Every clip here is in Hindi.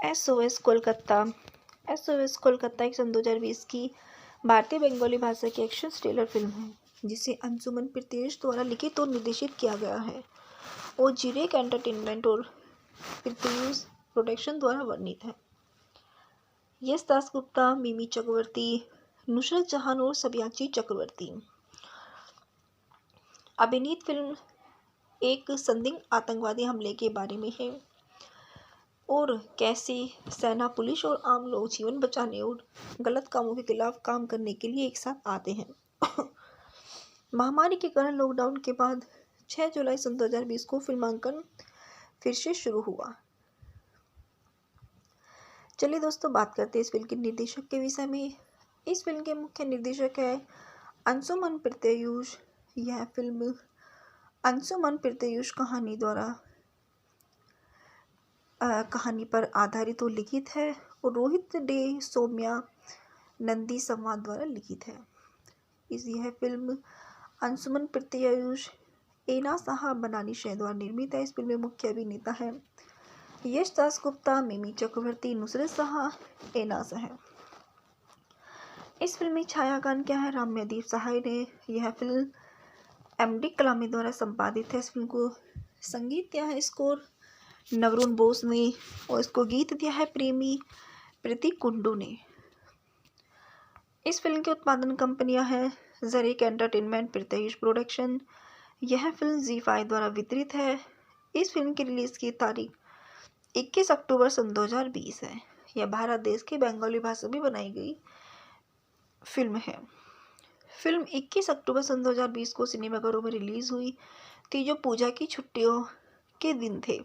एसओएस कोलकाता। एसओएस कोलकाता एक सन 2020 की भारतीय बंगाली भाषा की एक्शन थ्रिलर फिल्म है जिसे अंजुमन प्रीतेश द्वारा लिखित और निर्देशित किया गया है और जिरेक एंटरटेनमेंट और प्रीतेश प्रोडक्शन द्वारा वर्णित है। यश दासगुप्ता, मिमी चक्रवर्ती, नुसरत जहान और सब्याची चक्रवर्ती। अभिनीत फिल्म एक संदिग्ध आतंकवादी हमले के बारे में है और कैसे सेना, पुलिस और आम लोग जीवन बचाने और गलत कामों के खिलाफ काम करने के लिए एक साथ आते हैं। महामारी के कारण लॉकडाउन के बाद 6 जुलाई सन 2020 को फिल्मांकन फिर से शुरू हुआ। चलिए दोस्तों, बात करते हैं इस फिल्म के निर्देशक के विषय में। इस फिल्म के मुख्य निर्देशक है अंशुमन प्रीतेश। यह फिल्म अंशुमन प्रीतेश कहानी पर आधारित और लिखित है और रोहित डे सौम्या नंदी संवाद द्वारा लिखित है। यह फिल्म अंशुमन प्रीतेश, एना साहा बनानी शह द्वारा निर्मित है। इस फिल्म में मुख्य अभिनेता है यश दासगुप्ता, मिमी चक्रवर्ती, नुसरत शाह, एना साहा। इस फिल्म में छायांकन क्या है राम्यदीप सहाय ने। यह फिल्म एमडी कलामी द्वारा संपादित है। इस फिल्म को संगीत दिया है स्कोर नवरुण बोस ने और इसको गीत दिया है प्रेमी प्रतीक कुंडू ने। इस फिल्म की उत्पादन कंपनियां हैं जरीक एंटरटेनमेंट, प्रीतेश प्रोडक्शन। यह फिल्म ZEE5 द्वारा वितरित है। इस फिल्म की रिलीज की तारीख 21 अक्टूबर सन 2020 है। यह भारत देश की बंगाली भाषा में बनाई गई फिल्म है। फिल्म 21 अक्टूबर सन 2020 को सिनेमाघरों में रिलीज हुई थी जो पूजा की छुट्टियों के दिन थे।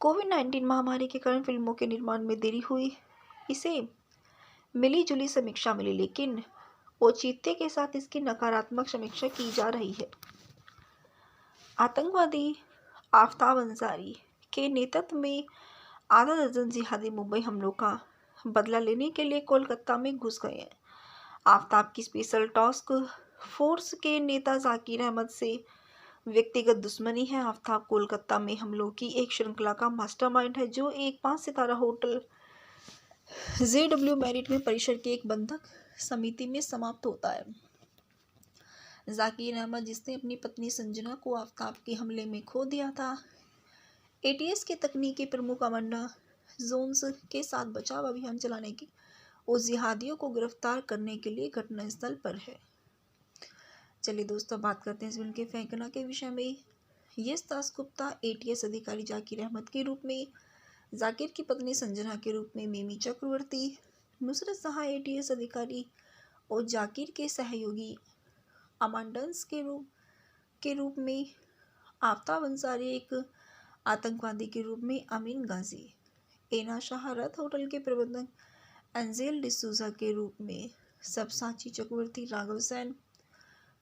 कोविड-19 महामारी के कारण फिल्मों के निर्माण में देरी हुई। इसे मिली जुली समीक्षा मिली, लेकिन औचित्य के साथ इसकी नकारात्मक समीक्षा की जा रही है। आतंकवादी आफ्ताब अंसारी के नेतृत्व में आधा दर्जन जिहादी मुंबई हमलों का बदला लेने के लिए कोलकाता में घुस गए हैं। आफ्ताब की स्पेशल टास्क फोर्स के नेता जाकिर अहमद से व्यक्तिगत दुश्मनी है। आफ्ताब कोलकाता में हमलों की एक श्रृंखला का मास्टरमाइंड है जो एक 5 सितारा होटल JW मैरिट में परिसर की एक बंधक समिति में समाप्त होता है। जाकिर अहमद, जिसने अपनी पत्नी संजना को आफ्ताब के हमले में खो दिया था, ATS के तकनीकी प्रमुख अमांडा जोन्स के साथ बचाव अभियान चलाने की और जिहादियों को गिरफ्तार करने के लिए घटनास्थल पर है। चलिए दोस्तों, बात करते हैं इस फिल्म के फेंकना के विषय में। यश दासगुप्ता ATS अधिकारी जाकिर अहमद के रूप में, जाकिर की पत्नी संजना के रूप में मिमी चक्रवर्ती, नुसरत शाह ATS अधिकारी और जाकिर के सहयोगी अमांडन्स के रूप में, आफ्ताब अंसारी एक आतंकवादी के रूप में अमीन गाजी, एना शाह रथ होटल के प्रबंधक एंजेल डिसूजा के रूप में, सब्याची चक्रवर्ती राघव सैन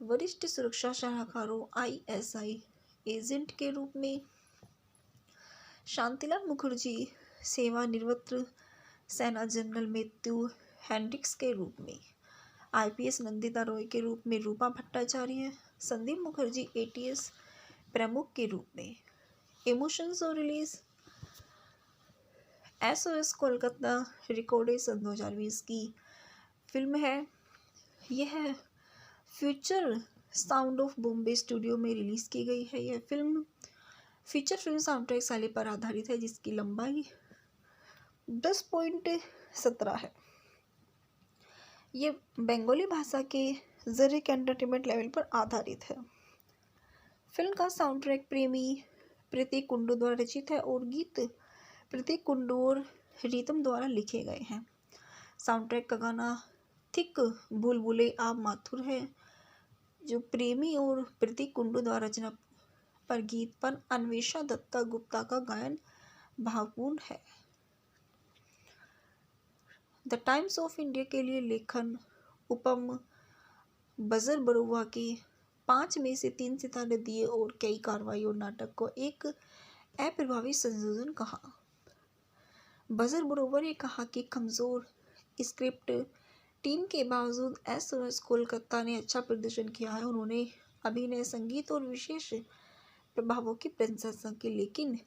वरिष्ठ सुरक्षा सलाहकारों ISI एजेंट के रूप में, शांतिलाल मुखर्जी सेवानिवृत्त सेना जनरल मैथ्यू हेंड्रिक्स के रूप में, IPS नंदिता रॉय के रूप में रूपा भट्टाचार्य, संदीप मुखर्जी ATS प्रमुख के रूप में। इमोशंस और रिलीज। SOS कोलकाता रिकॉर्डेड सन 2020 की फिल्म है। यह future sound of Bombay studio में रिलीज की गई है। यह फिल्म फीचर फिल्म साउंडट्रैक शैली पर आधारित है जिसकी लंबाई 10.17 है। यह बंगाली भाषा के जरिक एंटरटेनमेंट लेवल पर आधारित है। फिल्म का साउंडट्रैक प्रेमी प्रतीक कुंडू द्वारा रचित है और गीत प्रतीक कुंडू और रीतम द्वारा लिखे गए हैं। साउंडट्रैक का गाना थिक बुलबुले आप माथुर है जो प्रेमी और प्रतीक कुंडू द्वारा रचना पर गीत पर अन्वेषा दत्ता गुप्ता का गायन भावपूर्ण है। द टाइम्स ऑफ इंडिया के लिए लेखन उपम बजर बरुआ के 5 में से 3 सितारे दिए और कई कार्रवाई और नाटक को एक अप्रभावी संयोजन कहा। बजर बरुआ ने कहा कि कमजोर स्क्रिप्ट टीम के बावजूद SOS कोलकाता ने अच्छा प्रदर्शन किया है। उन्होंने अभिनय, संगीत और विशेष प्रभावों की प्रशंसा की, लेकिन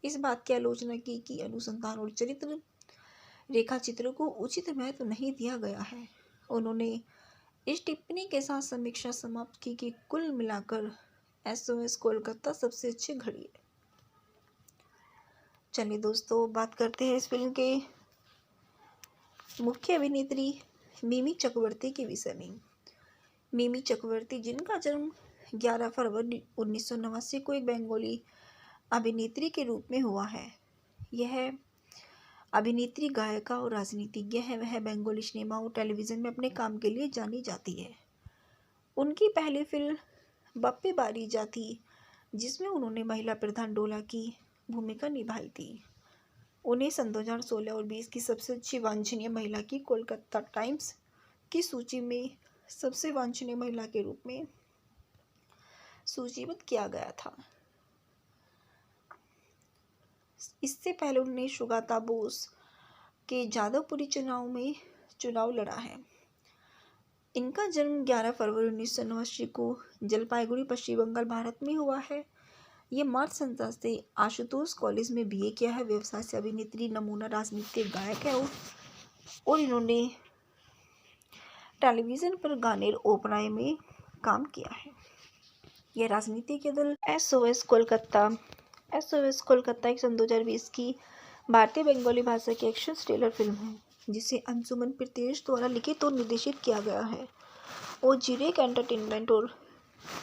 इस बात की आलोचना की कि अनुसंधान और चरित्र रेखा चित्रों को उचित महत्व नहीं दिया गया है। उन्होंने इस टिप्पणी के साथ समीक्षा समाप्त की कि कुल मिलाकर एसओएस कोलकाता सबसे अच्छी घड़ी है। चलिए दोस्तों, बात करते हैं इस फिल्म के मुख्य अभिनेत्री मिमी चक्रवर्ती के विषय में। मिमी चक्रवर्ती, जिनका जन्म 11 फरवरी 1989 को एक बंगाली अभिनेत्री के रूप में हुआ है। यह अभिनेत्री, गायिका और राजनीतिज्ञ है। वह बंगाली सिनेमा और टेलीविज़न में अपने काम के लिए जानी जाती है। उनकी पहली फिल्म बप्पे बारी जाती, जिसमें उन्होंने महिला प्रधान डोला की भूमिका निभाई थी। उन्हें सन 2016 और 20 की सबसे अच्छी वांछनीय महिला की कोलकाता टाइम्स की सूची में सबसे वांछनीय महिला के रूप में सूचीबद्ध किया गया था। इससे पहले उन्होंने सुगाता बोस के जादवपुरी चुनाव में चुनाव लड़ा है। इनका जन्म 11 फरवरी 1989 को जलपाईगुड़ी, पश्चिम बंगाल, भारत में हुआ है। ये मार्च 19 से आशुतोष कॉलेज में बीए किया है। व्यवसाय से अभिनेत्री, नमूना राजनीतिक गायक है और इन्होंने टेलीविज़न पर गाने और ओपराएं में काम किया है। यह राजनीति के दल एसओएस कोलकाता एक सन 2020 की भारतीय बंगाली भाषा की एक्शन थ्रिलर फिल्म है, जिसे अंशुमन प्रीतयश द्वारा लिखित और निर्देशित किया गया है और जिरेक एंटरटेनमेंट और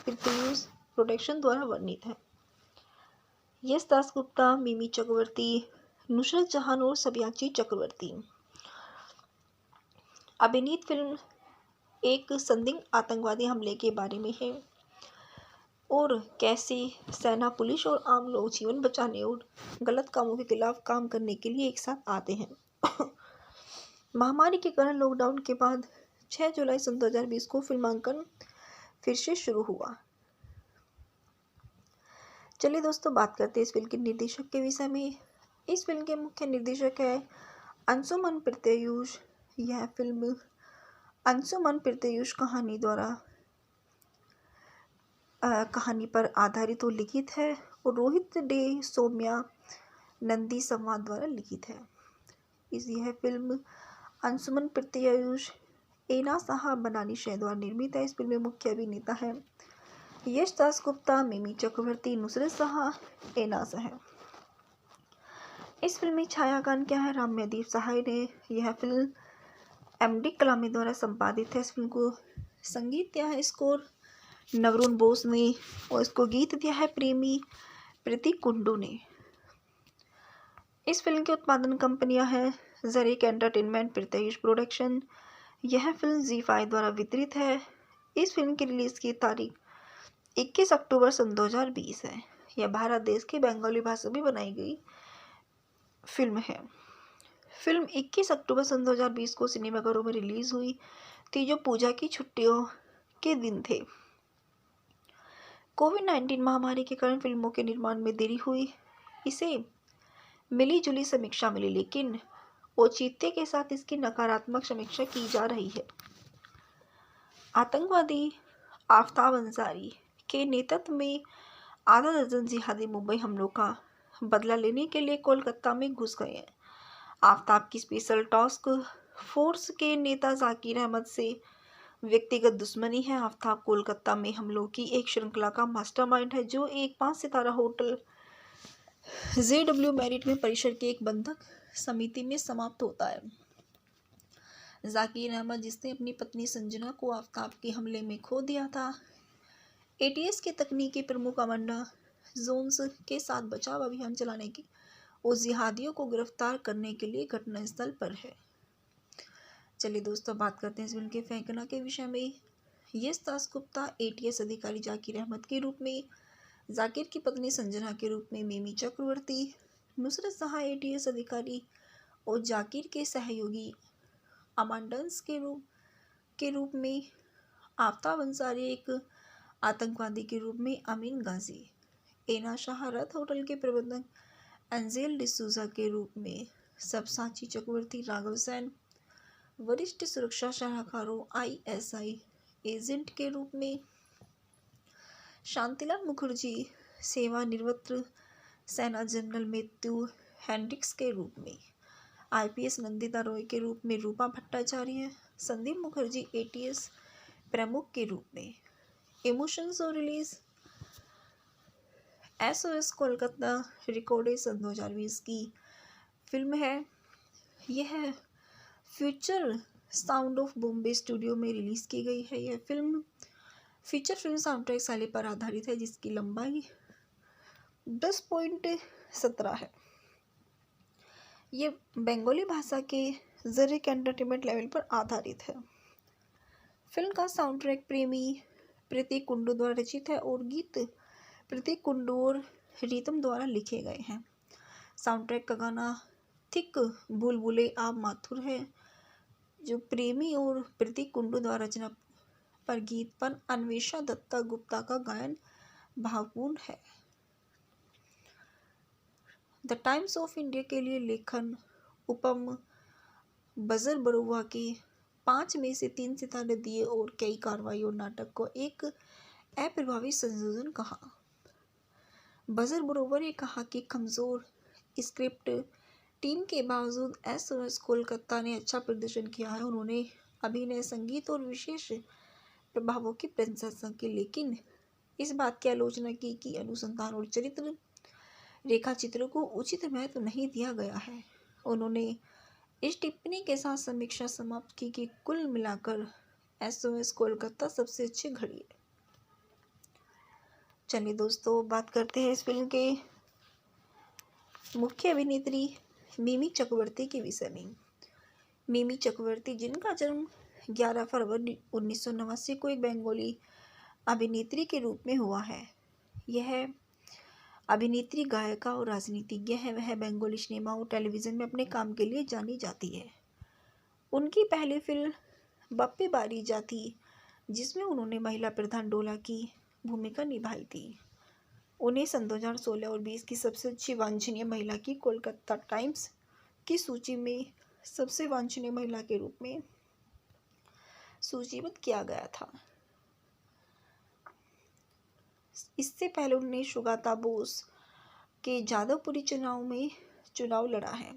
प्रीतयश प्रोडक्शन द्वारा वर्णित है। यश दासगुप्ता, मिमी चक्रवर्ती, नुसरत जहान और सब्याची चक्रवर्ती। अभिनीत फिल्म एक संदिग्ध आतंकवादी हमले के बारे में है और कैसे सेना, पुलिस और आम लोग जीवन बचाने और गलत कामों के खिलाफ काम करने के लिए एक साथ आते हैं। महामारी के कारण लॉकडाउन के बाद 6 जुलाई सन 2020 को फिल्मांकन फिर से शुरू हुआ। चलिए दोस्तों, बात करते हैं इस फिल्म के निर्देशक के विषय में। इस फिल्म के मुख्य निर्देशक है अंशुमन प्रीतयश। यह फिल्म अंशुमन प्रीतयश कहानी पर आधारित और लिखित है और रोहित डे सौम्या नंदी संवाद द्वारा लिखित है। यह फिल्म अंशुमन प्रीतयश, एना साहा बनानी शह द्वारा निर्मित है। इस फिल्म में मुख्य अभिनेता है यश दासगुप्ता, मिमी चक्रवर्ती, नुसरत जहां, एना साहा। इस फिल्म में छायांकन क्या है राम्यदीप सहाय ने। यह फिल्म एमडी कलामी द्वारा संपादित है। इस फिल्म को संगीत दिया है स्कोर नवरुण बोस ने और इसको गीत दिया है प्रतीक कुंडू ने। इस फिल्म की उत्पादन कंपनियां हैं जरीक एंटरटेनमेंट, प्रीतयश प्रोडक्शन। यह फिल्म ZEE5 द्वारा वितरित है। इस फिल्म की रिलीज की तारीख 21 अक्टूबर सन 2020 है। यह भारत देश की बंगाली भाषा में बनाई गई फिल्म है। फिल्म 21 अक्टूबर सन 2020 को सिनेमाघरों में रिलीज हुई थी, जो पूजा की छुट्टियों के दिन थे। कोविड-19 महामारी के कारण फिल्मों के निर्माण में देरी हुई। इसे मिली जुली समीक्षा मिली, लेकिन औचित्य के साथ इसकी नकारात्मक समीक्षा की जा रही है। आतंकवादी आफ्ताब अंसारी के नेतृत्व में आधा दर्जन जिहादी मुंबई हमलों का बदला लेने के लिए कोलकाता में घुस गए हैं। आफ्ताब की स्पेशल टास्क फोर्स के नेता जाकिर अहमद से व्यक्तिगत दुश्मनी है। आफ्ताब कोलकाता में हमलों की एक श्रृंखला का मास्टरमाइंड है, जो एक 5 सितारा होटल JW मैरिट में परिसर की एक बंधक समिति में समाप्त होता है। जाकिर अहमद, जिसने अपनी पत्नी संजना को आफ्ताब के हमले में खो दिया था, ATS के तकनीकी प्रमुख अमांडा जोन्स के साथ बचाव अभियान चलाने की और जिहादियों को गिरफ्तार करने के लिए घटनास्थल पर है। चलिए दोस्तों, बात करते हैं इस फिल्म के फेंकना के विषय में। यश दासगुप्ता ATS अधिकारी जाकिर अहमद के रूप में, जाकिर की पत्नी संजना के रूप में मिमी चक्रवर्ती, नुसरत जहां ATS अधिकारी और जाकिर के सहयोगी अमांडन्स के रूप में, आफ्ताब अंसारी एक आतंकवादी के रूप में अमीन गाजी, एना शाह रथ होटल के प्रबंधक एंजेल डिसूजा के रूप में, सब्याची चक्रवर्ती राघव सेन वरिष्ठ सुरक्षा सलाहकारों ISI एजेंट के रूप में, शांतिलाल मुखर्जी सेवानिवृत्त सेना जनरल मैथ्यू हेंड्रिक्स के रूप में, आईपीएस नंदिता रॉय के रूप में रूपा भट्टाचार्य, संदीप मुखर्जी एटीएस प्रमुख के रूप में। इमोशंस और रिलीज, एसओएस कोलकाता रिकॉर्डेड सन 2020 की फिल्म है। यह future sound of Bombay studio में रिलीज़ की गई है। यह film feature film sound track शैली पर आधारित है जिसकी लंबाई 10.17 है। ये बंगाली भाषा के जरिए एंटरटेनमेंट लेवल पर आधारित है। फिल्म का साउंड ट्रैक प्रेमी प्रतीक कुंडू द्वारा रचित है और गीत प्रतीक कुंडू और रीतम द्वारा लिखे गए हैं। साउंड ट्रैक का गाना थिक बुलबुले आप माथुर है जो प्रेमी और प्रतीक कुंडू द्वारा रचना पर गीत पर अन्वेषा दत्ता गुप्ता का गायन भावपूर्ण है। द टाइम्स ऑफ इंडिया के लिए लेखन उपम बजर बरुआ के 5 में से 3 सितारे दिए और कई कार्रवाई और नाटक को एक अप्रभावी संयोजन कहा। बजर बरुआ ने कहा कि कमज़ोर स्क्रिप्ट टीम के बावजूद एसओएस कोलकाता ने अच्छा प्रदर्शन किया है। उन्होंने अभिनय, संगीत और विशेष प्रभावों की प्रशंसा की, लेकिन इस बात की आलोचना की कि अनुसंधान और चरित्र रेखा चित्रों को उचित महत्व नहीं दिया गया है। उन्होंने इस टिप्पणी के साथ समीक्षा समाप्त की कि कुल मिलाकर एसओएस कोलकाता सबसे अच्छी घड़ी है। चलिए दोस्तों, बात करते हैं इस फिल्म के मुख्य अभिनेत्री मिमी चक्रवर्ती के विषय में। मिमी चक्रवर्ती, जिनका जन्म 11 फरवरी 1989 को एक बंगाली अभिनेत्री के रूप में हुआ है। यह अभिनेत्री, गायिका और राजनीतिज्ञ है। वह बंगाली सिनेमा और टेलीविज़न में अपने काम के लिए जानी जाती है। उनकी पहली फिल्म बप्पी बारी जाती, जिसमें उन्होंने महिला प्रधान डोला की भूमिका निभाई थी। उन्हें सन 2016 और 20 की सबसे अच्छी वांछनीय महिला की कोलकाता टाइम्स की सूची में सबसे वांछनीय महिला के रूप में सूचीबद्ध किया गया था। इससे पहले उन्होंने सुगाता बोस के जादवपुरी चुनाव में चुनाव लड़ा है।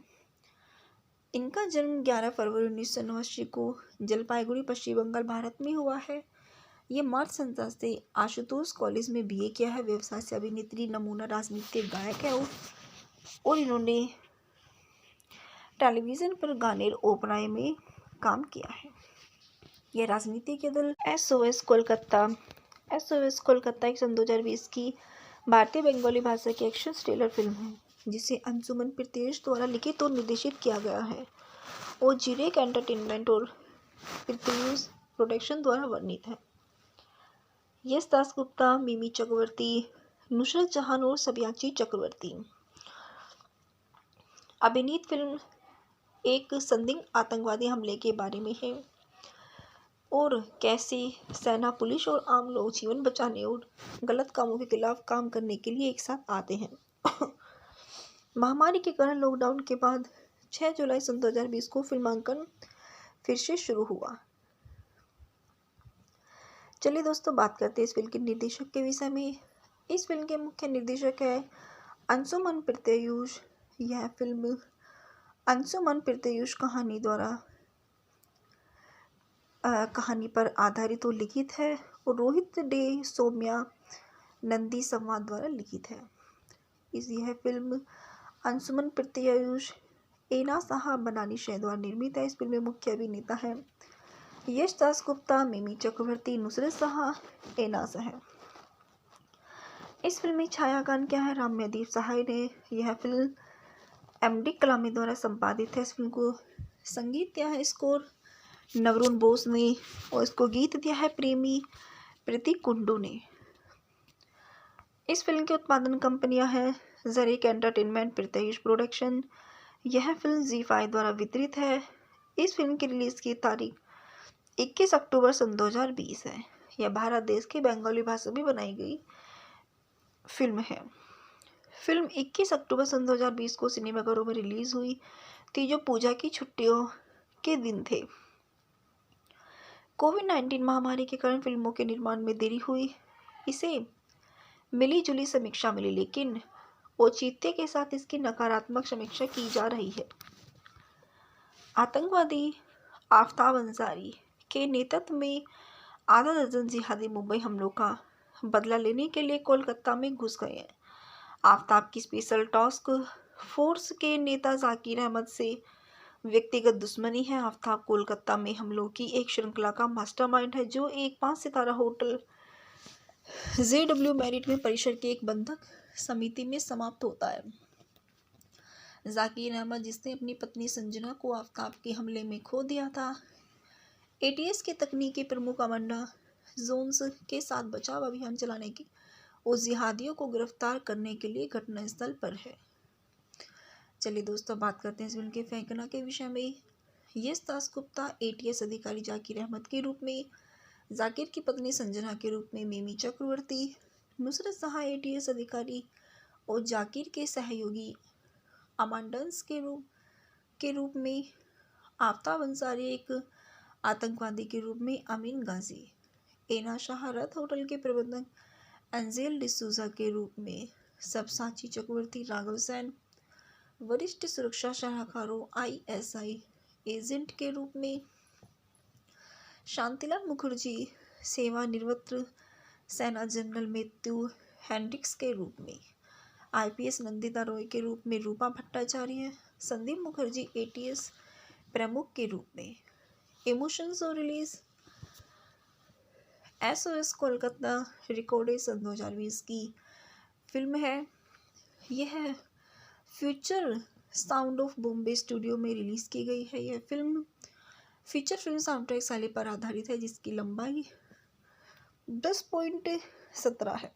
इनका जन्म 11 फरवरी 1989 को जलपाईगुड़ी, पश्चिम बंगाल, भारत में हुआ है। ये मार्च संस्था से आशुतोष कॉलेज में बीए किया है। व्यवसाय से अभिनेत्री, नमूना राजनीतिक गायक है और इन्होंने टेलीविज़न पर गाने और ओपेरा में काम किया है। यह राजनीति के दल एसओएस कोलकाता एक सन 2020 की भारतीय बंगाली भाषा की एक्शन थ्रिलर फिल्म है जिसे अंशुमन प्रीतेश द्वारा लिखित और निर्देशित किया गया है और जिरेक एंटरटेनमेंट और प्रीतेश प्रोडक्शन द्वारा वर्णित है। यश दासगुप्ता, मिमी चक्रवर्ती, नुसरत जहान और सब्याची चक्रवर्ती। अभिनीत फिल्म एक संदिग्ध आतंकवादी हमले के बारे में है और कैसे सेना, पुलिस और आम लोग जीवन बचाने और गलत कामों के खिलाफ काम करने के लिए एक साथ आते हैं। महामारी के कारण लॉकडाउन के बाद 6 जुलाई सन 2020 को फिल्मांकन फिर से शुरू हुआ। चलिए दोस्तों, बात करते हैं इस फिल्म के निर्देशक के विषय में। इस फिल्म के मुख्य निर्देशक है अंशुमन प्रीतेश। यह फिल्म अंशुमन प्रीतेश कहानी पर आधारित और लिखित है और रोहित डे सौम्या नंदी संवाद द्वारा लिखित है। यह फिल्म अंशुमन प्रीतेश, एना साहा बनानी शह द्वारा निर्मित है। इस फिल्म में मुख्य अभिनेता है यश दासगुप्ता, मिमी चक्रवर्ती, नुसरत जहां, एना साहा। इस फिल्म में छायांकन क्या है राम्यदीप सहाय ने। यह फिल्म एमडी कलामी द्वारा संपादित है। इस फिल्म को संगीत दिया है स्कोर नवरुण बोस ने और इसको गीत दिया है प्रेमी प्रतीक कुंडू ने। इस फिल्म की उत्पादन कंपनियां हैं जरीक एंटरटेनमेंट, प्रीतेश प्रोडक्शन। यह फिल्म ZEE5 द्वारा वितरित है। इस फिल्म की रिलीज की तारीख 21 अक्टूबर सन 2020 है। यह भारत देश की बंगाली भाषा में बनाई गई फिल्म है। फिल्म 21 अक्टूबर सन 2020 को सिनेमाघरों में रिलीज हुई थी जो पूजा की छुट्टियों के दिन थे। कोविड-19 महामारी के कारण फिल्मों के निर्माण में देरी हुई। इसे मिली जुली समीक्षा मिली, लेकिन औचित्य के साथ इसकी नकारात्मक समीक्षा की जा रही है। आतंकवादी आफ्ताब अंसारी के नेतृत्व में आधा दर्जन जिहादी मुंबई हमलों का बदला लेने के लिए कोलकाता में घुस गए हैं। आफ्ताब की स्पेशल टास्क फोर्स के नेता जाकिर अहमद से व्यक्तिगत दुश्मनी है। आफ्ताब कोलकाता में हमलों की एक श्रृंखला का मास्टरमाइंड है जो एक 5 सितारा होटल JW मैरिट में परिसर के एक बंधक समिति में समाप्त होता है। जाकिर अहमद, जिसने अपनी पत्नी संजना को आफ्ताब के हमले में खो दिया था, ATS के तकनीकी प्रमुख अमांडा जोन्स के साथ बचाव अभियान चलाने की और जिहादियों को गिरफ्तार करने के लिए घटनास्थल पर है। चलिए दोस्तों, बात करते हैं इस फिल्म के फेंकना के विषय में। यश दासगुप्ता ATS अधिकारी जाकिर अहमद के रूप में, जाकिर की पत्नी संजना के रूप में मिमी चक्रवर्ती, नुसरत जहां ATS अधिकारी और जाकिर के सहयोगी अमांडन्स के रूप में, आफ्ताब अंसारी एक आतंकवादी के रूप में अमीन गाजी, एना शाह रथ होटल के प्रबंधक एंजेल डिसूजा के रूप में, सबसाची चक्रवर्ती राघव सैन वरिष्ठ सुरक्षा सलाहकारों ISI एजेंट के रूप में, शांतिलाल मुखर्जी सेवानिवृत्त सेना जनरल मैथ्यू हेंड्रिक्स के रूप में, IPS नंदिता रॉय के रूप में रूपा भट्टाचार्य, संदीप मुखर्जी ATS प्रमुख के रूप में। इमोशंस और रिलीज SOS कोलकाता रिकॉर्डेड सन 2020 की फिल्म है। यह future sound of Bombay studio में रिलीज़ की गई है। यह फिल्म फीचर फिल्म साउंडट्रैक शैली पर आधारित है जिसकी लंबाई 10.17 है।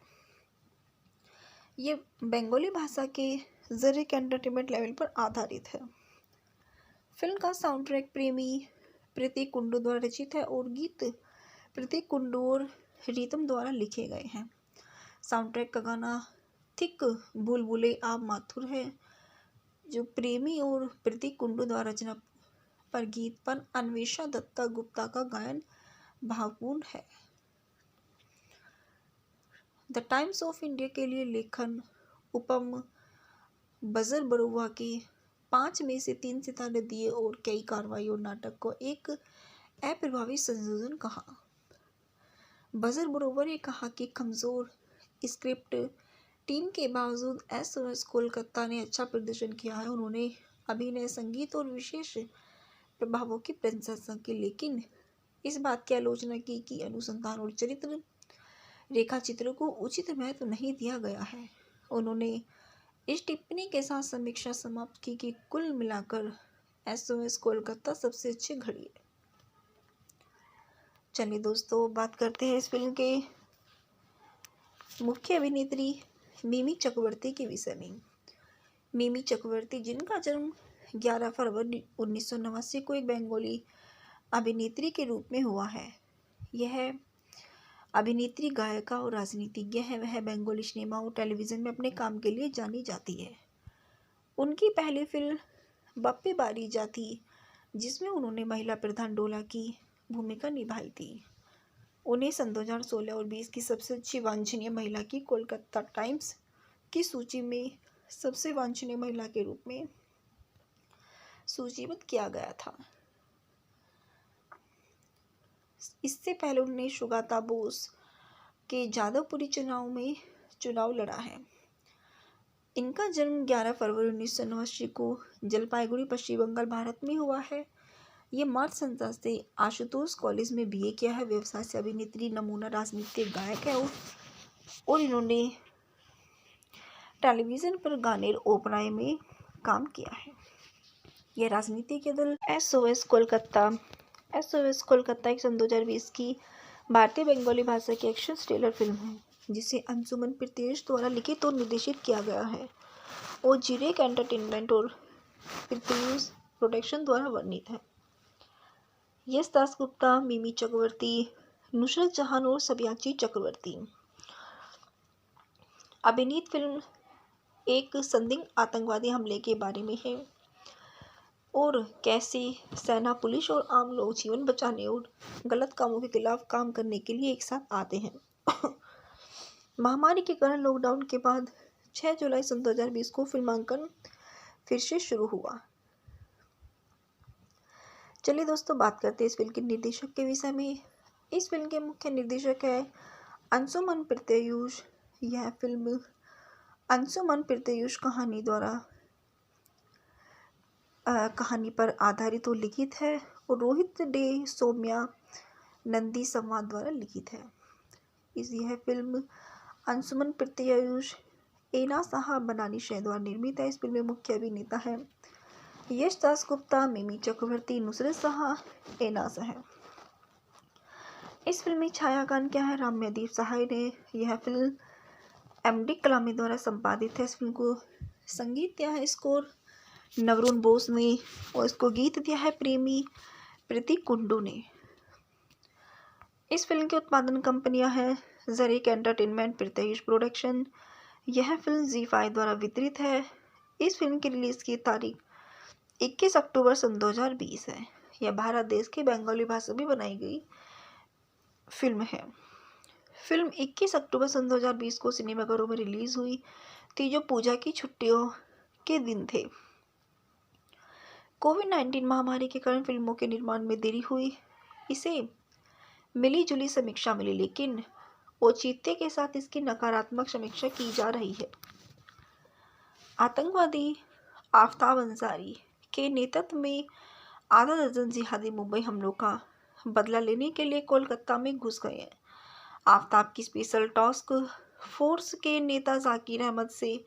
ये बंगाली भाषा के जरिए एंटरटेनमेंट लेवल पर आधारित है। फिल्म का साउंड ट्रैक प्रेमी प्रतीक कुंडू द्वारा रचित है और गीत प्रतीक कुंडू और रीतम द्वारा लिखे गए हैं। साउंड ट्रैक का गाना थिक बुलबुले आप माथुर है जो प्रेमी और प्रतीक कुंडू द्वारा रचना पर गीत पर अन्वेषा दत्ता गुप्ता का गायन भावपूर्ण है। द टाइम्स ऑफ इंडिया के लिए लेखन उपम बजर बरुआ के 5 में से 3 सितारे दिए और कई कार्रवाई और नाटक को एक अप्रभावी संयोजन कहा। बजर बरुआ ने कहा कि कमज़ोर स्क्रिप्ट टीम के बावजूद SOS कोलकाता ने अच्छा प्रदर्शन किया है। उन्होंने अभिनय, संगीत और विशेष प्रभावों की प्रशंसा की, लेकिन इस बात की आलोचना की कि अनुसंधान और चरित्र रेखा चित्रों को उचित महत्व नहीं दिया गया है। उन्होंने इस टिप्पणी के साथ समीक्षा समाप्त की कि कुल मिलाकर SOS कोलकाता सबसे अच्छी घड़ी है। चलिए दोस्तों, बात करते हैं इस फिल्म के मुख्य अभिनेत्री मिमी चक्रवर्ती के विषय में। मिमी चक्रवर्ती, जिनका जन्म 11 फरवरी 1989 को एक बंगाली अभिनेत्री के रूप में हुआ है। यह अभिनेत्री, गायिका और राजनीतिज्ञ है। वह बंगाली सिनेमा और टेलीविज़न में अपने काम के लिए जानी जाती है। उनकी पहली फिल्म बप्पे बारी जा थी जिसमें उन्होंने महिला प्रधान डोला की भूमिका निभाई थी। उन्हें सन 2016 और 20 की सबसे अच्छी वांछनीय महिला की कोलकाता टाइम्स की सूची में सबसे वांछनीय महिला के रूप में सूचीबद्ध किया गया था। इससे पहले उन्होंने सुगाता बोस के जादवपुरी चुनाव में चुनाव लड़ा है। इनका जन्म 11 फरवरी 1989 को जलपाईगुड़ी, पश्चिम बंगाल, भारत में हुआ है। ये मार्च संस्था से आशुतोष कॉलेज में BA किया है। व्यवसाय से अभिनेत्री, नमूना राजनीतिक गायक है और इन्होंने टेलीविज़न पर गाने और ओपेरा में काम किया है। यह राजनीति के दल SOS कोलकाता एक सन 2020 की भारतीय बंगाली भाषा की एक्शन थ्रिलर फिल्म है जिसे अंशुमन प्रीतेश द्वारा लिखित और निर्देशित किया गया है और जिरेक एंटरटेनमेंट और प्रीतेश प्रोडक्शन द्वारा वर्णित है। यश दासगुप्ता, मिमी चक्रवर्ती, नुसरत जहां और सबयाची चक्रवर्ती। अभिनीत फिल्म एक संदिग्ध आतंकवादी हमले के बारे में है और कैसे सेना, पुलिस और आम लोग जीवन बचाने और गलत कामों के खिलाफ काम करने के लिए एक साथ आते हैं। महामारी के कारण लॉकडाउन के बाद 6 जुलाई सन 2020 को फिल्मांकन फिर से शुरू हुआ। चलिए दोस्तों, बात करते हैं इस फिल्म के निर्देशक के विषय में। इस फिल्म के मुख्य निर्देशक है अंशुमन प्रत्युष। यह फिल्म अंशुमन प्रत्युष कहानी पर आधारित और लिखित है और रोहित डे सौम्या नंदी संवाद द्वारा लिखित है। यह फिल्म अंशुमन प्रत्युष, एना साहा बनानी शह द्वारा निर्मित है। इस फिल्म में मुख्य अभिनेता है यश दासगुप्ता, मिमी चक्रवर्ती, नुसरत शाह, एना साह। इस फिल्म में छायांकन क्या है राम्यदीप सहाय ने। यह फिल्म एमडी कलामी द्वारा संपादित है। इस फिल्म को संगीत दिया है स्कोर नवरुण बोस ने और इसको गीत दिया है प्रेमी प्रतीक कुंडू ने। इस फिल्म की उत्पादन कंपनियां हैं जरीक एंटरटेनमेंट, प्रत्युष प्रोडक्शन। यह फिल्म ZEE5 द्वारा वितरित है। इस फिल्म की रिलीज की तारीख 21 अक्टूबर सन 2020 है। यह भारत देश की बंगाली भाषा में बनाई गई फिल्म है। फिल्म 21 अक्टूबर सन 2020 को सिनेमाघरों में रिलीज हुई थी, जो पूजा की छुट्टियों के दिन थे। कोविड-19 महामारी के कारण फिल्मों के निर्माण में देरी हुई। इसे मिली जुली समीक्षा मिली, लेकिन औचित्य के साथ इसकी नकारात्मक समीक्षा की जा रही है। आतंकवादी आफ्ताब अंसारी के नेतृत्व में आधा दर्जन जिहादी मुंबई हमलों का बदला लेने के लिए कोलकाता में घुस गए हैं। आफ्ताब की स्पेशल टास्क फोर्स के नेता जाकिर अहमद से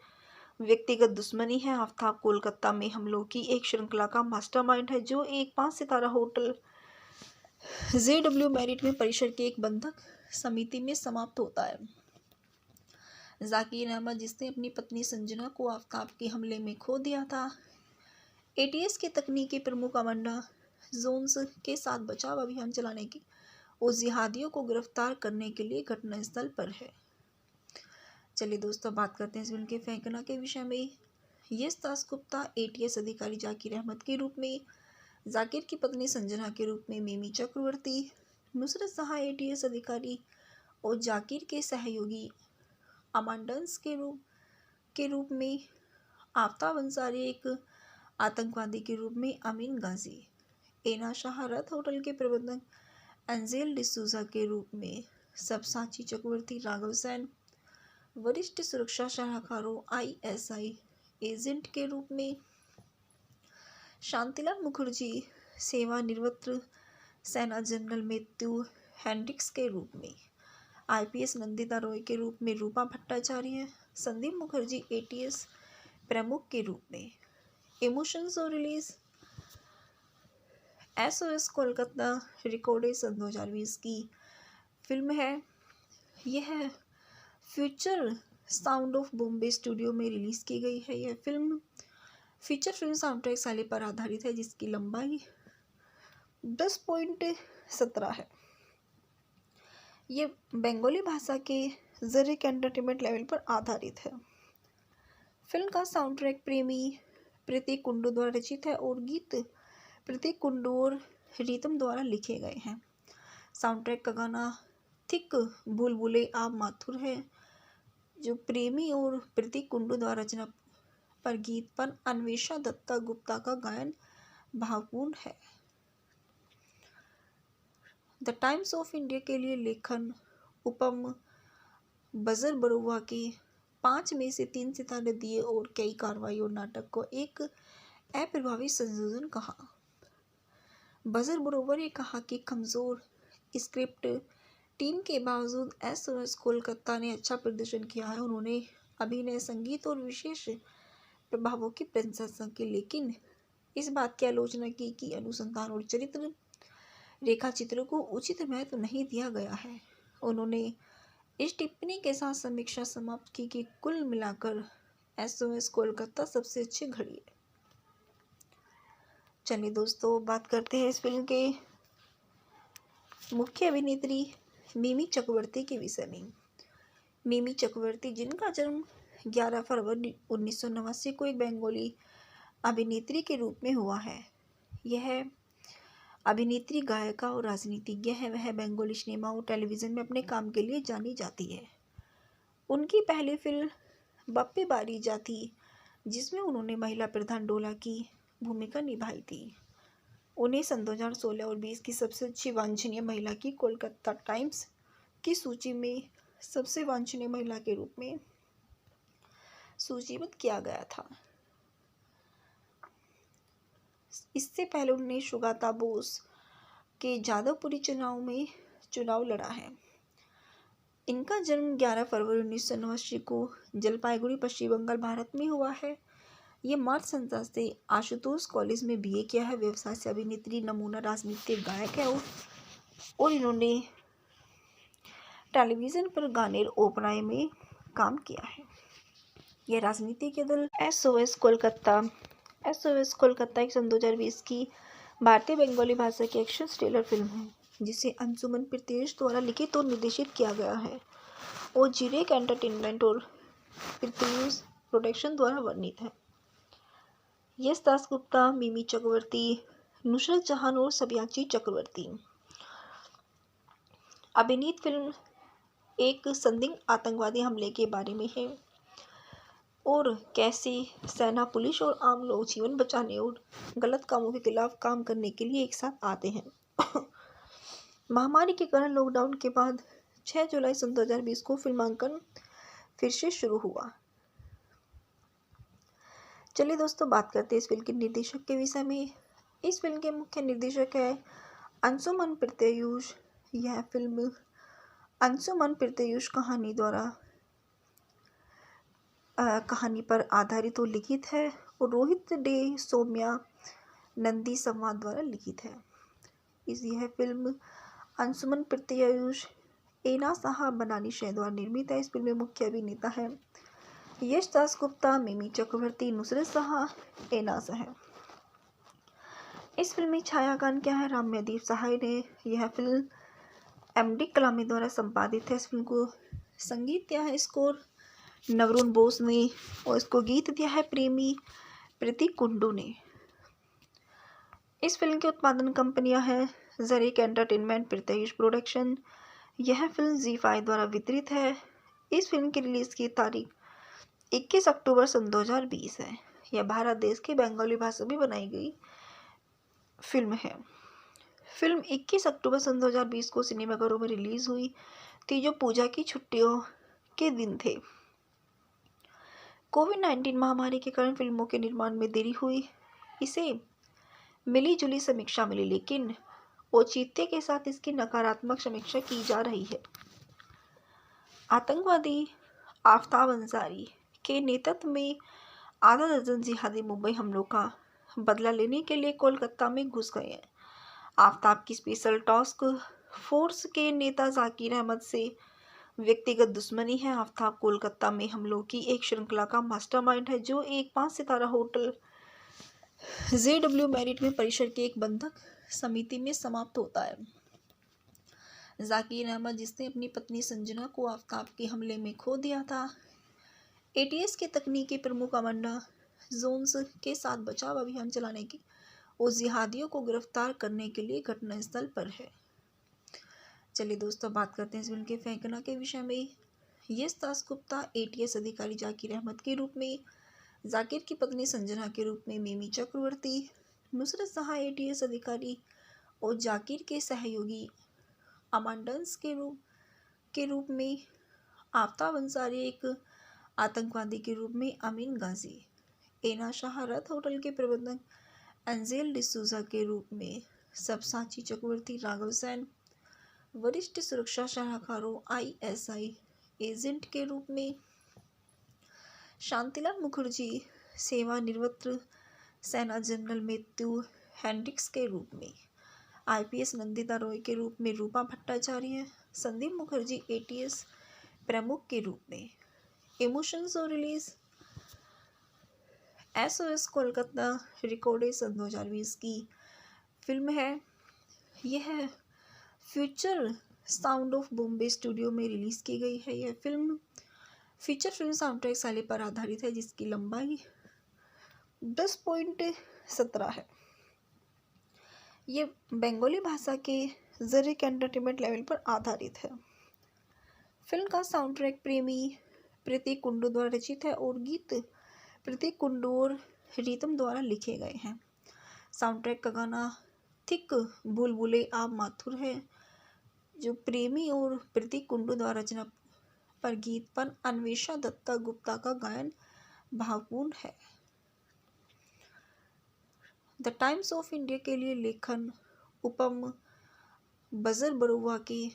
व्यक्तिगत दुश्मनी है। आफ्ताब कोलकाता में हमलों की एक श्रृंखला का मास्टरमाइंड है, जो एक 5 सितारा होटल JW मैरिट में परिसर के एक बंधक समिति में समाप्त होता है। जाकिर अहमद, जिसने अपनी पत्नी संजना को आफ्ताब के हमले में खो दिया था, ATS के तकनीकी प्रमुख अमांडा जोन्स के साथ बचाव अभियान चलाने की और जिहादियों को गिरफ्तार करने के लिए घटनास्थल पर है। चलिए दोस्तों, बात करते हैं इस फिल्म के फेंकना के विषय में। यश दासगुप्ता ATS अधिकारी जाकिर अहमद के रूप में, जाकिर की पत्नी संजना के रूप में मिमी चक्रवर्ती, नुसरत शाह ATS अधिकारी और जाकिर के सहयोगी अमांडन्स के रूप में, आफ्ताब अंसारी एक आतंकवादी के रूप में अमीन गाजी, एना शाह रथ होटल के प्रबंधक एंजेल डिसूजा के रूप में, सबसाची चक्रवर्ती राघव सैन वरिष्ठ सुरक्षा सलाहकारों ISI एजेंट के रूप में, शांतिलाल मुखर्जी सेवानिवृत्त सेना जनरल मैथ्यू हेंड्रिक्स के रूप में, IPS नंदिता रॉय के रूप में रूपा भट्टाचार्य, संदीप मुखर्जी ATS प्रमुख के रूप में। इमोशंस और रिलीज SOS कोलकाता रिकॉर्डेड सन 2020 की फिल्म है। यह future sound of Bombay studio में रिलीज की गई है। यह फिल्म फीचर फिल्म साउंडट्रैक शैली पर आधारित है, जिसकी लंबाई 10.17 है। ये बंगाली भाषा के जरिक एंटरटेनमेंट लेवल पर आधारित है। फिल्म का साउंड ट्रैक प्रेमी प्रतीक कुंडू द्वारा रचित है और गीत प्रतीक कुंडू और रीतम द्वारा लिखे गए हैं। साउंड ट्रैक का गाना थिक बुलबुले आप माथुर है, जो प्रेमी और प्रतीक कुंडू द्वारा रचना पर गीत पर अन्वेषा दत्ता गुप्ता का गायन भावपूर्ण है। द टाइम्स ऑफ इंडिया के लिए लेखन उपम बजर बरुआ के 5 में से 3 सितारे दिए और कई कार्रवाई और नाटक को एक अप्रभावी संयोजन कहा। बजर बरुआ ने कहा कि कमज़ोर स्क्रिप्ट टीम के बावजूद SOS कोलकाता ने अच्छा प्रदर्शन किया है। उन्होंने अभिनय, संगीत और विशेष प्रभावों की प्रशंसा की, लेकिन इस बात की आलोचना की कि अनुसंधान और चरित्र रेखा चित्रों को उचित महत्व नहीं दिया गया है। उन्होंने इस टिप्पणी के साथ समीक्षा समाप्त की कि कुल मिलाकर SOS कोलकाता सबसे अच्छी घड़ी है। चलिए दोस्तों, बात करते हैं इस फिल्म के मुख्य अभिनेत्री मिमी चक्रवर्ती के विषय में। मिमी चक्रवर्ती, जिनका जन्म 11 फरवरी 1989 को एक बंगाली अभिनेत्री के रूप में हुआ है। यह अभिनेत्री, गायिका और राजनीतिज्ञ है। वह बंगाली सिनेमा और टेलीविज़न में अपने काम के लिए जानी जाती है। उनकी पहली फिल्म बप्पी बारी जाती, जिसमें उन्होंने महिला प्रधान डोला की भूमिका निभाई थी। उन्हें सन 2016 और 20 की सबसे अच्छी वांछनीय महिला की कोलकाता टाइम्स की सूची में सबसे वांछनीय महिला के रूप में सूचीबद्ध किया गया था। इससे पहले उन्होंने सुगाता बोस के जादवपुरी चुनाव लड़ा है। इनका जन्म 11 फरवरी 1989 को जलपाईगुड़ी, पश्चिम बंगाल, भारत में हुआ है। ये मार्च संस्था से आशुतोष कॉलेज में बीए किया है। व्यवसाय से अभिनेत्री, नमूना राजनीतिक गायक है और इन्होंने टेलीविज़न पर गाने और ओपेरा में काम किया है। यह राजनीति के दल एसओएस कोलकाता एक सन 2020 की भारतीय बंगाली भाषा की एक्शन थ्रिलर फिल्म है, जिसे अंशुमन प्रीतयश द्वारा लिखित और निर्देशित किया गया है और जिरेक एंटरटेनमेंट और प्रीतयश प्रोडक्शन द्वारा वर्णित है। यश दासगुप्ता, मिमी चक्रवर्ती, नुसरत जहान और सब्याची चक्रवर्ती अभिनीत फिल्म एक संदिग्ध आतंकवादी हमले के बारे में है और कैसे सेना, पुलिस और आम लोग जीवन बचाने और गलत कामों के खिलाफ काम करने के लिए एक साथ आते हैं। महामारी के कारण लॉकडाउन के बाद 6 जुलाई सन 2020 को फिल्मांकन फिर से शुरू हुआ। चलिए दोस्तों, बात करते हैं इस फिल्म के निर्देशक के विषय में। इस फिल्म के मुख्य निर्देशक है अंशुमन प्रीतयश। यह फिल्म अंशुमन प्रीतयश कहानी पर आधारित और लिखित है और रोहित डे सौम्या नंदी संवाद द्वारा लिखित है। यह फिल्म अंशुमन प्रीतयश, एना साहा बनानी शह द्वारा निर्मित है। इस फिल्म में मुख्य अभिनेता है यश दासगुप्ता, मिमी चक्रवर्ती, नुसरत जहां, एना साहा। इस फिल्म में छायांकन क्या है राम्यदीप सहाय ने। यह फिल्म एमडी कलामी द्वारा संपादित है। इस फिल्म को संगीत दिया है स्कोर नवरुण बोस ने और इसको गीत दिया है प्रेमी प्रतीक कुंडू ने। इस फिल्म की उत्पादन कंपनियां हैं जरीक एंटरटेनमेंट, प्रीतयश प्रोडक्शन। यह फिल्म ZEE5 द्वारा वितरित है। इस फिल्म की रिलीज की तारीख 21 अक्टूबर सन 2020 है। यह भारत देश की बंगाली भाषा में बनाई गई फिल्म है। फिल्म 21 अक्टूबर सन 2020 को सिनेमाघरों में रिलीज हुई थी, जो पूजा की छुट्टियों के दिन थे। कोविड-19 महामारी के कारण फिल्मों के निर्माण में देरी हुई। इसे मिली जुली समीक्षा मिली, लेकिन औचित्य के साथ इसकी नकारात्मक समीक्षा की जा रही है। आतंकवादी आफ्ताब अंसारी के नेतृत्व में आधा दर्जन जिहादी मुंबई हमलों का बदला लेने के लिए कोलकाता में घुस गए हैं। आफ्ताब की स्पेशल टास्क फोर्स के नेता जाकिर अहमद से व्यक्तिगत दुश्मनी है। आफ्ताब कोलकाता में हमलों की एक श्रृंखला का मास्टरमाइंड है, जो एक 5 सितारा होटल JW मैरिट में परिसर की एक बंधक समिति में समाप्त होता है। जाकिर अहमद, जिसने अपनी पत्नी संजना को आफ्ताब के हमले में खो दिया था, ATS के तकनीकी प्रमुख अमांडा जोन्स के साथ बचाव अभियान चलाने की और जिहादियों को गिरफ्तार करने के लिए घटनास्थल पर है। चलिए दोस्तों, बात करते हैं इस फिल्म के फेंकना के विषय में। यश दासगुप्ता ATS अधिकारी जाकिर अहमद के रूप में, जाकिर की पत्नी संजना के रूप में मिमी चक्रवर्ती, नुसरत जहां ATS अधिकारी और जाकिर के सहयोगी अमांडन्स के रूप में, आफ्ताब अंसारी एक आतंकवादी के रूप में अमीन गाजी, एना शाह रथ होटल के प्रबंधक एंजेल डिसूजा के रूप में, सब्याची चक्रवर्ती, राघव सेन वरिष्ठ सुरक्षा सलाहकारों ISI एजेंट के रूप में, शांतिलाल मुखर्जी सेवानिवृत्त सेना जनरल मैथ्यू हेंड्रिक्स के रूप में, IPS नंदिता रॉय के रूप में रूपा भट्टाचार्य, संदीप मुखर्जी ATS प्रमुख के रूप में। इमोशंस और रिलीज SOS कोलकाता रिकॉर्डेड सन 2020 की फिल्म है। यह future sound of Bombay studio में रिलीज़ की गई है। यह फिल्म फीचर फिल्म साउंडट्रैक शैली पर आधारित है, जिसकी लंबाई 10.17 है। ये बंगाली भाषा के जरिक एंटरटेनमेंट लेवल पर आधारित है। फिल्म का साउंड ट्रैक प्रेमी प्रतीक कुंडू द्वारा रचित है और गीत प्रतीक कुंडू और रीतम द्वारा लिखे गए हैं। साउंड ट्रैक का गाना थिक बुलबुले आप माथुर है, जो प्रेमी और प्रतीक कुंडू द्वारा रचना पर गीत पर अन्वेषा दत्ता गुप्ता का गायन भावपूर्ण है। द टाइम्स ऑफ इंडिया के लिए लेखन उपम बजर बरुआ के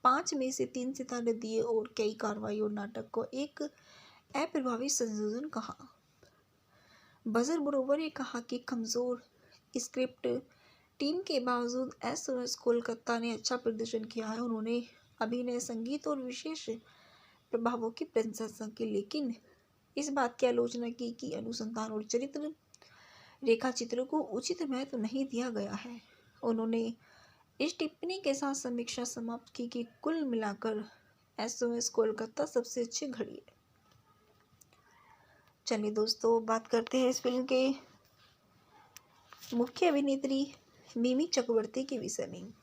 5 में से 3 सितारे दिए और कई कार्रवाई और नाटक को एक अप्रभावी संयोजन कहा। बजर बरुआ ने कहा कि कमज़ोर स्क्रिप्ट टीम के बावजूद एसओएस कोलकाता ने अच्छा प्रदर्शन किया है। उन्होंने अभिनय, संगीत और विशेष प्रभावों की प्रशंसा की, लेकिन इस बात की आलोचना की कि अनुसंधान और चरित्र रेखा चित्रों को उचित महत्व नहीं दिया गया है। उन्होंने इस टिप्पणी के साथ समीक्षा समाप्त की कि कुल मिलाकर एसओएस कोलकाता सबसे अच्छी घड़ी है। चलिए दोस्तों, बात करते हैं इस फिल्म के मुख्य अभिनेत्री मिमी चक्रवर्ती के विषय में।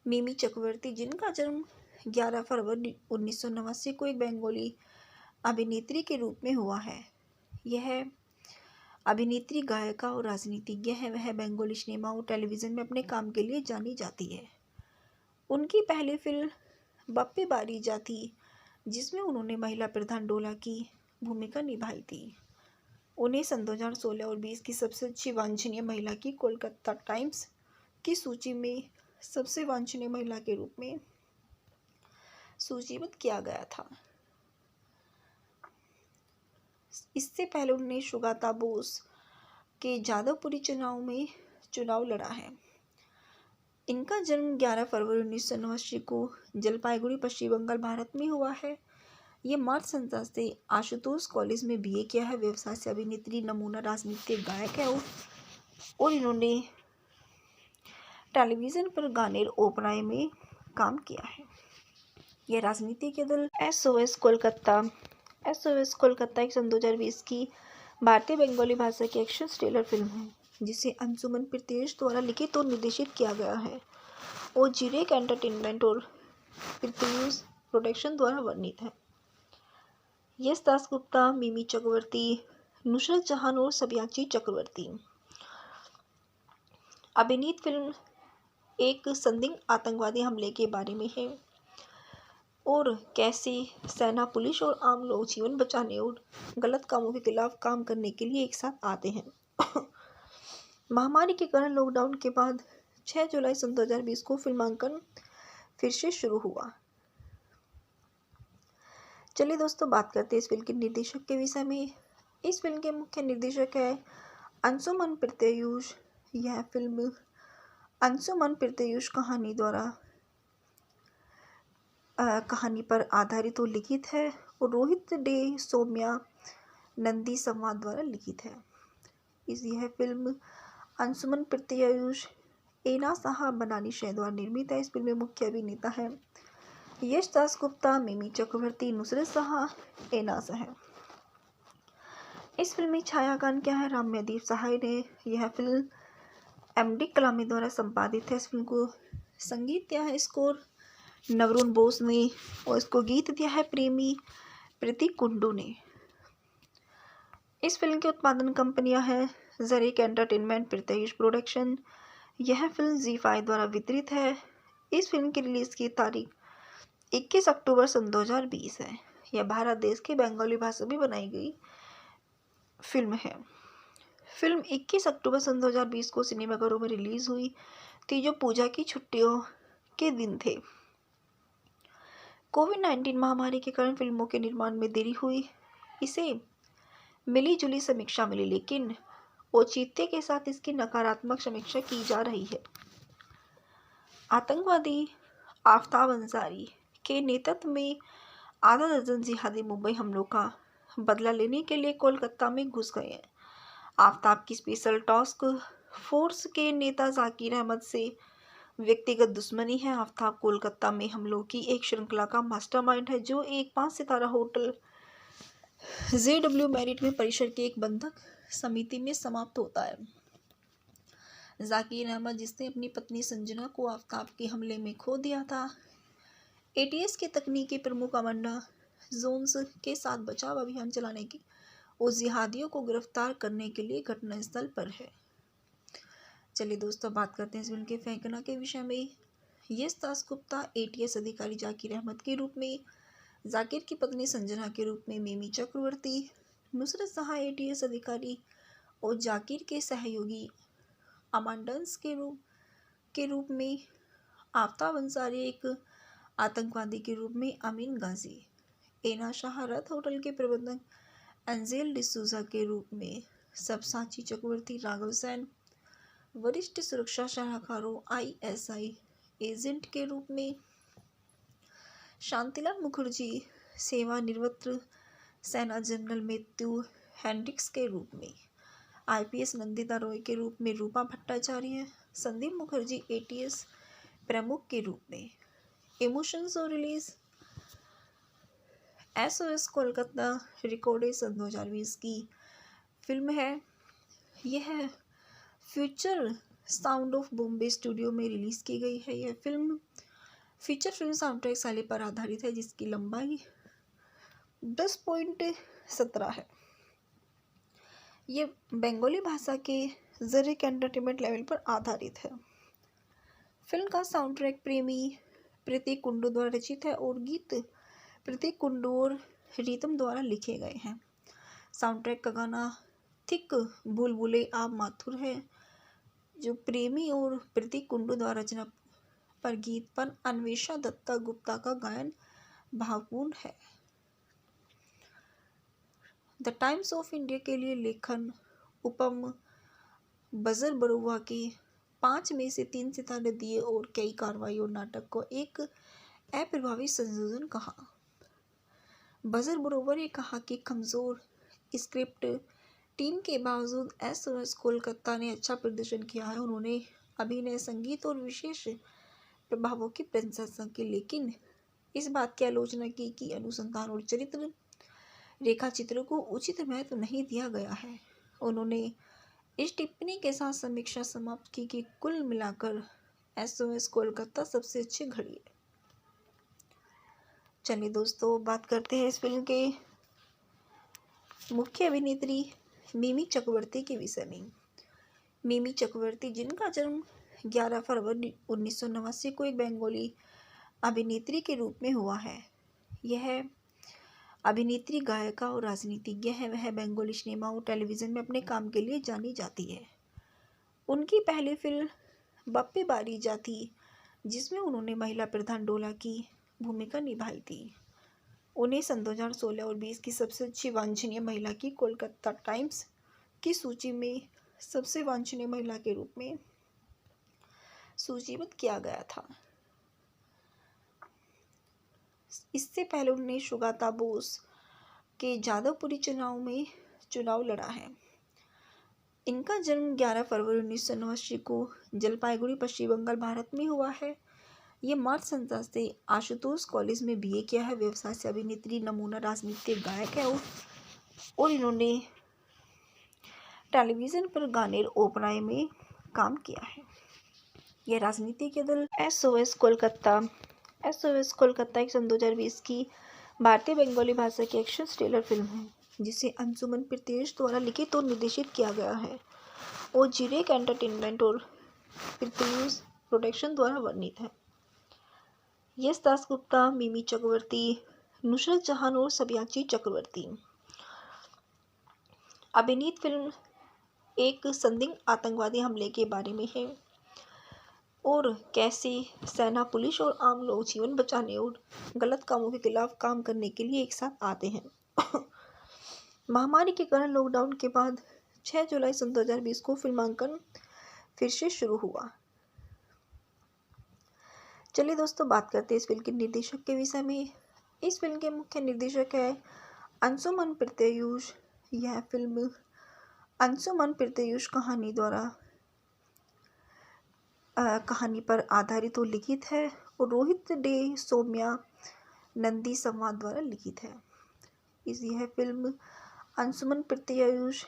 मिमी चक्रवर्ती, जिनका जन्म 11 फरवरी 1989 को एक बंगाली अभिनेत्री के रूप में हुआ है। यह अभिनेत्री, गायिका और राजनीतिज्ञ है। वह बंगाली सिनेमा और टेलीविज़न में अपने काम के लिए जानी जाती है। उनकी पहली फिल्म बप्पे बारी जाती, जिसमें उन्होंने महिला प्रधान डोला की भूमिका निभाई थी, उन्हें सन 2016 और 20 की सबसे अच्छी वांछनीय महिला की कोलकाता टाइम्स की सूची में सबसे वांछनीय महिला के रूप में सूचीबद्ध किया गया था। इससे पहले उन्होंने सुगाता बोस के जादवपुरी चुनाव में चुनाव लड़ा है। इनका जन्म 11 फरवरी 1989 को जलपाईगुड़ी, पश्चिम बंगाल, भारत में हुआ है। ये मार्च संस्था से आशुतोष कॉलेज में बीए किया है। व्यवसाय से अभिनेत्री, नमूना राजनीतिक गायक है और इन्होंने टेलीविज़न पर गाने और ओपेरा में काम किया है। यह राजनीति के दल एसओएस कोलकाता एक सन 2020 की भारतीय बंगाली भाषा की एक्शन थ्रिलर फिल्म है, जिसे अंशुमन प्रीतयश द्वारा लिखित और निर्देशित किया गया है और जिरेक एंटरटेनमेंट और प्रीतयश प्रोडक्शन द्वारा वर्णित है। यश दासगुप्ता, मिमी चक्रवर्ती, नुसरत जहान और सब्याची चक्रवर्ती। अभिनीत फिल्म एक संदिग्ध आतंकवादी हमले के बारे में है और कैसे सेना, पुलिस और आम लोग जीवन बचाने और गलत कामों के खिलाफ काम करने के लिए एक साथ आते हैं। महामारी के कारण लॉकडाउन के बाद 6 जुलाई सन 2020 को फिल्मांकन फिर से शुरू हुआ। चलिए दोस्तों, बात करते हैं इस फिल्म के निर्देशक के विषय में। इस फिल्म के मुख्य निर्देशक है अंशुमन प्रीतयश। यह फिल्म अंशुमन प्रीतयश कहानी पर आधारित और लिखित है और रोहित डे सौम्या नंदी संवाद द्वारा लिखित है। यह फिल्म अंशुमन प्रीतयश, एना साहा बनानी शह द्वारा निर्मित है। इस फिल्म में मुख्य अभिनेता है यश दासगुप्ता, मिमी चक्रवर्ती, नुसरत शाह, एना साहा। इस फिल्म में छायांकन क्या है राम्यदीप सहाय ने। यह फिल्म एमडी कलामी द्वारा संपादित है। इस फिल्म को संगीत दिया है स्कोर नवरुण बोस ने और इसको गीत दिया है प्रेमी प्रतीक कुंडू ने। इस फिल्म के उत्पादन कंपनियां हैं जरीक एंटरटेनमेंट, प्रीतयश प्रोडक्शन। यह फिल्म ZEE5 द्वारा वितरित है। इस फिल्म की रिलीज की तारीख 21 अक्टूबर सन 2020 है। यह भारत देश की बंगाली भाषा में बनाई गई फिल्म है। फिल्म 21 अक्टूबर सन 2020 को सिनेमाघरों में रिलीज हुई थी, जो पूजा की छुट्टियों के दिन थे। कोविड-19 महामारी के कारण फिल्मों के निर्माण में देरी हुई। इसे मिली जुली समीक्षा मिली, लेकिन औचित्य के साथ इसकी नकारात्मक समीक्षा की जा रही है। आतंकवादी आफ्ताब अंसारी के नेतृत्व में आधा दर्जन जिहादी मुंबई हमलों का बदला लेने के लिए कोलकाता में घुस गए हैं। आफ्ताब की स्पेशल टास्क फोर्स के नेता जाकिर अहमद से व्यक्तिगत दुश्मनी है। आफ्ताब कोलकाता में हमलों की एक श्रृंखला का मास्टरमाइंड है, जो एक 5 सितारा होटल JW मैरिट में परिसर की एक बंधक समिति में समाप्त होता है। जाकिर अहमद, जिसने अपनी पत्नी संजना को आफ्ताब के हमले में खो दिया था, ATS के तकनीकी प्रमुख अमंडा जोन्स के साथ बचाव अभियान चलाने की और जिहादियों को गिरफ्तार करने के लिए घटनास्थल पर है। चलिए दोस्तों, बात करते हैं इस फिल्म के फेंकना के विषय में। यश दास गुप्ता एटीएस अधिकारी जाकिर अहमद के रूप में, जाकिर की पत्नी संजना के रूप में मिमी चक्रवर्ती, नुसरत जहां एटीएस अधिकारी और जाकिर के सहयोगी अमांडन्स के रूप में, आफ्ताब अंसारी एक आतंकवादी के रूप में अमीन गाजी, एना शाह रथ होटल के प्रबंधक एंजेल डिसूजा के रूप में, सबसाची चक्रवर्ती राघव सेन वरिष्ठ सुरक्षा सलाहकारों आईएसआई एजेंट के रूप में, शांतिलाल मुखर्जी सेवानिवृत्त सेना जनरल मैथ्यू हेंड्रिक्स के रूप में, आईपीएस नंदिता रॉय के रूप में रूपा भट्टाचार्य, संदीप मुखर्जी एटीएस प्रमुख के रूप में। इमोशंस और रिलीज एसओएस कोलकाता रिकॉर्डेड सन 2020 की फिल्म है। यह future sound of Bombay studio में रिलीज़ की गई है। यह फिल्म फीचर फिल्म साउंडट्रैक शैली पर आधारित है जिसकी लंबाई 10.17 है। ये बंगाली भाषा के जरिए एंटरटेनमेंट लेवल पर आधारित है। फिल्म का साउंड ट्रैक प्रतीक कुंडू द्वारा रचित है और गीत प्रतीक कुंडू और रीतम द्वारा लिखे गए हैं। साउंड ट्रैक का गाना थिक बुलबुले आप माथुर है जो प्रेमी और प्रतीक कुंडू द्वारा रचना पर गीत पर अन्वेषा दत्ता गुप्ता का गायन भावपूर्ण है। द टाइम्स ऑफ इंडिया के लिए लेखन उपम बजर बरुआ के 5 में से 3 सितारे दिए और कई कार्रवाई और नाटक को एक अप्रभावी संयोजन कहा। बजर बरुआ ने कहा कि कमज़ोर स्क्रिप्ट टीम के बावजूद एसओएस कोलकाता ने अच्छा प्रदर्शन किया है। उन्होंने अभिनय, संगीत और विशेष प्रभावों की प्रशंसा की, लेकिन इस बात की आलोचना की कि अनुसंधान और चरित्र रेखाचित्रों को उचित महत्व नहीं दिया गया है। उन्होंने इस टिप्पणी के साथ समीक्षा समाप्त की कि कुल मिलाकर एसओएस कोलकाता सबसे अच्छी घड़ी है। चलिए दोस्तों, बात करते हैं इस फिल्म के मुख्य अभिनेत्री मिमी चक्रवर्ती के विषय में। मिमी चक्रवर्ती, जिनका जन्म 11 फरवरी 1989 को एक बंगाली अभिनेत्री के रूप में हुआ है। यह अभिनेत्री, गायिका और राजनीतिज्ञ है। वह बंगाली सिनेमा और टेलीविज़न में अपने काम के लिए जानी जाती है। उनकी पहली फिल्म बप्पी बारी जाती, जिसमें उन्होंने महिला प्रधान डोला की भूमिका निभाई थी, उन्हें सन 2016 और 20 की सबसे अच्छी वांछनीय महिला की कोलकाता टाइम्स की सूची में सबसे वांछनीय महिला के रूप में सूचीबद्ध किया गया था। इससे पहले उन्होंने सुगाता बोस के जादवपुरी चुनाव लड़ा है। इनका जन्म 11 फरवरी 1989 को जलपाईगुड़ी, पश्चिम बंगाल, भारत में हुआ है। ये मार्च संस्था से आशुतोष कॉलेज में बीए किया है। व्यवसाय से अभिनेत्री, नमूना राजनीतिक गायक है और इन्होंने टेलीविज़न पर गाने और ओपेरा में काम किया है। यह राजनीति के दल एसओएस कोलकाता एक सन 2020 की भारतीय बंगाली भाषा की एक्शन थ्रिलर फिल्म है जिसे अंशुमन प्रत्येश द्वारा लिखित और निर्देशित किया गया है और जिरेक एंटरटेनमेंट और प्रत्येश प्रोडक्शन द्वारा वर्णित है। यश दास गुप्ता, मिमी चक्रवर्ती, नुसरत जहां और सबयाची चक्रवर्ती। अभिनीत फिल्म एक संदिग्ध आतंकवादी हमले के बारे में है और कैसे सेना, पुलिस और आम लोग जीवन बचाने और गलत कामों के खिलाफ काम करने के लिए एक साथ आते हैं। महामारी के कारण लॉकडाउन के बाद 6 जुलाई सन 2020 को फिल्मांकन फिर से शुरू हुआ। चलिए दोस्तों, बात करते हैं इस फिल्म के निर्देशक के विषय में। इस फिल्म के मुख्य निर्देशक है अंशुमन प्रत्ययुष। यह फिल्म अंशुमन प्रत्ययुष कहानी पर आधारित और लिखित है और रोहित डे सौम्या नंदी संवाद द्वारा लिखित है। यह फिल्म अंशुमन प्रत्ययुष,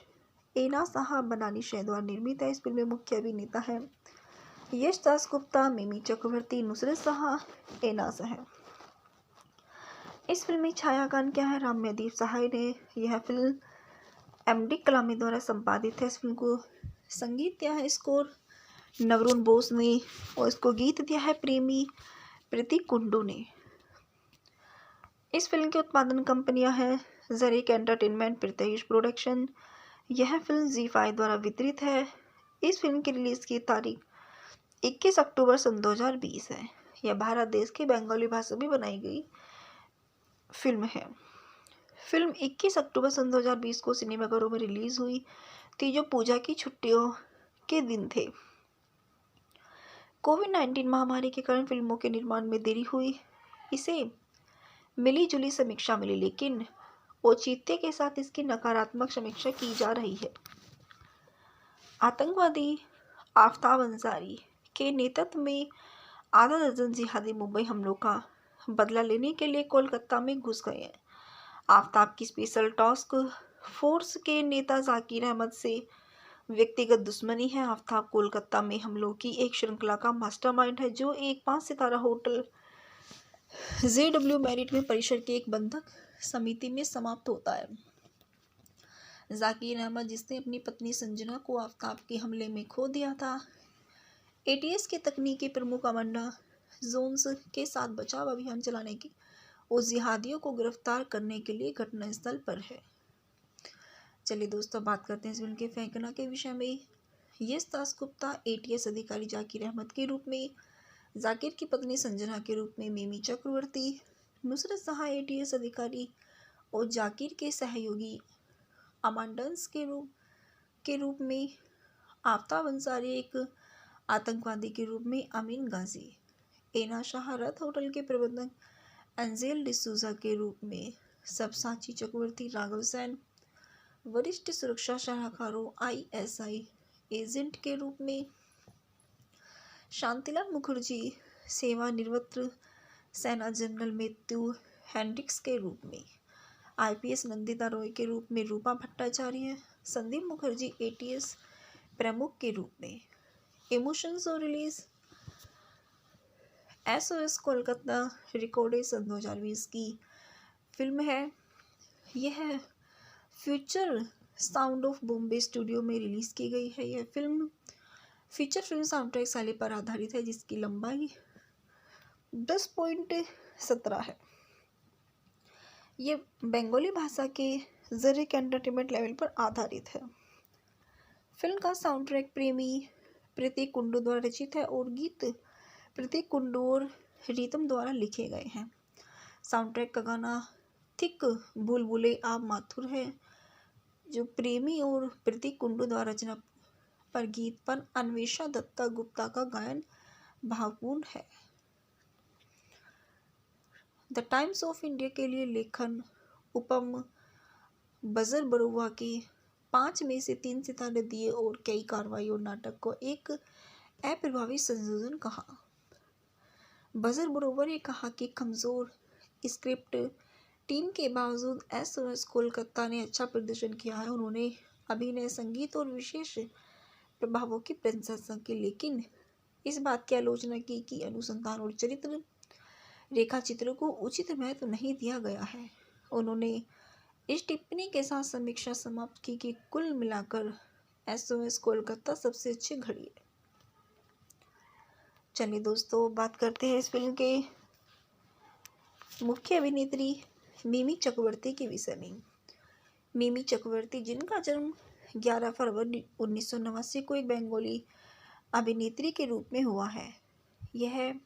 एना शाह बनानी शह द्वारा निर्मित है। इस फिल्म में मुख्य अभिनेता है यश दास गुप्ता, मिमी चक्रवर्ती, नुसरत शाह, एना शाह। इस फिल्म में छायांकन क्या है? राम्यदीप सहाय ने। यह फिल्म एमडी कलामी द्वारा संपादित है। इस फिल्म को संगीत दिया है, स्कोर नवरुण बोस ने, और इसको गीत दिया है प्रेमी प्रतीक कुंडू ने। इस फिल्म की उत्पादन कंपनियां हैं जरीक एंटरटेनमेंट, प्रत्येष प्रोडक्शन। यह फिल्म ZEE5 द्वारा वितरित है। इस फिल्म की रिलीज की तारीख 21 अक्टूबर सन 2020 है। यह भारत देश की बंगाली भाषा में बनाई गई फिल्म है। फिल्म 21 अक्टूबर सन 2020 को सिनेमाघरों में रिलीज हुई थी, जो पूजा की छुट्टियों के दिन थे। कोविड-19 महामारी के कारण फिल्मों के निर्माण में देरी हुई। इसे मिली जुली समीक्षा मिली, लेकिन औचित्य के साथ इसकी नकारात्मक समीक्षा की जा रही है। आतंकवादी आफ्ताब अंसारी के नेतृत्व में आधा दर्जन जिहादी मुंबई हमलों का बदला लेने के लिए कोलकाता में घुस गए हैं। आफ्ताब की स्पेशल टास्क फोर्स के नेता जाकिर अहमद से व्यक्तिगत दुश्मनी है। आफ्ताब कोलकाता में हमलों की एक श्रृंखला का मास्टरमाइंड है, जो एक 5 सितारा होटल JW मैरिट में परिसर की एक बंधक समिति में समाप्त होता है। जाकिर अहमद, जिसने अपनी पत्नी संजना को आफ्ताब के हमले में खो दिया था, ATS के तकनीकी प्रमुख अमांडा जोन्स के साथ बचाव अभियान चलाने की और जिहादियों को गिरफ्तार करने के लिए घटनास्थल पर है। चलिए दोस्तों, बात करते हैं इस फिल्म के फेंकना के विषय में। यश दासगुप्ता ATS अधिकारी जाकिर अहमद के रूप में, जाकिर की पत्नी संजना के रूप में मिमी चक्रवर्ती, नुसरत सहाय ATS अधिकारी और जाकिर के सहयोगी अमांडन्स के रूप में, आफ्ताब अंसारी एक आतंकवादी के रूप में अमीन गाजी, एना शाह रथ होटल के प्रबंधक एंजेल डिसूजा के रूप में, सबसाची चक्रवर्ती राघव सैन वरिष्ठ सुरक्षा सलाहकारों ISI एजेंट के रूप में, शांतिलाल मुखर्जी सेवानिवृत्त सेना जनरल मैथ्यू हेंड्रिक्स के रूप में, IPS नंदिता रॉय के रूप में रूपा भट्टाचार्य, संदीप मुखर्जी ATS प्रमुख के रूप में। इमोशंस और रिलीज SOS कोलकाता रिकॉर्डेड सन 2020 की फिल्म है। यह future sound of Bombay studio में रिलीज की गई है। यह film feature film sound track शैली पर आधारित है, जिसकी लंबाई 10.17 है। ये बंगाली भाषा के जरिक एंटरटेनमेंट लेवल पर आधारित है। फिल्म का साउंड ट्रैक प्रेमी प्रतीक कुंडू द्वारा रचित है और गीत प्रतीक कुंडू और रीतम द्वारा लिखे गए हैं। साउंड ट्रैक का गाना थिक बुलबुले आप माथुर है, जो प्रेमी और प्रतीक कुंडू द्वारा रचना पर गीत पर अन्वेषा दत्ता गुप्ता का गायन भावपूर्ण है। द टाइम्स ऑफ इंडिया के लिए लेखन उपम बजर बरुआ के 5 में से 3 सितारे दिए और कई कार्रवाई और नाटक को एक अप्रभावी संयोजन कहा। बजर बरुआ ने कहा कि कमज़ोर स्क्रिप्ट टीम के बावजूद SOS कोलकाता ने अच्छा प्रदर्शन किया है। उन्होंने अभिनय, संगीत और विशेष प्रभावों की प्रशंसा की, लेकिन इस बात की आलोचना की कि अनुसंधान और चरित्र रेखा चित्रों को उचित महत्व नहीं दिया गया है। उन्होंने इस टिप्पणी के साथ समीक्षा समाप्त की कि कुल मिलाकर SOS कोलकाता सबसे अच्छी घड़ी है। चलिए दोस्तों, बात करते हैं इस फिल्म के मुख्य अभिनेत्री मिमी चक्रवर्ती के विषय में। मिमी चक्रवर्ती, जिनका जन्म 11 फरवरी 1989 को एक बंगाली अभिनेत्री के रूप में हुआ है। यह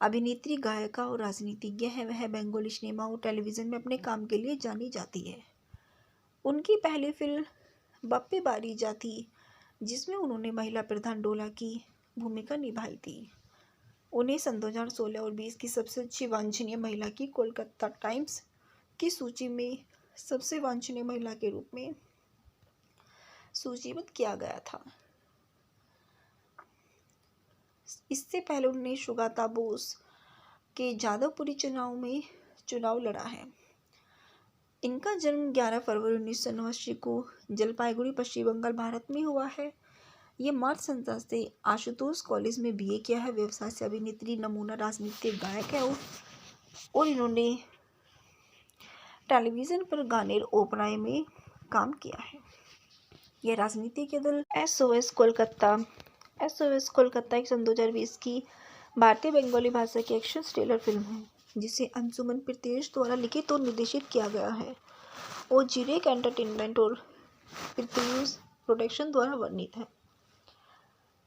अभिनेत्री, गायिका और राजनीतिज्ञ है। वह बंगाली सिनेमा और टेलीविज़न में अपने काम के लिए जानी जाती है। उनकी पहली फिल्म बप्पे बारी जाती, जिसमें उन्होंने महिला प्रधान डोला की भूमिका निभाई थी। उन्हें सन 2016 और 20 की सबसे अच्छी वांछनीय महिला की कोलकाता टाइम्स की सूची में सबसे वांछनीय महिला के रूप में सूचीबद्ध किया गया था। इससे पहले उन्होंने सुगाता बोस के जादवपुरी चुनाव लड़ा है। इनका जन्म 11 फरवरी 1989 को जलपाईगुड़ी, पश्चिम बंगाल, भारत में हुआ है। ये मार्च संस्था से आशुतोष कॉलेज में BA किया है। व्यवसाय से अभिनेत्री, नमूना राजनीतिक गायक है और इन्होंने टेलीविज़न पर गाने ओपराए में काम किया है। यह राजनीति के दल एसओएस कोलकाता एक सन 2020 की भारतीय बंगाली भाषा की एक्शन थ्रिलर फिल्म है जिसे अंशुमन प्रीतयश द्वारा लिखित और निर्देशित किया गया है और जिरेक एंटरटेनमेंट और प्रीतयश प्रोडक्शन द्वारा वर्णित है।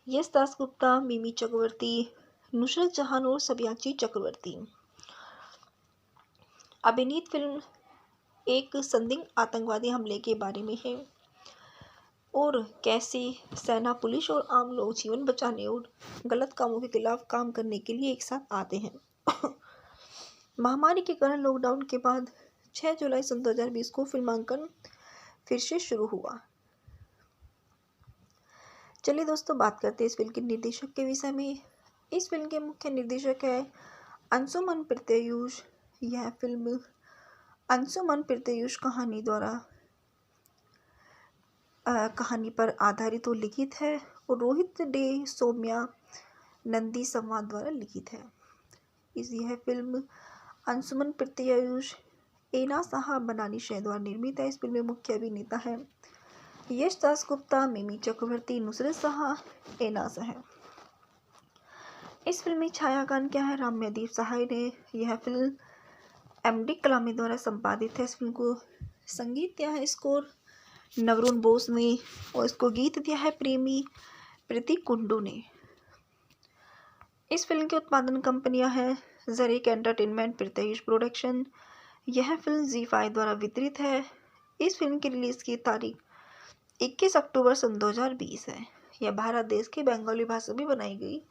यश दासगुप्ता, मिमी चक्रवर्ती, नुसरत जहान और सब्याची चक्रवर्ती अभिनीत फिल्म एक संदिग्ध आतंकवादी हमले के बारे में है और कैसे सेना, पुलिस और आम लोग जीवन बचाने और गलत कामों के खिलाफ काम करने के लिए एक साथ आते हैं। महामारी के कारण लॉकडाउन के बाद 6 जुलाई सन 2020 को फिल्मांकन फिर से शुरू हुआ। चलिए दोस्तों, बात करते हैं इस फिल्म के निर्देशक के विषय में। इस फिल्म के मुख्य निर्देशक है अंशुमन प्रीतयश। यह फिल्म अंशुमन प्रीतयश कहानी पर आधारित और लिखित है और रोहित डे सौम्या नंदी संवाद द्वारा लिखित है। यह फिल्म अंशुमन प्रीतयश, एना साहा बनानी शह द्वारा निर्मित है। इस फिल्म में मुख्य अभिनेता है यश दासगुप्ता, मिमी चक्रवर्ती, नुसरत जहां, एना साहा। इस फिल्म में छायांकन क्या है राम्यदीप सहाय ने। यह फिल्म एमडी कलामी द्वारा संपादित है। इस फिल्म को संगीत दिया है स्कोर नवरुण बोस ने और इसको गीत दिया है प्रतीक कुंडू ने। इस फिल्म की उत्पादन कंपनियां हैं जरीक एंटरटेनमेंट, प्रीतयश प्रोडक्शन। यह फिल्म ZEE5 द्वारा वितरित है। इस फिल्म की रिलीज की तारीख 21 अक्टूबर सन 2020 है। यह भारत देश की बंगाली भाषा में बनाई गई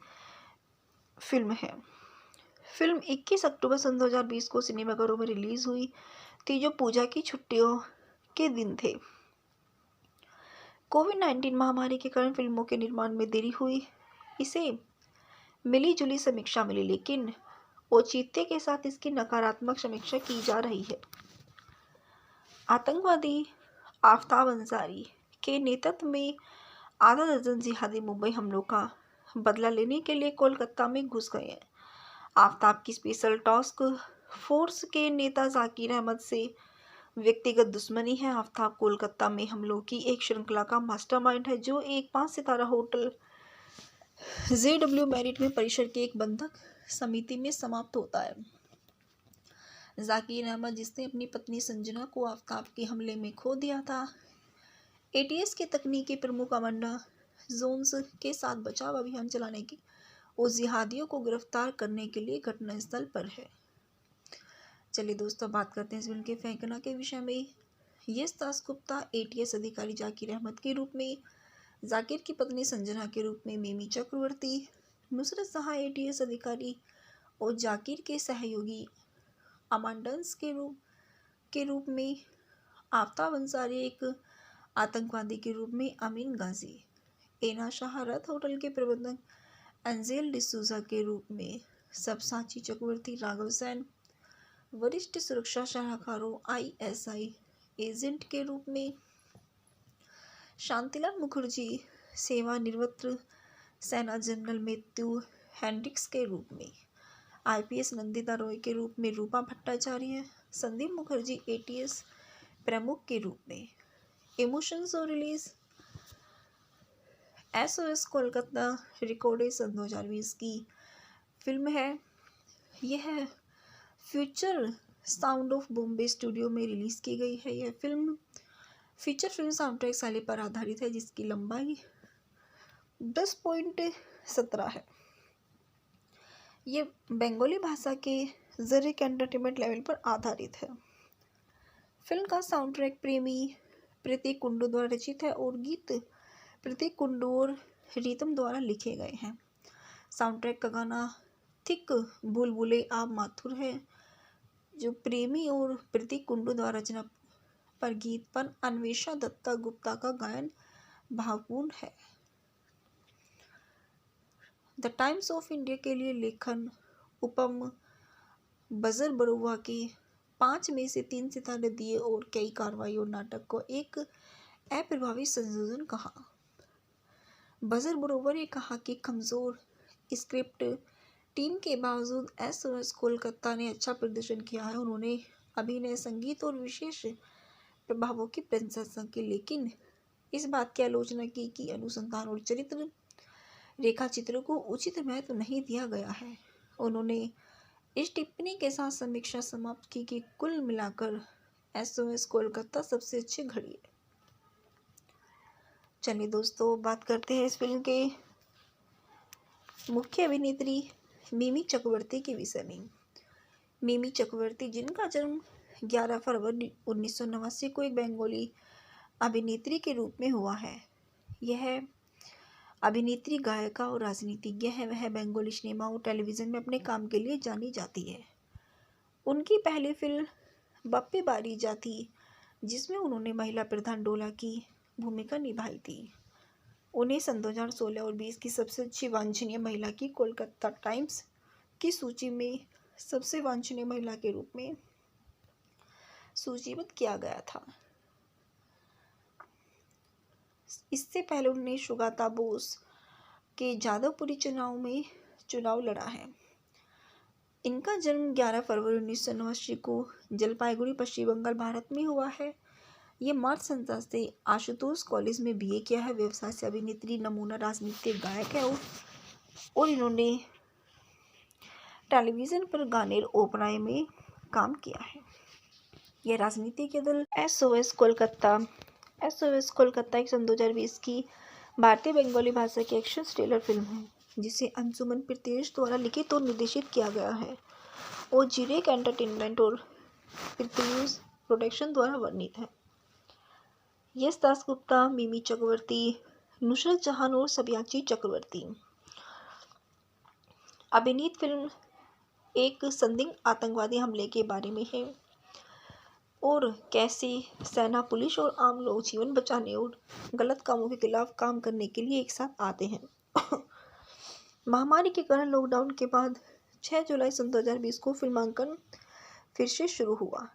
फिल्म है। फिल्म 21 अक्टूबर सन 2020 को सिनेमाघरों में रिलीज हुई थी जो पूजा की छुट्टियों के दिन थे। कोविड-19 महामारी के कारण फिल्मों के निर्माण में देरी हुई। इसे मिली जुली समीक्षा मिली, लेकिन औचित्य के साथ इसकी नकारात्मक समीक्षा की जा रही है। आतंकवादी आफ्ताब अंसारी के नेतृत्व में आधा दर्जन जिहादी मुंबई हमलों का बदला लेने के लिए कोलकाता में घुस गए हैं। आफ्ताब की स्पेशल टास्क फोर्स के नेता जाकिर अहमद से व्यक्तिगत दुश्मनी है। आफ्ताब कोलकाता में हमलों की एक श्रृंखला का मास्टरमाइंड है जो एक 5 सितारा होटल JW मैरिट में परिसर की एक बंधक समिति में समाप्त होता है। जाकिर अहमद, जिसने अपनी पत्नी संजना को आफ्ताब के हमले में खो दिया था, ATS के तकनीकी प्रमुख अमांडा जोन्स के साथ बचाव अभियान चलाने की और जिहादियों को गिरफ्तार करने के लिए घटनास्थल पर है। चलिए दोस्तों, बात करते हैं इस फिल्म के फेंकना के विषय में। यश दासगुप्ता ATS अधिकारी जाकिर अहमद के रूप में, जाकिर की पत्नी संजना के रूप में मिमी चक्रवर्ती, नुसरत जहां ATS अधिकारी और जाकिर के सहयोगी अमांडन्स के रूप में, आफ्ताब अंसारी एक आतंकवादी के रूप में अमीन गाजी, एना शाह रथ होटल के प्रबंधक एंजेल डिसूजा के रूप में, सब्याची चक्रवर्ती राघव सैन वरिष्ठ सुरक्षा सलाहकारों ISI एजेंट के रूप में, शांतिलाल मुखर्जी सेवानिवृत्त सेना जनरल मैथ्यू हेंड्रिक्स के रूप में, IPS नंदिता रॉय के रूप में रूपा भट्टाचार्य, संदीप मुखर्जी ATS प्रमुख के रूप में। इमोशंस और रिलीज SOS कोलकाता रिकॉर्डेड सन 2020 की फिल्म है। यह future sound of Bombay studio में रिलीज़ की गई है। यह फिल्म फीचर फिल्म साउंडट्रैक शैली पर आधारित है जिसकी लंबाई 10.17 है। यह बंगाली भाषा के जरिक एंटरटेनमेंट लेवल पर आधारित है। फिल्म का साउंडट्रैक प्रतीक कुंडू द्वारा रचित है और गीत प्रतीक कुंडू और रीतम द्वारा लिखे गए हैं। साउंडट्रैक का गाना थिक बुलबुले आप माथुर है जो प्रेमी और प्रतीक कुंडू द्वारा रचना पर गीत पर अन्वेषा दत्ता गुप्ता का गायन भावपूर्ण है। द टाइम्स ऑफ इंडिया के लिए लेखन उपम बजर बरुआ के 5 में से 3 सितारे दिए और कई कार्रवाई और नाटक को एक अप्रभावी संयोजन कहा। बजर बरुआ ने कहा कि कमज़ोर स्क्रिप्ट टीम के बावजूद SOS कोलकाता ने अच्छा प्रदर्शन किया है। उन्होंने अभिनय, संगीत और विशेष प्रभावों की प्रशंसा की, लेकिन इस बात की आलोचना की कि अनुसंधान और चरित्र रेखा चित्रों को उचित महत्व नहीं दिया गया है। उन्होंने इस टिप्पणी के साथ समीक्षा समाप्त की कि कुल मिलाकर एसओएस कोलकाता सबसे अच्छी घड़ी है। चलिए दोस्तों, बात करते हैं इस फिल्म के मुख्य अभिनेत्री मिमी चक्रवर्ती के विषय में। मिमी चक्रवर्ती, जिनका जन्म 11 फरवरी 1989 को एक बंगाली अभिनेत्री के रूप में हुआ है। यह अभिनेत्री, गायिका और राजनीतिज्ञ है। वह बंगाली सिनेमा और टेलीविज़न में अपने काम के लिए जानी जाती है। उनकी पहली फिल्म बप्पे बारी जाती, जिसमें उन्होंने महिला प्रधान डोला की भूमिका निभाई थी। उन्हें सन 2016 और 20 की सबसे अच्छी वांछनीय महिला की कोलकाता टाइम्स की सूची में सबसे वांछनीय महिला के रूप में सूचीबद्ध किया गया था। इससे पहले उन्होंने सुगाता बोस के जादवपुरी चुनाव में चुनाव लड़ा है। इनका जन्म 11 फरवरी 1989 को जलपाईगुड़ी, पश्चिम बंगाल, भारत में हुआ है। ये मार्च संस्था से आशुतोष कॉलेज में बीए किया है। व्यवसाय से अभिनेत्री, नमूना राजनीतिक गायक है और इन्होंने टेलीविज़न पर गाने और ओपराएं में काम किया है। यह राजनीति के दल एसओएस कोलकाता एक सन 2020 की भारतीय बंगाली भाषा की एक्शन थ्रिलर फिल्म है, जिसे अंशुमन प्रीतयश द्वारा लिखित और निर्देशित किया गया है और जिरेक एंटरटेनमेंट और प्रीतयश प्रोडक्शन द्वारा वर्णित है। यश दासगुप्ता, मिमी चक्रवर्ती, नुसरत जहान और सब्याची चक्रवर्ती। अभिनीत फिल्म एक संदिग्ध आतंकवादी हमले के बारे में है और कैसे सेना, पुलिस और आम लोग जीवन बचाने और गलत कामों के खिलाफ काम करने के लिए एक साथ आते हैं। महामारी के कारण लॉकडाउन के बाद 6 जुलाई सन 2020 को फिल्मांकन फिर से शुरू हुआ।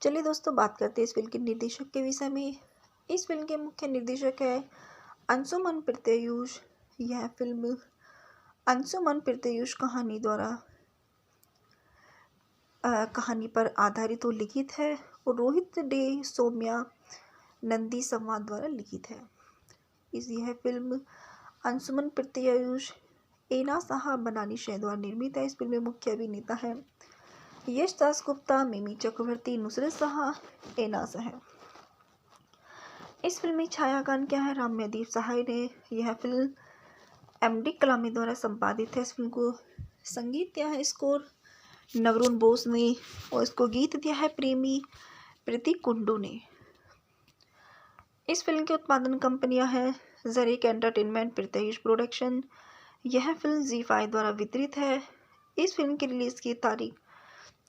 चलिए दोस्तों, बात करते हैं इस फिल्म के निर्देशक के विषय में। इस फिल्म के मुख्य निर्देशक है अंशुमन प्रीतयश। यह फिल्म अंशुमन प्रीतयश कहानी पर आधारित और लिखित है और रोहित डे सौम्या नंदी संवाद द्वारा लिखित है। यह फिल्म अंशुमन प्रीतयश, एना साहा बनानी शह द्वारा निर्मित है। इस फिल्म में मुख्य अभिनेता है यश दासगुप्ता, मिमी चक्रवर्ती, नुसरत जहां, एना साहा। इस फिल्म में छायांकन क्या है राम्यदीप सहाय ने। यह फिल्म एमडी कलामी द्वारा संपादित है। इस फिल्म को संगीत दिया है स्कोर नवरुण बोस ने और इसको गीत दिया है प्रेमी प्रतीक कुंडू ने। इस फिल्म की उत्पादन कंपनियां हैं जरीक एंटरटेनमेंट, प्रीतयश प्रोडक्शन। यह फिल्म ZEE5 द्वारा वितरित है। इस फिल्म की रिलीज की तारीख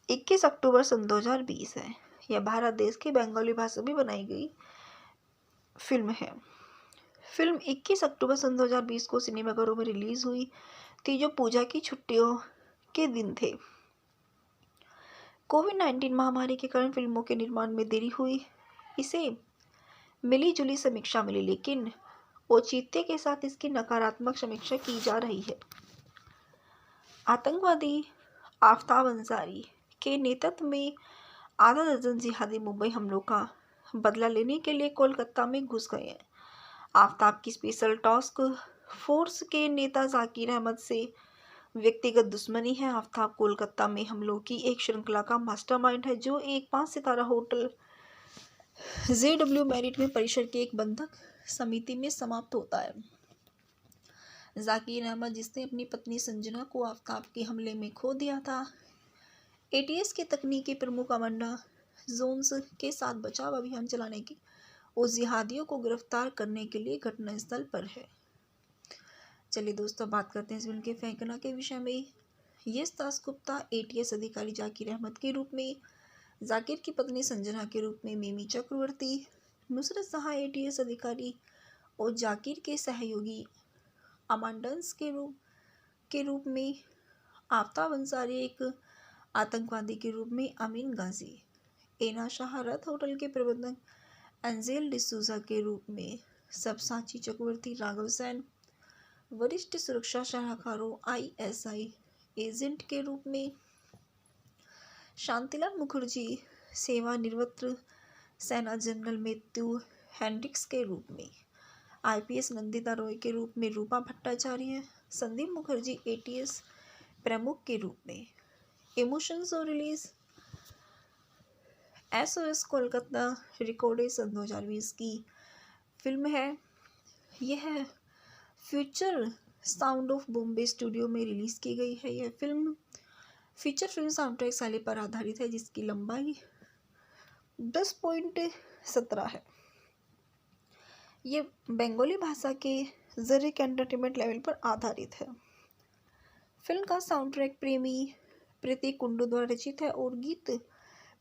21 अक्टूबर सन 2020 है। यह भारत देश की बंगाली भाषा में बनाई गई फिल्म है। फिल्म 21 अक्टूबर सन 2020 को सिनेमाघरों में रिलीज हुई थी, जो पूजा की छुट्टियों के दिन थे। कोविड-19 महामारी के कारण फिल्मों के निर्माण में देरी हुई। इसे मिली जुली समीक्षा मिली, लेकिन औचित्य के साथ इसकी नकारात्मक समीक्षा की जा रही है। आतंकवादी आफ्ताब अंसारी के नेतृत्व में आधा दर्जन जिहादी मुंबई हमलों का बदला लेने के लिए कोलकाता में घुस गए हैं। आफ्ताब की स्पेशल टास्क फोर्स के नेता जाकिर अहमद से व्यक्तिगत दुश्मनी है। आफ्ताब कोलकाता में हमलों की एक श्रृंखला का मास्टरमाइंड है, जो एक 5 सितारा होटल JW मैरिट में परिसर के एक बंधक समिति में समाप्त होता है। जाकिर अहमद, जिसने अपनी पत्नी संजना को आफ्ताब के हमले में खो दिया था, ATS के तकनीकी प्रमुख अमांडा जोन्स के साथ बचाव अभियान चलाने की और जिहादियों को गिरफ्तार करने के लिए घटनास्थल पर है। चलिए दोस्तों, बात करते हैं इस फिल्म के फेंकना के विषय में। यश दासगुप्ता ATS अधिकारी जाकिर अहमद के रूप में, जाकिर की पत्नी संजना के रूप में मिमी चक्रवर्ती, नुसरत जहां ATS अधिकारी और जाकिर के सहयोगी अमांडन्स के रूप में, आफ्ताब अंसारी एक आतंकवादी के रूप में अमीन गाजी, एना शाह रथ होटल के प्रबंधक एंजेल डिसूजा के रूप में, सब्याची चक्रवर्ती, राघव सैन वरिष्ठ सुरक्षा सलाहकारों ISI एजेंट के रूप में, शांतिलाल मुखर्जी सेवानिवृत्त सेना जनरल मैथ्यू हेंड्रिक्स के रूप में, आईपीएस नंदिता रॉय के रूप में रूपा भट्टाचार्य, संदीप मुखर्जी एटीएस प्रमुख के रूप में। इमोशंस और रिलीज एसओएस कोलकाता रिकॉर्ड सन 2020 की फिल्म है। यह future sound of Bombay studio में रिलीज़ की गई है। यह film feature film sound track शैली पर आधारित है जिसकी लंबाई 10.17 है। ये बंगाली भाषा के जरिए एंटरटेनमेंट लेवल पर आधारित है। फिल्म का साउंड ट्रैक प्रेमी प्रतीक कुंडू द्वारा रचित है और गीत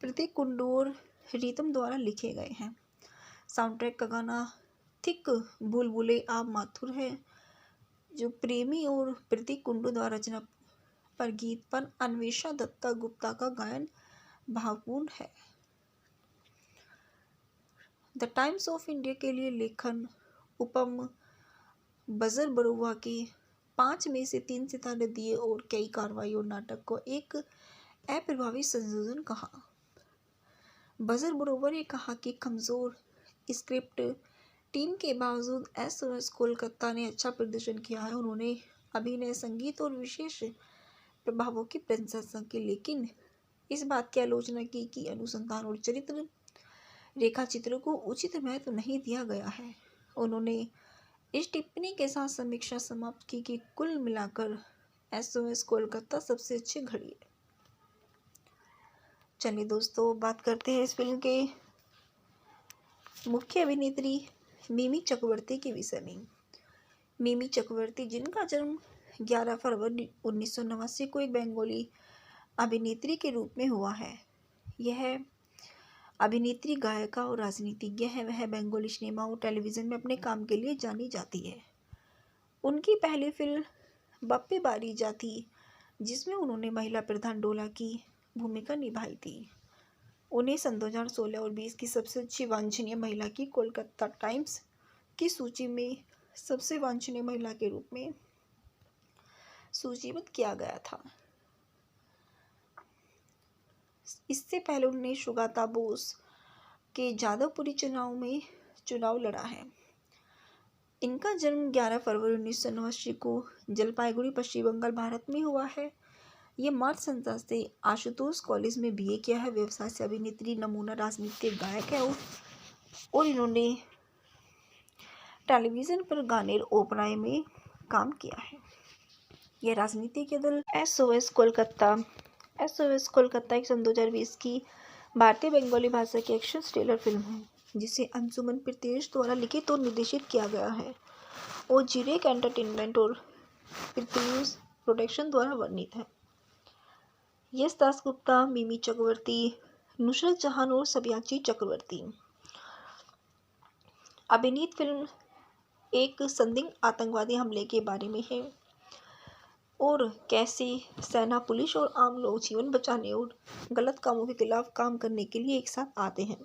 प्रतीक कुंडू और रीतम द्वारा लिखे गए हैं। साउंड ट्रैक का गाना थिक बुलबुले आप माथुर है जो प्रेमी और प्रतीक कुंडू द्वारा रचना पर गीत पर अन्वेषा दत्ता गुप्ता का गायन भावपूर्ण है। द टाइम्स ऑफ इंडिया के लिए लेखन उपम बजर बरुआ के 5 में से 3 सितारे दिए और कई कार्रवाई और नाटक को एक अप्रभावी संयोजन कहा। बजर बरुआ ने कहा कि कमज़ोर स्क्रिप्ट टीम के बावजूद एसओएस कोलकाता ने अच्छा प्रदर्शन किया है। उन्होंने अभिनय, संगीत और विशेष प्रभावों की प्रशंसा की, लेकिन इस बात की आलोचना की कि अनुसंधान और चरित्र रेखा चित्रों को उचित महत्व नहीं दिया गया है। उन्होंने इस टिप्पणी के साथ समीक्षा समाप्त की कि कुल मिलाकर एसओएस कोलकाता सबसे अच्छी घड़ी है। चलिए दोस्तों, बात करते हैं इस फिल्म के मुख्य अभिनेत्री मिमी चक्रवर्ती के विषय में। मिमी चक्रवर्ती, जिनका जन्म 11 फरवरी 1989 को एक बंगाली अभिनेत्री के रूप में हुआ है। यह अभिनेत्री, गायिका और राजनीतिज्ञ है। वह बंगाली सिनेमा और टेलीविज़न में अपने काम के लिए जानी जाती है। उनकी पहली फिल्म बप्पी बारी जा थी जिसमें उन्होंने महिला प्रधान डोला की भूमिका निभाई थी। उन्हें सन 2016 और 20 की सबसे अच्छी वांछनीय महिला की कोलकाता टाइम्स की सूची में सबसे वांछनीय महिला के रूप में सूचीबद्ध किया गया था। इससे पहले उन्होंने सुगाता बोस के जादवपुरी चुनाव में चुनाव लड़ा है। इनका जन्म 11 फरवरी 1989 को जलपाईगुड़ी, पश्चिम बंगाल, भारत में हुआ है। ये मार्च संस्था से आशुतोष कॉलेज में बीए किया है। व्यवसाय से अभिनेत्री, नमूना राजनीतिक गायक है और इन्होंने टेलीविज़न पर गाने और ओपेरा में काम किया है। यह राजनीति के दल एसओएस कोलकाता एक सन 2020 की भारतीय बंगाली भाषा की एक्शन थ्रिलर फिल्म है जिसे अंशुमन प्रीतेश द्वारा लिखित और निर्देशित किया गया है और जिरेक एंटरटेनमेंट और प्रीतेश प्रोडक्शन द्वारा वर्णित है। यश दासगुप्ता, मिमी चक्रवर्ती, नुसरत जहान और सब्याची चक्रवर्ती। अभिनीत फिल्म एक संदिग्ध आतंकवादी हमले के बारे में है और कैसे सेना, पुलिस और आम लोग जीवन बचाने और गलत कामों के खिलाफ काम करने के लिए एक साथ आते हैं।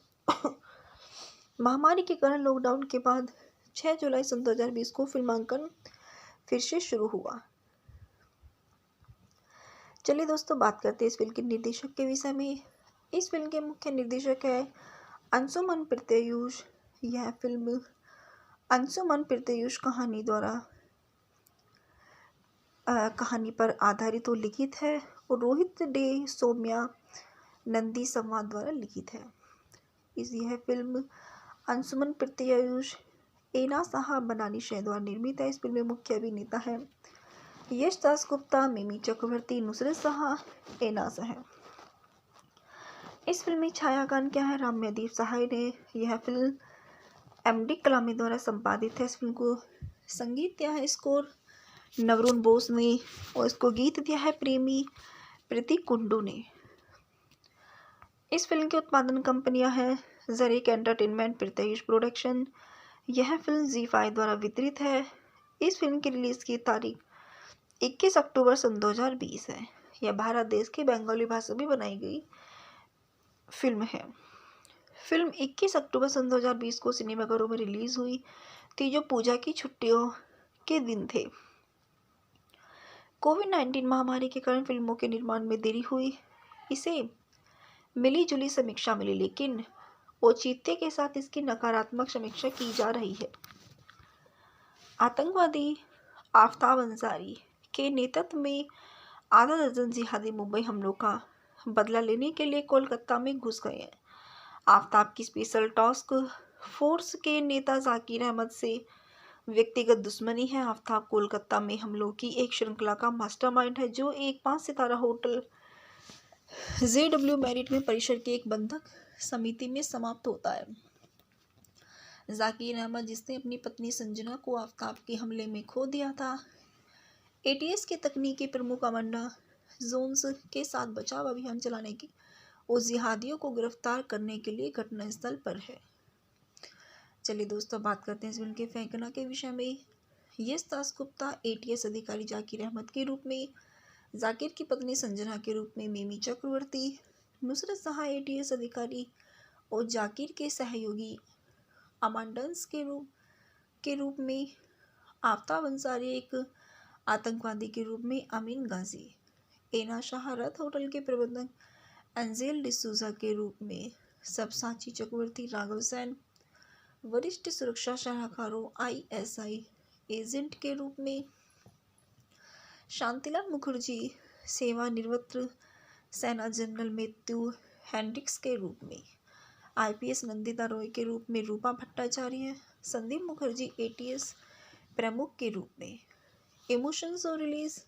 महामारी के कारण लॉकडाउन के बाद 6 जुलाई सन 2020 को फिल्मांकन फिर से शुरू हुआ। चलिए दोस्तों, बात करते हैं इस फिल्म के निर्देशक के विषय में। इस फिल्म के मुख्य निर्देशक है अंशुमन प्रीतेश। यह फिल्म अंशुमन प्रीतेश कहानी पर आधारित और लिखित है और रोहित डे सौम्या नंदी संवाद द्वारा लिखित है। यह फिल्म अंशुमन प्रीतेश, एना साहा बनानी शह द्वारा निर्मित है। इस फिल्म में मुख्य अभिनेता है यश दासगुप्ता, मिमी चक्रवर्ती, नुसरत शाह, एना साहा। इस फिल्म में छायांकन क्या है राम्यदीप सहाय ने। यह फिल्म एमडी कलामी द्वारा संपादित है। इस फिल्म को संगीत दिया है स्कोर नवरुण बोस ने और इसको गीत दिया है प्रेमी प्रतीक कुंडू ने। इस फिल्म की उत्पादन कंपनियां हैं जरीक एंटरटेनमेंट, प्रीतेश प्रोडक्शन। यह फिल्म ZEE5 द्वारा वितरित है। इस फिल्म की रिलीज की तारीख 21 अक्टूबर सन 2020 है। यह भारत देश की बंगाली भाषा में बनाई गई फिल्म है। फिल्म 21 अक्टूबर सन 2020 को सिनेमाघरों में रिलीज हुई थी जो पूजा की छुट्टियों के दिन थे। कोविड-19 महामारी के कारण फिल्मों के निर्माण में देरी हुई। इसे मिली जुली समीक्षा मिली, लेकिन औचित्य के साथ इसकी नकारात्मक समीक्षा की जा रही है। आतंकवादी आफ्ताब अंसारी के नेतृत्व में आधा दर्जन जिहादी मुंबई हमलों का बदला लेने के लिए कोलकाता में घुस गए हैं। आफ्ताब की स्पेशल टास्क फोर्स के नेता जाकिर अहमद से व्यक्तिगत दुश्मनी है। आफ्ताब कोलकाता में हमलों की एक श्रृंखला का मास्टरमाइंड है, जो एक 5 सितारा होटल JW मैरिट में परिसर की एक बंधक समिति में समाप्त होता है। जाकिर अहमद, जिसने अपनी पत्नी संजना को आफ्ताब के हमले में खो दिया था, ATS के तकनीकी प्रमुख अमांडा जोन्स के साथ बचाव अभियान चलाने की और जिहादियों को गिरफ्तार करने के लिए घटनास्थल पर है। चलिए दोस्तों, बात करते हैं इस फिल्म के फेंकना के विषय में। यश दासगुप्ता ATS अधिकारी जाकिर अहमद के रूप में, जाकिर की पत्नी संजना के रूप में मिमी चक्रवर्ती, नुसरत जहां ATS अधिकारी और जाकिर के सहयोगी अमांडन्स के रूप में, आफ्ताब अंसारी एक आतंकवादी के रूप में अमीन गाजी, एना शाह रथ होटल के प्रबंधक एंजेल डिसूजा के रूप में, सबसाची चक्रवर्ती राघव सैन वरिष्ठ सुरक्षा सलाहकारों ISI एजेंट के रूप में, शांतिलाल मुखर्जी सेवानिवृत्त सेना जनरल मैथ्यू हेंड्रिक्स के रूप में, IPS नंदिता रॉय के रूप में रूपा भट्टाचार्य, संदीप मुखर्जी ATS प्रमुख के रूप में। इमोशंस और रिलीज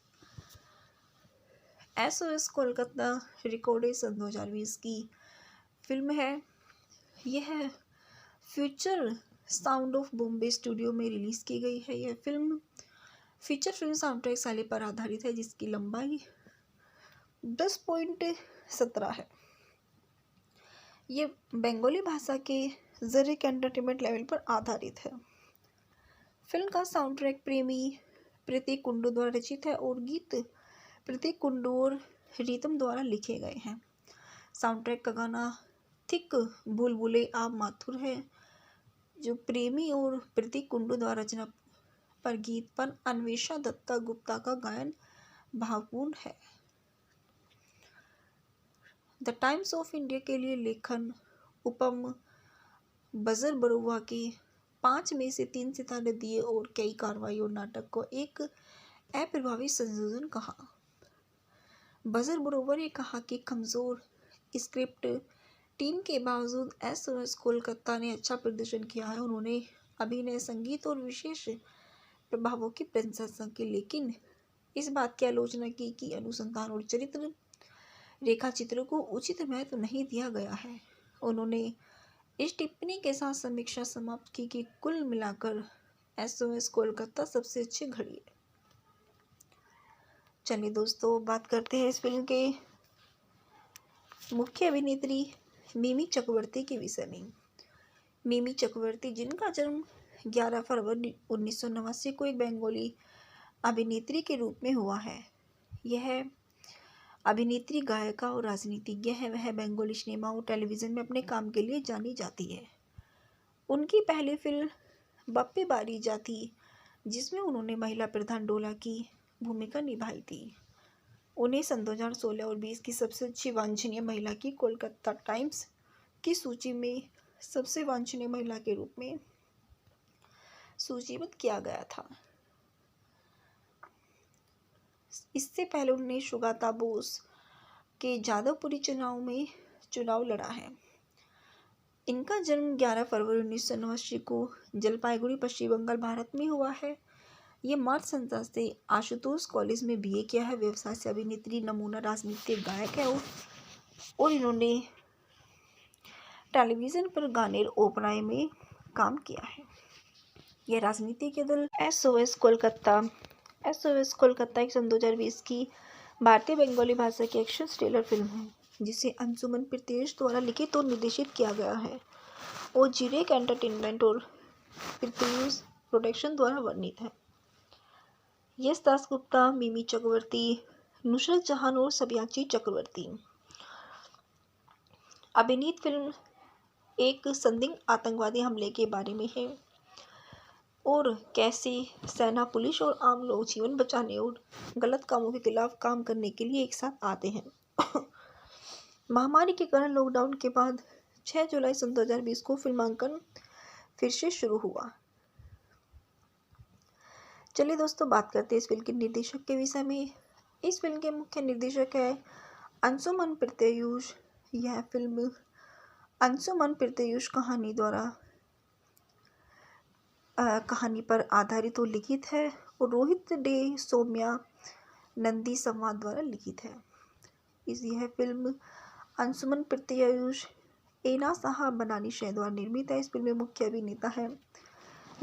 SOS कोलकाता रिकॉर्डेड सन 2020 की फिल्म है। यह future sound of Bombay studio में रिलीज़ की गई है। यह फिल्म फीचर फिल्म साउंडट्रैक शैली पर आधारित है, जिसकी लंबाई 10.17 है। ये बंगाली भाषा के जरिए एंटरटेनमेंट लेवल पर आधारित है। फिल्म का साउंड ट्रैक प्रेमी प्रतीक कुंडू द्वारा रचित है और गीत प्रतीक कुंडू और रीतम द्वारा लिखे गए हैं। साउंड ट्रैक का गाना थिक बुलबुले आप माथुर है, जो प्रेमी और प्रतीक कुंडू द्वारा रचना पर गीत पर अन्वेषा दत्ता गुप्ता का गायन भावपूर्ण है। द टाइम्स ऑफ इंडिया के लिए लेखन उपम बजर बरुआ के 5 में से 3 सितारे दिए और कई कार्रवाई और नाटक को एक अप्रभावी संयोजन कहा। बजर बरुआ ने कहा कि कमज़ोर स्क्रिप्ट टीम के बावजूद SOS कोलकाता ने अच्छा प्रदर्शन किया है। उन्होंने अभिनय, संगीत और विशेष प्रभावों की प्रशंसा की, लेकिन इस बात की आलोचना की कि अनुसंधान और चरित्र रेखा चित्रों को उचित महत्व नहीं दिया गया है। उन्होंने इस टिप्पणी के साथ समीक्षा समाप्त की कि कुल मिलाकर SOS कोलकाता सबसे अच्छी घड़ी है। चलिए दोस्तों, बात करते हैं इस फिल्म के मुख्य अभिनेत्री मिमी चक्रवर्ती के विषय में। मिमी चक्रवर्ती, जिनका जन्म 11 फरवरी 1989 को एक बंगाली अभिनेत्री के रूप में हुआ है। यह अभिनेत्री, गायिका और राजनीतिज्ञ है। वह बंगाली सिनेमा और टेलीविज़न में अपने काम के लिए जानी जाती है। उनकी पहली फिल्म बप्पी बारी जा थी, जिसमें उन्होंने महिला प्रधान डोला की भूमिका निभाई थी। उन्हें सन 2016 और 20 की सबसे अच्छी वांछनीय महिला की कोलकाता टाइम्स की सूची में सबसे वांछनीय महिला के रूप में सूचीबद्ध किया गया था। इससे पहले उन्होंने सुगाता बोस के जादवपुरी चुनाव लड़ा है। इनका जन्म 11 फरवरी 1989 को जलपाईगुड़ी, पश्चिम बंगाल, भारत में हुआ है। ये मार्च संस्था से आशुतोष कॉलेज में BA किया है। व्यवसाय से अभिनेत्री, नमूना राजनीतिक गायक है और इन्होंने टेलीविज़न पर गाने और ओपेरा में काम किया है। यह राजनीति के दल SOS कोलकाता एक सन 2020 की भारतीय बंगाली भाषा की एक्शन थ्रिलर फिल्म है, जिसे अंशुमन प्रीतेश द्वारा लिखित और निर्देशित किया गया है और जिरेक एंटरटेनमेंट और प्रीतेश प्रोडक्शन द्वारा वर्णित है। यश दासगुप्ता, मिमी चक्रवर्ती, नुसरत जहां और सबयाची चक्रवर्ती। अभिनीत फिल्म एक संदिग्ध आतंकवादी हमले के बारे में है और कैसे सेना, पुलिस और आम लोग जीवन बचाने और गलत कामों के खिलाफ काम करने के लिए एक साथ आते हैं। महामारी के कारण लॉकडाउन के बाद 6 जुलाई सन 2020 को फिल्मांकन फिर से शुरू हुआ। चलिए दोस्तों, बात करते हैं इस फिल्म के निर्देशक के विषय में। इस फिल्म के मुख्य निर्देशक है अंशुमन प्रत्युष। यह फिल्म अंशुमन प्रत्युष कहानी पर आधारित और लिखित है और रोहित डे सौम्या नंदी संवाद द्वारा लिखित है। यह फिल्म अंशुमन प्रत्युष, एना साहा बनानी शह द्वारा निर्मित है। इस फिल्म में मुख्य अभिनेता है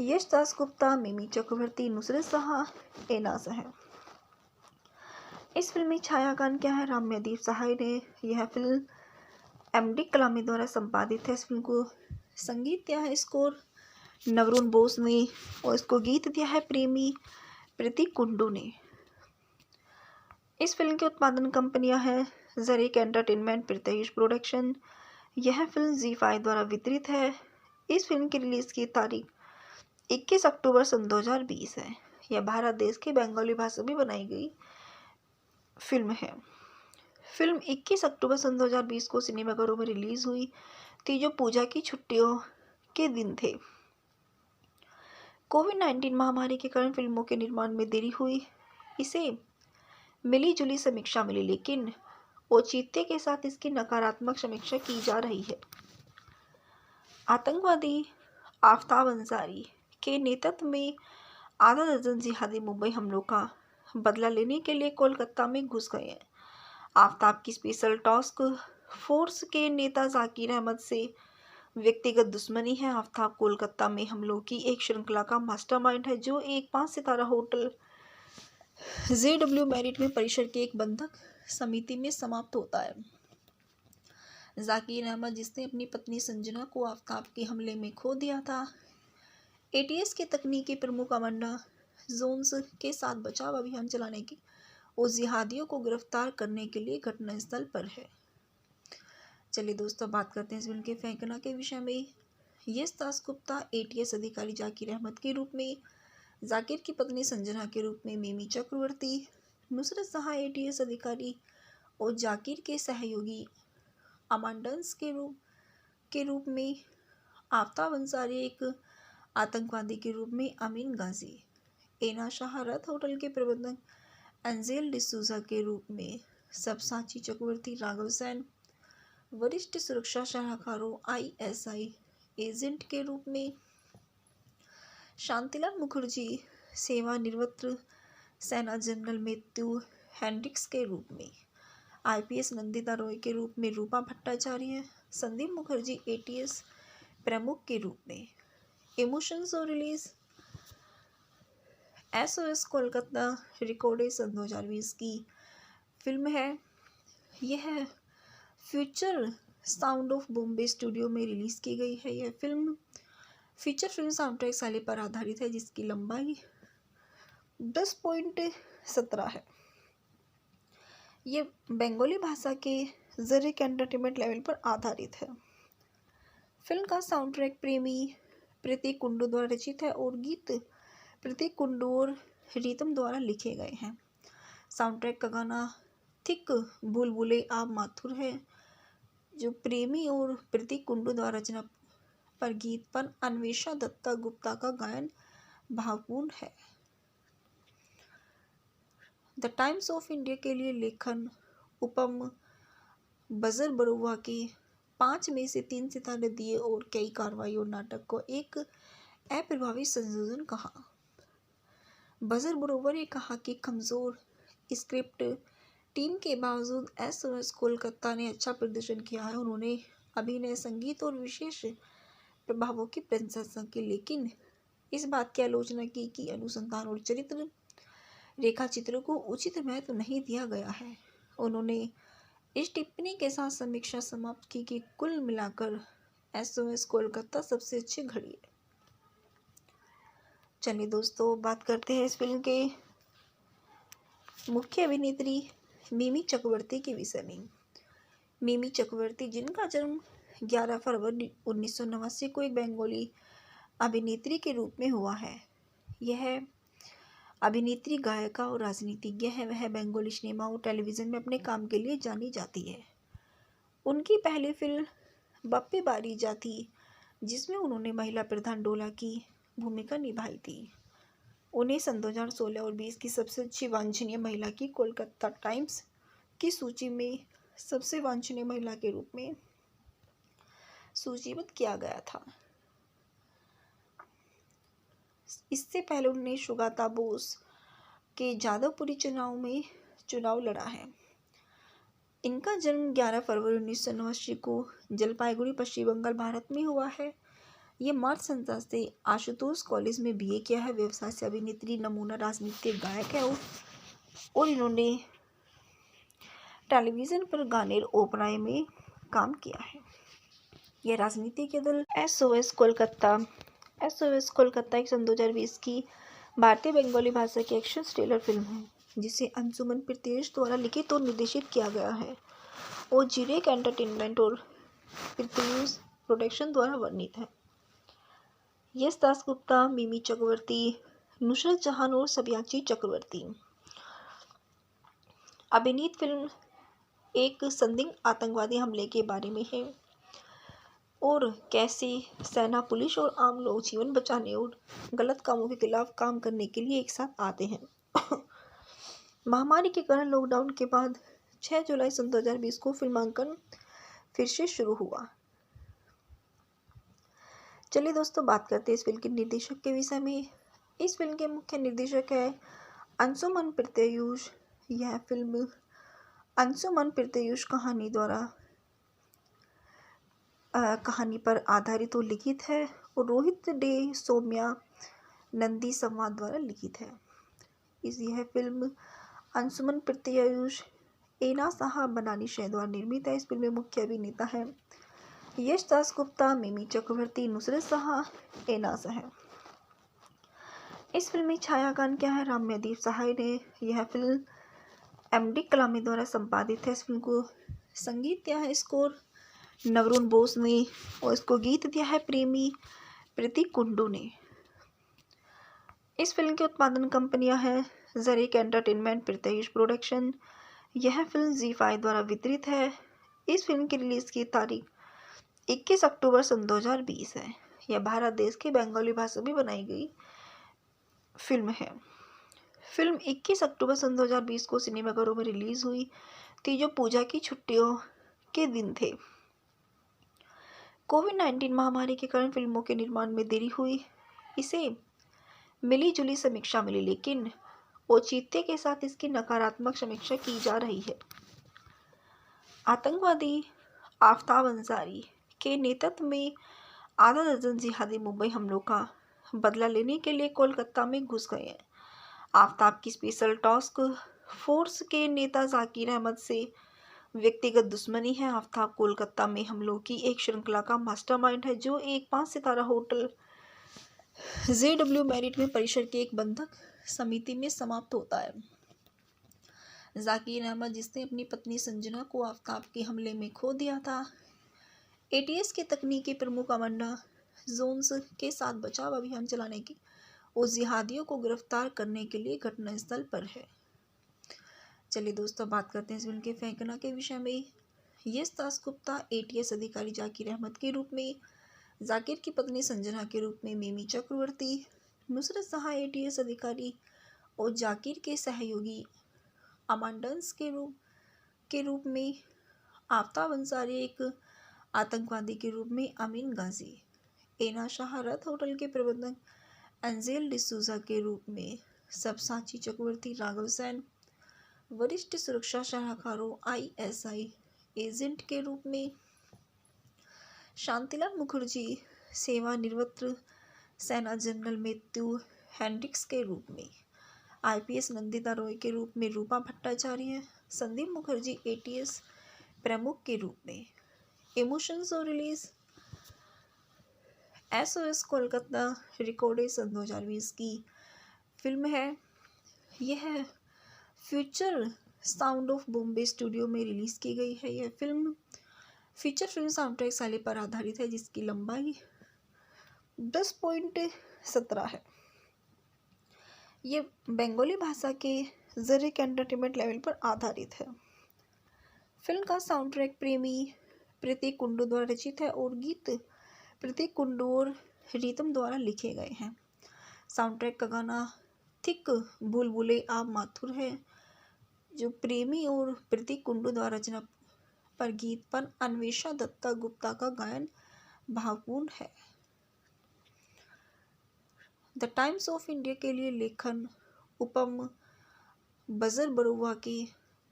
यश दास गुप्ता, मिमी चक्रवर्ती, नुसरत शाह, एना साहा। इस फिल्म में छायांकन क्या है राम्यदीप सहाय ने। यह फिल्म एमडी कलामी द्वारा संपादित है। इस फिल्म को संगीत दिया है स्कोर नवरुण बोस ने और इसको गीत दिया है प्रेमी प्रतीक कुंडू ने। इस फिल्म की उत्पादन कंपनियां हैं जरीक एंटरटेनमेंट, प्रत्युष प्रोडक्शन। यह फिल्म ZEE5 द्वारा वितरित है। इस फिल्म की रिलीज की तारीख 21 अक्टूबर सन 2020 है। यह भारत देश की बंगाली भाषा में बनाई गई फिल्म है। फिल्म 21 अक्टूबर सन 2020 को सिनेमाघरों में रिलीज हुई थी, जो पूजा की छुट्टियों के दिन थे। कोविड-19 महामारी के कारण फिल्मों के निर्माण में देरी हुई। इसे मिली जुली समीक्षा मिली, लेकिन औचित्य के साथ इसकी नकारात्मक समीक्षा की जा रही है। आतंकवादी आफ्ताब अंसारी के नेतृत्व में आधा दर्जन जिहादी मुंबई हमलों का बदला लेने के लिए कोलकाता में घुस गए हैं। आफ्ताब की स्पेशल टास्क फोर्स के नेता जाकिर अहमद से व्यक्तिगत दुश्मनी है। आफ्ताब कोलकाता में हमलों की एक श्रृंखला का मास्टरमाइंड है, जो एक 5 सितारा होटल JW मैरिट में परिसर के एक बंधक समिति में समाप्त होता है। जाकिर अहमद, जिसने अपनी पत्नी संजना को आफ्ताब के हमले में खो दिया था, ATS के तकनीकी प्रमुख अमांडा जोन्स के साथ बचाव अभियान चलाने की और जिहादियों को गिरफ्तार करने के लिए घटनास्थल पर है। चलिए दोस्तों, बात करते हैं इस फिल्म के फेंकना के विषय में। यश दास गुप्ता ATS अधिकारी जाकिर अहमद के रूप में, जाकिर की पत्नी संजना के रूप में मिमी चक्रवर्ती, नुसरत शाह ATS अधिकारी और जाकिर के सहयोगी अमांडन्स के रूप में, आफ्ताब अंसारी एक आतंकवादी के रूप में अमीन गाजी, एना शाह रथ होटल के प्रबंधक एंजेल डिसूजा के रूप में, सबसाची चक्रवर्ती राघव सेन वरिष्ठ सुरक्षा सलाहकारों ISI एजेंट के रूप में, शांतिलाल मुखर्जी सेवानिवृत्त सेना जनरल मैथ्यू हेंड्रिक्स के रूप में, IPS नंदिता रॉय के रूप में रूपा भट्टाचार्य, संदीप मुखर्जी ATS प्रमुख के रूप में। इमोशंस और रिलीज SOS कोलकाता रिकॉर्डेड सन 2020 की फिल्म है। यह future sound of Bombay studio में रिलीज की गई है। यह फिल्म फीचर फिल्म साउंडट्रैक शैली पर आधारित है, जिसकी लंबाई 10.17 है। ये बंगाली भाषा के जरीक एंटरटेनमेंट लेवल पर आधारित है। फिल्म का साउंड ट्रैक प्रेमी प्रतीक कुंडू द्वारा रचित है और गीत प्रतीक कुंडू और रीतम द्वारा लिखे गए हैं। साउंड ट्रैक का गाना थिक बुलबुले आप माथुर है, जो प्रेमी और प्रतीक कुंडू द्वारा रचना पर गीत पर अन्वेषा दत्ता गुप्ता का गायन भावपूर्ण है। द टाइम्स ऑफ इंडिया के लिए लेखन उपम बजर बरुआ के 5 में से 3 सितारे दिए और कई कार्रवाई और नाटक को एक अप्रभावी संयोजन कहा। बजर बरुआ ने कहा कि कमजोर स्क्रिप्ट टीम के बावजूद SOS कोलकाता ने अच्छा प्रदर्शन किया है। उन्होंने अभिनय, संगीत और विशेष प्रभावों की प्रशंसा की, लेकिन इस बात की आलोचना की कि अनुसंधान और चरित्र रेखा चित्रों को उचित महत्व नहीं दिया गया है। उन्होंने इस टिप्पणी के साथ समीक्षा समाप्त की कि कुल मिलाकर SOS कोलकाता सबसे अच्छी घड़ी है। चलिए दोस्तों, बात करते हैं इस फिल्म के मुख्य अभिनेत्री मिमी चक्रवर्ती के विषय में। मिमी चक्रवर्ती, जिनका जन्म 11 फरवरी 1989 को एक बंगाली अभिनेत्री के रूप में हुआ है। यह अभिनेत्री, गायिका और राजनीतिज्ञ है। वह बंगाली सिनेमा और टेलीविज़न में अपने काम के लिए जानी जाती है। उनकी पहली फिल्म बप्पी बारीजा थी, जिसमें उन्होंने महिला प्रधान डोला की भूमिका निभाई थी। उन्हें सन 2016 और 20 की सबसे अच्छी वांछनीय महिला की कोलकाता टाइम्स की सूची में सबसे वांछनीय महिला के रूप में सूचीबद्ध किया गया था। इससे पहले उन्होंने सुगाता बोस के जादवपुरी चुनाव लड़ा है। इनका जन्म 11 फरवरी 1989 को जलपाईगुड़ी, पश्चिम बंगाल, भारत में हुआ है। ये मार्च संस्था से आशुतोष कॉलेज में बीए किया है। व्यवसाय से अभिनेत्री, नमूना राजनीतिक गायक है और इन्होंने टेलीविज़न पर गाने और ओपेरा में काम किया है। यह राजनीति के दल एसओएस कोलकाता एक सन 2020 की भारतीय बंगाली भाषा की एक्शन थ्रिलर फिल्म है, जिसे अंशुमन प्रीतयश द्वारा लिखित और निर्देशित किया गया है और जिरेक एंटरटेनमेंट और प्रीतयश प्रोडक्शन द्वारा वर्णित है। यश दासगुप्ता, मिमी चक्रवर्ती, नुसरत जहां और सब्याची चक्रवर्ती। अभिनीत फिल्म एक संदिग्ध आतंकवादी हमले के बारे में है और कैसे सेना, पुलिस और आम लोग जीवन बचाने और गलत कामों के खिलाफ काम करने के लिए एक साथ आते हैं। महामारी के कारण लॉकडाउन के बाद 6 जुलाई सन 2020 को फिल्मांकन फिर से शुरू हुआ। चलिए दोस्तों, बात करते हैं इस फिल्म के निर्देशक के विषय में। इस फिल्म के मुख्य निर्देशक है अंशुमन प्रीतयश। यह फिल्म अंशुमन प्रीतयश कहानी पर आधारित और लिखित है और रोहित डे सौम्या नंदी संवाद द्वारा लिखित है। यह फिल्म अंशुमन प्रीतयश, एना साहा बनानी शह द्वारा निर्मित है। इस फिल्म में मुख्य अभिनेता है यश दासगुप्ता, मिमी चक्रवर्ती, नुसरत शाह, एना साह। इस फिल्म में छायांकन क्या है? राम्यदीप सहाय ने। यह फिल्म एमडी कलामी द्वारा संपादित है। इस फिल्म को संगीत दिया है स्कोर नवरुण बोस ने और इसको गीत दिया है प्रेमी प्रतीक कुंडू ने। इस फिल्म की उत्पादन कंपनियां हैं जरीक एंटरटेनमेंट, प्रीतयश प्रोडक्शन। यह फिल्म ZEE5 द्वारा वितरित है। इस फिल्म की रिलीज की तारीख 21 अक्टूबर सन 2020 है। यह भारत देश की बंगाली भाषा में बनाई गई फिल्म है। फिल्म 21 अक्टूबर सन 2020 को सिनेमाघरों में रिलीज हुई थी, जो पूजा की छुट्टियों के दिन थे। कोविड-19 महामारी के कारण फिल्मों के निर्माण में देरी हुई। इसे मिली जुली समीक्षा मिली, लेकिन औचित्य के साथ इसकी नकारात्मक समीक्षा की जा रही है। आतंकवादी आफ्ताब अंसारी के नेतृत्व में आधा दर्जन जिहादी मुंबई हमलों का बदला लेने के लिए कोलकाता में घुस गए हैं। आफ्ताब की स्पेशल टास्क फोर्स के नेता जाकिर अहमद से व्यक्तिगत दुश्मनी है। आफ्ताब कोलकाता में हमलों की एक श्रृंखला का मास्टरमाइंड है, जो एक 5 सितारा होटल JW मैरिट में परिसर की एक बंधक समिति में समाप्त होता है। जाकिर अहमद, जिसने अपनी पत्नी संजना को आफ्ताब के हमले में खो दिया था, ATS के तकनीकी प्रमुख अमांडा जोन्स के साथ बचाव अभियान चलाने की और जिहादियों को गिरफ्तार करने के लिए घटनास्थल पर है। चलिए दोस्तों, बात करते हैं इस फिल्म के फेंकना के विषय में। यश दासगुप्ता ATS अधिकारी जाकिर अहमद के रूप में, जाकिर की पत्नी संजना के रूप में मिमी चक्रवर्ती, नुसरत शाह ATS अधिकारी और जाकिर के सहयोगी अमांडन्स के रूप में, आफ्ताब अंसारी एक आतंकवादी के रूप में अमीन गाजी, एना शाह रथ होटल के प्रबंधक एंजेल डिसूजा के रूप में, सब्यसाची चक्रवर्ती, राघव सैन वरिष्ठ सुरक्षा सलाहकारों ISI एजेंट के रूप में, शांतिलाल मुखर्जी सेवानिवृत्त सेना जनरल मैथ्यू हेंड्रिक्स के रूप में, IPS नंदिता रॉय के रूप में रूपा भट्टाचार्य, संदीप मुखर्जी ATS प्रमुख के रूप में। इमोशंस और रिलीज SOS कोलकाता रिकॉर्डेड सन 2020 की फिल्म है। यह future sound of Bombay studio में रिलीज़ की गई है। यह फिल्म फीचर फिल्म साउंडट्रैक शैली पर आधारित है, जिसकी लंबाई 10.17 है। यह बंगाली भाषा के जरिक एंटरटेनमेंट लेवल पर आधारित है। फिल्म का साउंड ट्रैक प्रेमी प्रतीक कुंडू द्वारा रचित है और गीत प्रतीक कुंडू और रीतम द्वारा लिखे गए हैं। साउंड ट्रैक का गाना थिक बुलबुले आप माथुर है, जो प्रेमी और प्रतीक कुंडू द्वारा रचना पर गीत पर अन्वेषा दत्ता गुप्ता का गायन भावपूर्ण है। द टाइम्स ऑफ इंडिया के लिए लेखन उपम बजर बरुआ के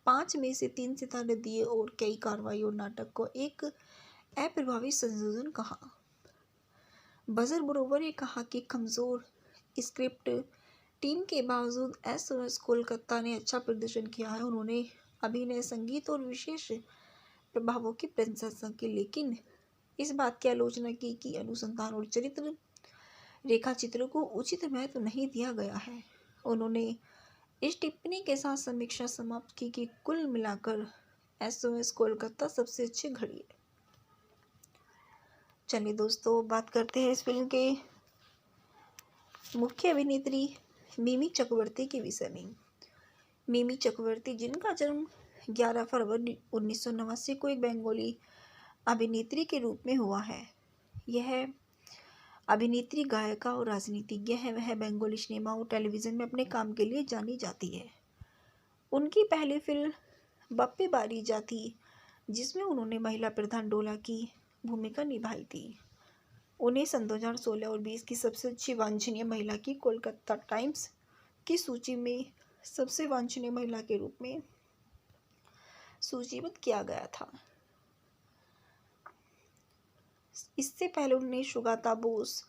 5 में से 3 सितारे दिए और कई कार्रवाई और नाटक को एक अप्रभावी संयोजन कहा। बजर बरुआ ने कहा कि कमज़ोर स्क्रिप्ट टीम के बावजूद एसओएस कोलकाता ने अच्छा प्रदर्शन किया है। उन्होंने अभिनय, संगीत और विशेष प्रभावों की प्रशंसा की, लेकिन इस बात की आलोचना की कि अनुसंधान और चरित्र रेखा चित्रों को उचित महत्व नहीं दिया गया है। उन्होंने इस टिप्पणी के साथ समीक्षा समाप्त की कि कुल मिलाकर एसओएस कोलकाता सबसे अच्छी घड़ी है। चलिए दोस्तों, बात करते हैं इस फिल्म के मुख्य अभिनेत्री मिमी चक्रवर्ती के विषय में। मिमी चक्रवर्ती, जिनका जन्म 11 फरवरी 1989 को एक बंगाली अभिनेत्री के रूप में हुआ है। यह अभिनेत्री, गायिका और राजनीतिज्ञ है। वह बंगाली सिनेमा और टेलीविज़न में अपने काम के लिए जानी जाती है। उनकी पहली फिल्म बप्पे बारी जा थी, जिसमें उन्होंने महिला प्रधान डोला की भूमिका निभाई थी। उन्हें सन 2016 और 20 की सबसे अच्छी वांछनीय महिला की कोलकाता टाइम्स की सूची में सबसे वांछनीय महिला के रूप में सूचीबद्ध किया गया था। इससे पहले उन्होंने सुगाता बोस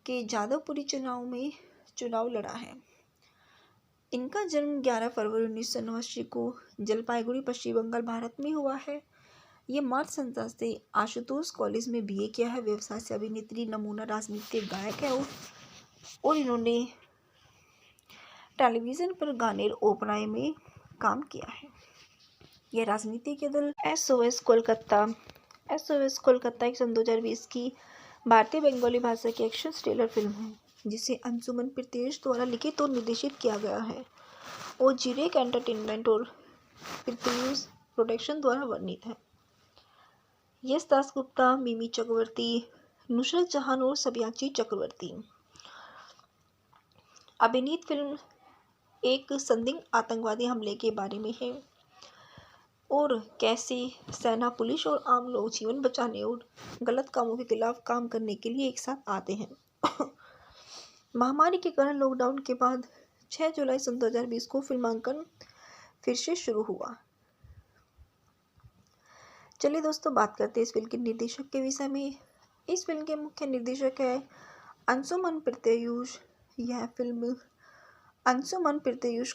के जादवपुरी चुनाव में चुनाव लड़ा है। इनका जन्म 11 फरवरी 1989 को जलपाईगुड़ी, पश्चिम बंगाल, भारत में हुआ है। ये मार्च संस्था से आशुतोष कॉलेज में बीए किया है। व्यवसाय से अभिनेत्री, नमूना राजनीतिक गायक है और इन्होंने टेलीविज़न पर गाने और ओपेरा में काम किया है। यह राजनीति के दल एसओएस कोलकाता एक सन 2020 की भारतीय बंगाली भाषा की एक्शन थ्रिलर फिल्म है, जिसे अंशुमन प्रीतेश द्वारा लिखित और निर्देशित किया गया है और जिरेक एंटरटेनमेंट और प्रीतेश प्रोडक्शन द्वारा वर्णित है। यश दासगुप्ता, मिमी चक्रवर्ती, नुसरत जहान और सब्याची चक्रवर्ती। अभिनीत फिल्म एक संदिग्ध आतंकवादी हमले के बारे में है और कैसे सेना, पुलिस और आम लोग जीवन बचाने और गलत कामों के खिलाफ काम करने के लिए एक साथ आते हैं। महामारी के कारण लॉकडाउन के बाद 6 जुलाई सन 2020 को फिल्मांकन फिर से शुरू हुआ। चलिए दोस्तों, बात करते हैं इस फिल्म के निर्देशक के विषय में। इस फिल्म के मुख्य निर्देशक है अंशुमन प्रीतेश। यह फिल्म अंशुमन प्रीतेश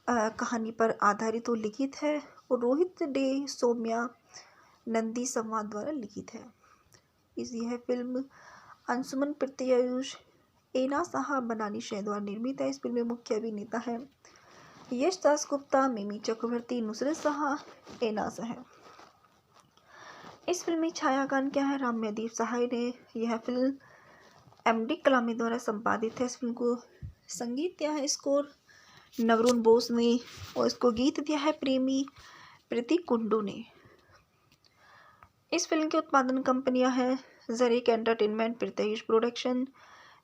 कहानी पर आधारित और लिखित है और रोहित डे सौम्या नंदी संवाद द्वारा लिखित है। यह फिल्म अंशुमन प्रीतेश, एना साहा बनानी शह द्वारा निर्मित है। इस फिल्म में मुख्य अभिनेता है यश दासगुप्ता, मिमी चक्रवर्ती, नुसरत शाह, एना साहा। इस फिल्म में छायांकन क्या है राम्यदीप सहाय ने। यह फिल्म एमडी कलामी द्वारा संपादित है। इस फिल्म को संगीत दिया है स्कोर नवरुण बोस ने और इसको गीत दिया है प्रेमी प्रतीक कुंडू ने। इस फिल्म के उत्पादन कंपनियां हैं जरीक एंटरटेनमेंट, प्रीतेश प्रोडक्शन।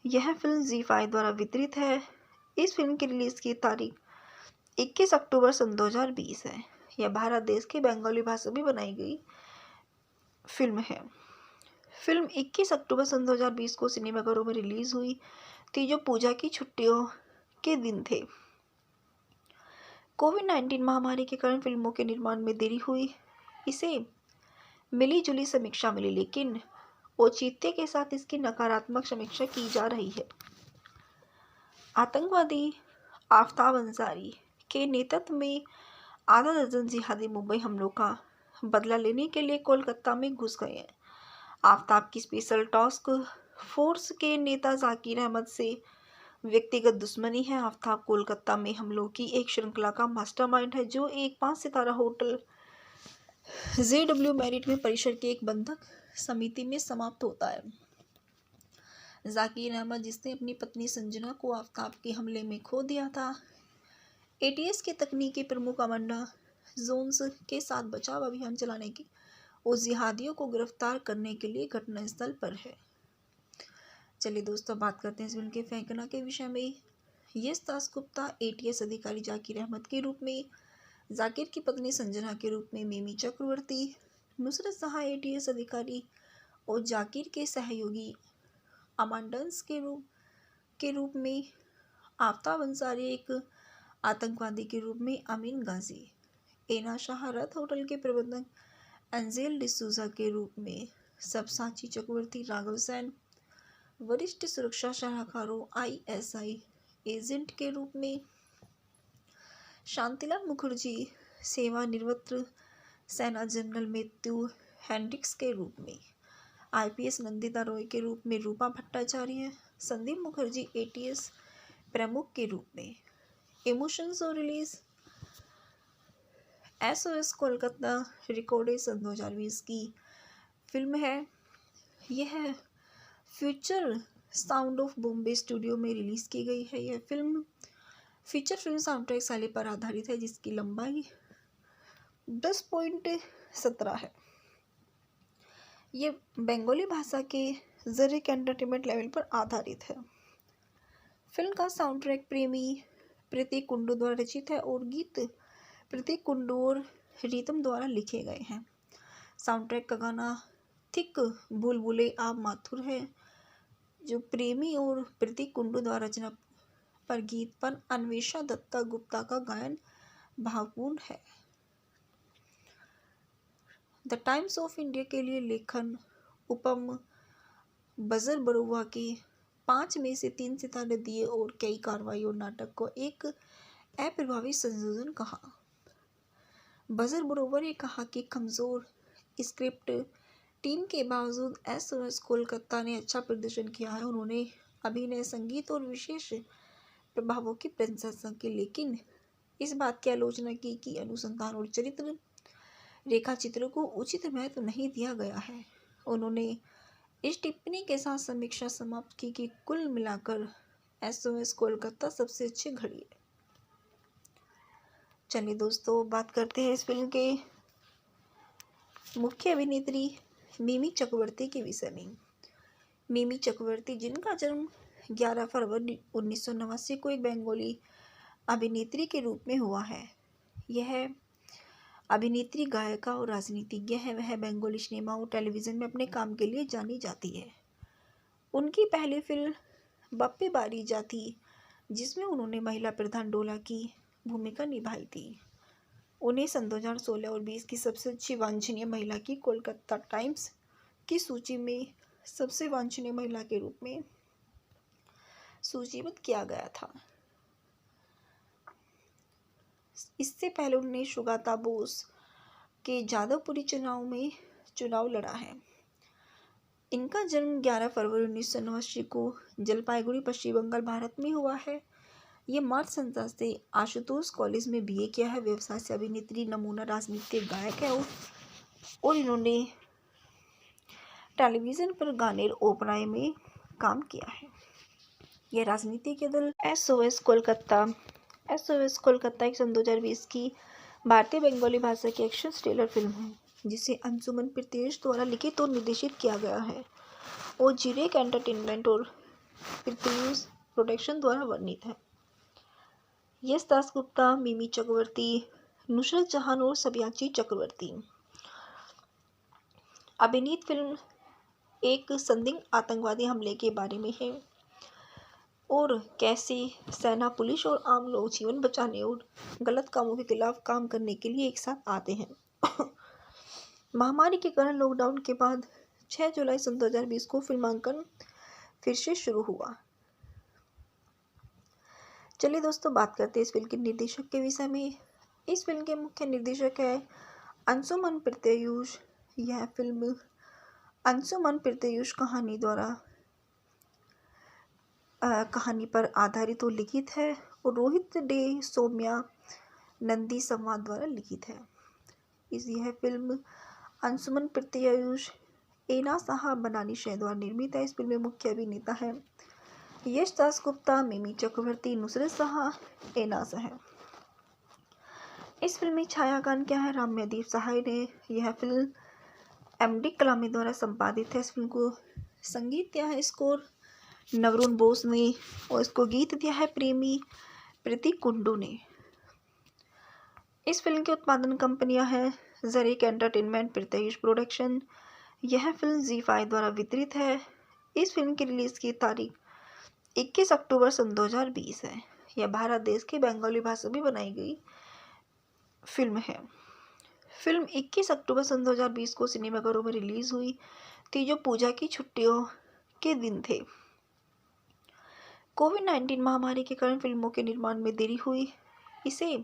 यह फिल्म ZEE5 द्वारा वितरित है। इस फिल्म की रिलीज की तारीख 21 अक्टूबर सन 2020 है। यह भारत देश की बंगाली भाषा में बनाई गई फिल्म है। फिल्म 21 अक्टूबर सन 2020 को सिनेमाघरों में रिलीज हुई थी, जो पूजा की छुट्टियों के दिन थे। कोविड-19 महामारी के कारण फिल्मों के निर्माण में देरी हुई। इसे मिली जुली समीक्षा मिली, लेकिन औचित्य के साथ इसकी नकारात्मक समीक्षा की जा रही है। आतंकवादी आफ्ताब अंसारी के नेतृत्व में आधा दर्जन जिहादी मुंबई हमलों का बदला लेने के लिए कोलकाता में घुस गए हैं। आफ्ताब की स्पेशल टास्क फोर्स के नेता जाकिर अहमद से व्यक्तिगत दुश्मनी है। आफ्ताब कोलकाता में हमलों की एक श्रृंखला का मास्टरमाइंड है, जो एक 5 सितारा होटल JW मैरिट में परिसर की एक बंधक समिति में समाप्त होता है। जाकिर अहमद, जिसने अपनी पत्नी संजना को आफ्ताब के हमले में खो दिया था, ATS के तकनीकी प्रमुख अमंडा जोन्स के साथ बचाव अभियान चलाने की और जिहादियों को गिरफ्तार करने के लिए घटनास्थल पर है। चलिए दोस्तों, बात करते हैं इस फिल्म के फेंकना के विषय में। यश दास गुप्ता एटीएस अधिकारी जाकिर अहमद के रूप में, जाकिर की पत्नी संजना के रूप में मिमी चक्रवर्ती, नुसरत जहां एटीएस अधिकारी और जाकिर के सहयोगी अमांडन्स के रूप में, आफ्ताब अंसारी एक आतंकवादी के रूप में अमीन गाजी, एना शाह रथ होटल के प्रबंधक एंजेल डिसूजा के रूप में, सबसाची चक्रवर्ती राघव सेन वरिष्ठ सुरक्षा सलाहकारों आईएसआई एजेंट के रूप में, शांतिलाल मुखर्जी सेवानिवृत्त सेना जनरल मैथ्यू हेंड्रिक्स के रूप में, आईपीएस नंदिता रॉय के रूप में रूपा भट्टाचार्य, संदीप मुखर्जी एटीएस प्रमुख के रूप में। इमोशंस और रिलीज। एसओएस कोलकाता रिकॉर्डेड सन 2020 की फिल्म है। यह future sound of Bombay studio में रिलीज़ की गई है। यह film feature film sound track शैली पर आधारित है, जिसकी लंबाई 10.17 है। ये बंगाली भाषा के जरिए एंटरटेनमेंट लेवल पर आधारित है। फिल्म का साउंड ट्रैक प्रेमी प्रतीक कुंडू द्वारा रचित है और गीत प्रतीक कुंडू और रीतम द्वारा लिखे गए हैं। साउंड ट्रैक का गाना थिक बुलबुले आप माथुर है, जो प्रेमी और प्रतीक कुंडू द्वारा रचना पर गीत पर अन्वेषा दत्ता गुप्ता का गायन भावपूर्ण है। द टाइम्स ऑफ इंडिया के लिए लेखन उपम बजर बरुआ के 5 में से 3 सितारे दिए और कई कार्रवाई और नाटक को एक अप्रभावी संयोजन कहा। बजर बरुआ ने कहा कि कमज़ोर स्क्रिप्ट टीम के बावजूद एसओएस कोलकाता ने अच्छा प्रदर्शन किया है। उन्होंने अभिनय, संगीत और विशेष प्रभावों की प्रशंसा की, लेकिन इस बात की आलोचना की कि अनुसंधान और चरित्र रेखाचित्रों को उचित महत्व नहीं दिया गया है। उन्होंने इस टिप्पणी के साथ समीक्षा समाप्त की कि कुल मिलाकर एसओएस कोलकाता सबसे अच्छी घड़ी है। चलिए दोस्तों, बात करते हैं इस फिल्म के मुख्य अभिनेत्री मिमी चक्रवर्ती के विषय में। मिमी चक्रवर्ती, जिनका जन्म 11 फरवरी 1989 को एक बंगाली अभिनेत्री के रूप में हुआ है। यह अभिनेत्री, गायिका और राजनीतिज्ञ है। वह बंगाली सिनेमा और टेलीविज़न में अपने काम के लिए जानी जाती है। उनकी पहली फिल्म बप्पे बारी जाती, जिसमें उन्होंने महिला प्रधान डोला की भूमिका निभाई थी, उन्हें सन 2016 और 20 की सबसे अच्छी वांछनीय महिला की कोलकाता टाइम्स की सूची में सबसे वांछनीय महिला के रूप में सूचीबद्ध किया गया था। इससे पहले उन्होंने सुगाता बोस के जादवपुरी चुनाव लड़ा है। इनका जन्म 11 फरवरी 1989 को जलपाईगुड़ी, पश्चिम बंगाल, भारत में हुआ है। ये मार्च संस्था से आशुतोष कॉलेज में बीए किया है। व्यवसाय से अभिनेत्री, नमूना राजनीतिक गायक है और इन्होंने टेलीविज़न पर गाने और ओपेराएं में काम किया है। यह राजनीति के दल एसओएस कोलकाता एक सन 2020 की भारतीय बंगाली भाषा की एक्शन थ्रिलर फिल्म है, जिसे अंशुमन प्रीतयश द्वारा लिखित और निर्देशित किया गया है और जिरेक एंटरटेनमेंट और प्रीतयश प्रोडक्शन द्वारा वर्णित है। यश दास गुप्ता, मिमी चक्रवर्ती, नुसरत जहां और सबयाची चक्रवर्ती। अभिनीत फिल्म एक संदिग्ध आतंकवादी हमले के बारे में है और कैसे सेना, पुलिस और आम लोग जीवन बचाने और गलत कामों के खिलाफ काम करने के लिए एक साथ आते हैं। महामारी के कारण लॉकडाउन के बाद 6 जुलाई सन 2020 को फिल्मांकन फिर से शुरू हुआ। चलिए दोस्तों, बात करते हैं इस फिल्म के निर्देशक के विषय में। इस फिल्म के मुख्य निर्देशक है अंशुमन प्रीतयश। यह फिल्म अंशुमन प्रीतयश कहानी पर आधारित और लिखित है और रोहित डे सौम्या नंदी संवाद द्वारा लिखित है। यह फिल्म अंशुमन प्रीतयश, एना शाह बनानी शह द्वारा निर्मित है। इस फिल्म में मुख्य अभिनेता है यश दास गुप्ता, मिमी चक्रवर्ती, नुसरत शाह, एना शाह। इस फिल्म में छायांकन क्या है, राम्यदीप सहाय ने। यह फिल्म एमडी कलामी द्वारा संपादित है। इस फिल्म को संगीत दिया है, स्कोर नवरुण बोस ने, और इसको गीत दिया है प्रेमी प्रतीक कुंडू ने। इस फिल्म की उत्पादन कंपनियां हैं जरीक एंटरटेनमेंट, प्रत्ययुष प्रोडक्शन। यह फिल्म ZEE5 द्वारा वितरित है। इस फिल्म की रिलीज की तारीख 21 अक्टूबर सन 2020 है। यह भारत देश की बंगाली भाषा में बनाई गई फिल्म है। फिल्म 21 अक्टूबर सन 2020 को सिनेमाघरों में रिलीज हुई थी, जो पूजा की छुट्टियों के दिन थे। कोविड-19 महामारी के कारण फिल्मों के निर्माण में देरी हुई। इसे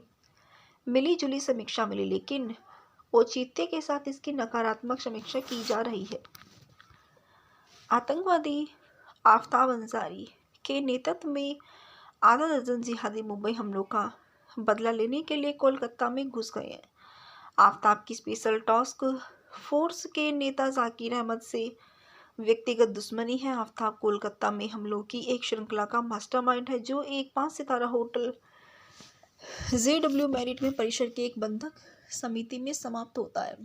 मिली जुली समीक्षा मिली, लेकिन औचित्य के साथ इसकी नकारात्मक समीक्षा की जा रही है। आतंकवादी आफ्ताब अंसारी के नेतृत्व में आधा दर्जन जिहादी मुंबई हमलों का बदला लेने के लिए कोलकाता में घुस गए हैं। आफ्ताब की स्पेशल टास्क फोर्स के नेता जाकिर अहमद से व्यक्तिगत दुश्मनी है। आफ्ताब कोलकाता में हमलों की एक श्रृंखला का मास्टरमाइंड है, जो एक 5 सितारा होटल JW मैरिट में परिसर की एक बंधक समिति में समाप्त होता है।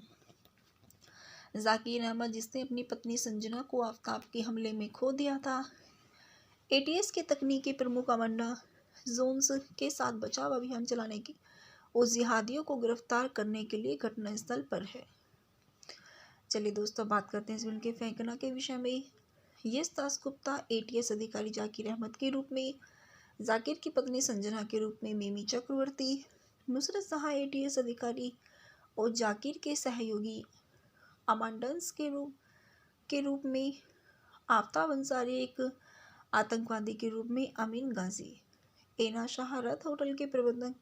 जाकिर अहमद, जिसने अपनी पत्नी संजना को आफ्ताब के हमले में खो दिया था, ATS के तकनीकी प्रमुख अमांडा जोन्स के साथ बचाव अभियान चलाने की और जिहादियों को गिरफ्तार करने के लिए घटनास्थल पर है। चलिए दोस्तों, बात करते हैं इस फिल्म के फेंकना के विषय में। यश दास गुप्ता ATS अधिकारी जाकिर अहमद के रूप में, जाकिर की पत्नी संजना के रूप में मिमी चक्रवर्ती, नुसरत सहाय ATS अधिकारी और जाकिर के सहयोगी अमांडन्स के रूप में, आफ्ताब अंसारी एक आतंकवादी के रूप में अमीन गाजी, एना शाह रथ होटल के प्रबंधक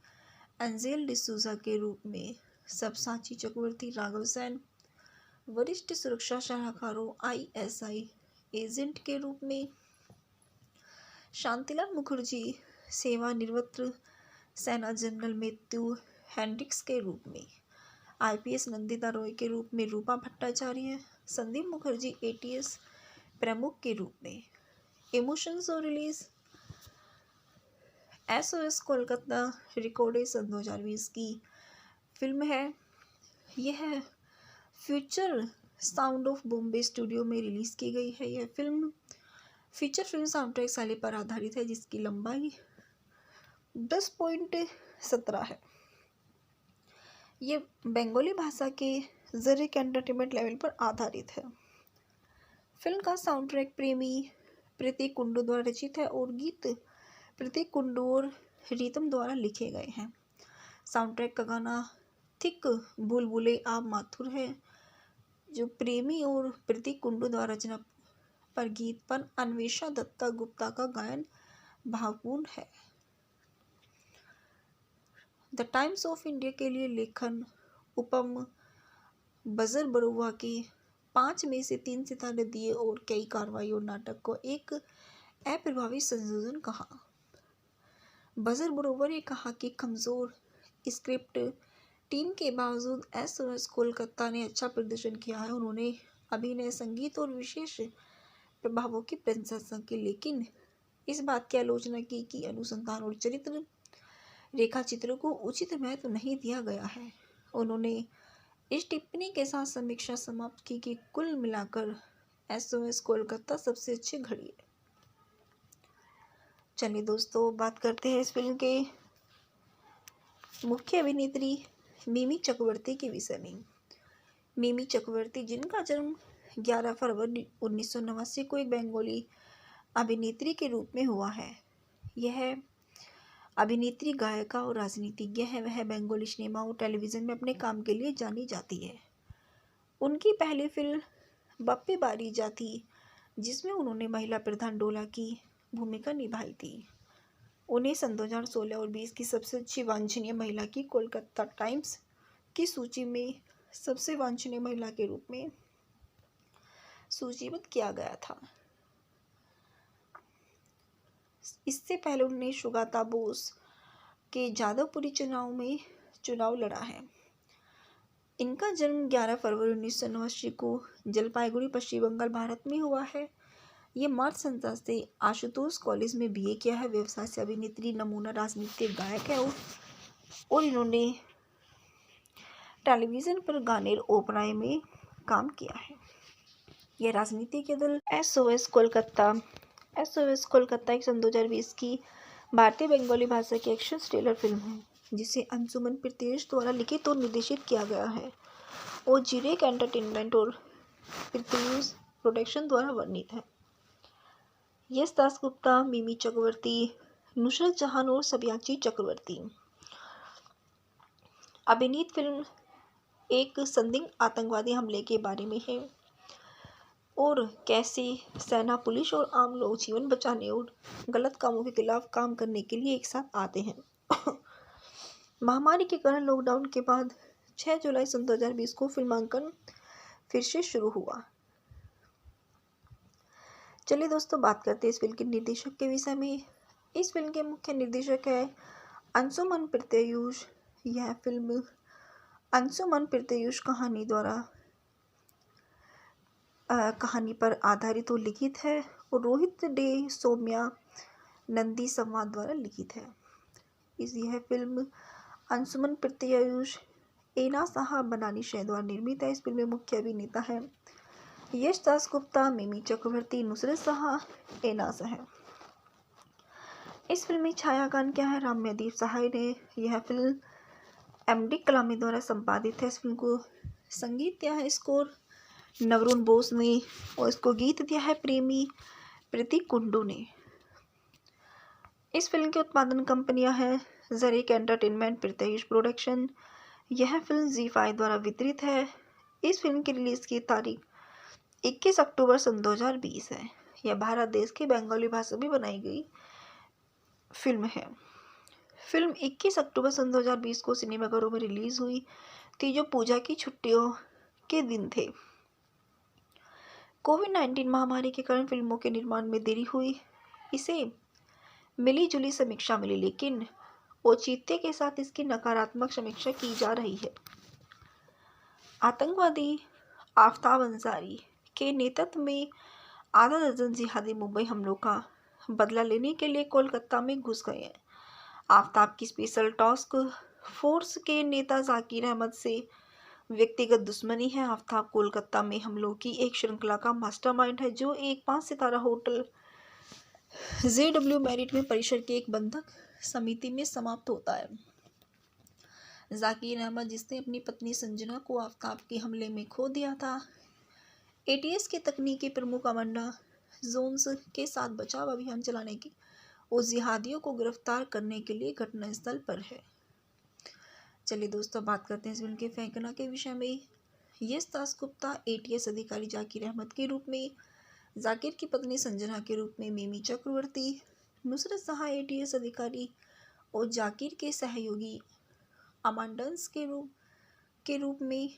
एंजेल डिसूजा के रूप में, सबसाची चक्रवर्ती राघव सैन, वरिष्ठ सुरक्षा सलाहकारों ISI एजेंट के रूप में, शांतिलाल मुखर्जी सेवानिवृत्त सेना जनरल मैथ्यू हेंड्रिक्स के रूप में, IPS नंदिता रॉय के रूप में रूपा भट्टाचार्य, संदीप मुखर्जी ATS प्रमुख के रूप में। इमोशंस और रिलीज SOS कोलकाता रिकॉर्डेड सन 2020 की फिल्म है। यह future sound of Bombay studio में रिलीज की गई है। यह film feature film sound track शैली पर आधारित है, जिसकी लंबाई 10.17 है। ये बंगाली भाषा के जरीक एंटरटेनमेंट लेवल पर आधारित है। फिल्म का साउंड ट्रैक प्रेमी प्रतीक कुंडू द्वारा रचित है और गीत प्रतीक कुंडू और रीतम द्वारा लिखे गए हैं। साउंड ट्रैक का गाना थिक बुलबुले आप माथुर है, जो प्रेमी और प्रतीक कुंडू द्वारा रचना पर गीत पर अन्वेषा दत्ता गुप्ता का गायन भावपूर्ण है। द टाइम्स ऑफ इंडिया के लिए लेखन उपम बजर बरुआ के 5 में से 3 सितारे दिए और कई कार्रवाई और नाटक को एक अप्रभावी संयोजन कहा। बजर बरुआ ने कहा कि कमज़ोर स्क्रिप्ट टीम के बावजूद SOS कोलकाता ने अच्छा प्रदर्शन किया है। उन्होंने अभिनय, संगीत और विशेष प्रभावों की प्रशंसा की, लेकिन इस बात की आलोचना की कि अनुसंधान और चरित्र रेखा चित्रों को उचित महत्व नहीं दिया गया है। उन्होंने इस टिप्पणी के साथ समीक्षा समाप्त की कि कुल मिलाकर SOS कोलकाता सबसे अच्छी घड़ी है। चलिए दोस्तों, बात करते हैं इस फिल्म के मुख्य अभिनेत्री मिमी चक्रवर्ती के विषय में। मिमी चक्रवर्ती, जिनका जन्म 11 फरवरी 1989 को एक बंगाली अभिनेत्री के रूप में हुआ है। यह अभिनेत्री, गायिका और राजनीतिज्ञ है। वह बंगाली सिनेमा और टेलीविज़न में अपने काम के लिए जानी जाती है। उनकी पहली फिल्म बप्पे बारी जाती, जिसमें उन्होंने महिला प्रधान डोला की भूमिका निभाई थी। उन्हें सन 2016 और 20 की सबसे अच्छी वांछनीय महिला की कोलकाता टाइम्स की सूची में सबसे वांछनीय महिला के रूप में सूचीबद्ध किया गया था। इससे पहले उन्होंने सुगाता बोस के जादवपुरी चुनाव लड़ा है। इनका जन्म 11 फरवरी 1989 को जलपाईगुड़ी, पश्चिम बंगाल, भारत में हुआ है। ये मार्च 19 से आशुतोष कॉलेज में BA किया है। व्यवसाय से अभिनेत्री, नमूना राजनीतिक गायक है और इन्होंने टेलीविज़न पर गाने ओपराए में काम किया है। यह राजनीति के दल एसओएस कोलकाता एक सन 2020 की भारतीय बंगाली भाषा की एक्शन थ्रिलर फिल्म है जिसे अंशुमन प्रीतयश द्वारा लिखित और निर्देशित किया गया है और जिरेक एंटरटेनमेंट और प्रीतयश प्रोडक्शन द्वारा वर्णित है। यश दासगुप्ता, मिमी चक्रवर्ती, नुसरत जहान और सब्याची चक्रवर्ती अभिनीत फिल्म एक संदिग्ध आतंकवादी हमले के बारे में है और कैसे सेना, पुलिस और आम लोग जीवन बचाने और गलत कामों के खिलाफ काम करने के लिए एक साथ आते हैं। महामारी के कारण लॉकडाउन के बाद 6 जुलाई सन 2020 को फिल्मांकन फिर से शुरू हुआ। चलिए दोस्तों, बात करते हैं इस फिल्म के निर्देशक के विषय में। इस फिल्म के मुख्य निर्देशक है अंशुमन प्रीतयश। यह फिल्म अंशुमन प्रीतयश कहानी पर आधारित और लिखित है और रोहित डे सौम्या नंदी संवाद द्वारा लिखित है। यह फिल्म अंशुमन प्रीतयश, एना साहा बनानी शह द्वारा निर्मित है। इस फिल्म में मुख्य अभिनेता है यश दासगुप्ता, मिमी चक्रवर्ती, नुसरत शाह, एना साहा। इस फिल्म में छायांकन क्या है राम्यदीप सहाय ने। यह फिल्म एमडी कलामी द्वारा संपादित है। इस फिल्म को संगीत दिया है स्कोर नवरुण बोस ने और इसको गीत दिया है प्रतीक कुंडू ने। इस फिल्म की उत्पादन कंपनियां हैं जरीक एंटरटेनमेंट, प्रीतयश प्रोडक्शन। यह फिल्म ZEE5 द्वारा वितरित है। इस फिल्म की रिलीज की तारीख 21 अक्टूबर सन 2020 है। यह भारत देश की बंगाली भाषा में बनाई गई फिल्म है। फिल्म 21 अक्टूबर सन 2020 को सिनेमाघरों में रिलीज हुई थी जो पूजा की छुट्टियों के दिन थे। कोविड-19 महामारी के कारण फिल्मों के निर्माण में देरी हुई। इसे मिली जुली समीक्षा मिली, लेकिन औचित्य के साथ इसकी नकारात्मक समीक्षा की जा रही है। आतंकवादी आफ्ताब अंसारी के नेतृत्व में आधा दर्जन जिहादी मुंबई हमलों का बदला लेने के लिए कोलकाता में घुस गए हैं। आफ्ताब की स्पेशल टास्क फोर्स के नेता जाकिर अहमद से व्यक्तिगत दुश्मनी है। आफ्ताब कोलकाता में हमलों की एक श्रृंखला का मास्टरमाइंड है जो एक 5 सितारा होटल JW मैरिट में परिसर के एक बंधक समिति में समाप्त होता है। जाकिर अहमद, जिसने अपनी पत्नी संजना को आफ्ताब के हमले में खो दिया था, ATS के तकनीकी प्रमुख अमांडा जोन्स के साथ बचाव अभियान चलाने की और जिहादियों को गिरफ्तार करने के लिए घटनास्थल पर है। चलिए दोस्तों, बात करते हैं इस फिल्म के फेंकना के विषय में। यश दासगुप्ता ATS अधिकारी जाकिर अहमद के रूप में, जाकिर की पत्नी संजना के रूप में मिमी चक्रवर्ती, नुसरत शाह ATS अधिकारी और जाकिर के सहयोगी अमांडन्स के रूप में,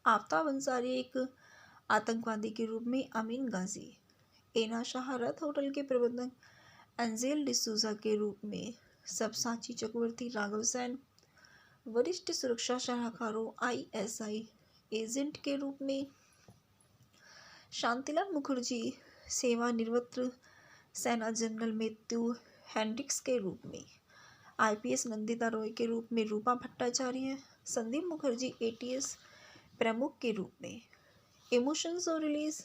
आफ्ताब अंसारी एक आतंकवादी के रूप में अमीन गाजी, एना शाह रथ होटल के प्रबंधक एंजेल डिसूजा के रूप में, सब्याची चक्रवर्ती राघव सेन वरिष्ठ सुरक्षा सलाहकारों ISI एजेंट के रूप में, शांतिलाल मुखर्जी सेवानिवृत्त सेना जनरल मैथ्यू हेंड्रिक्स के रूप में, IPS नंदिता रॉय के रूप में रूपा भट्टाचार्य, संदीप मुखर्जी ATS प्रमुख के रूप में। इमोशंस और रिलीज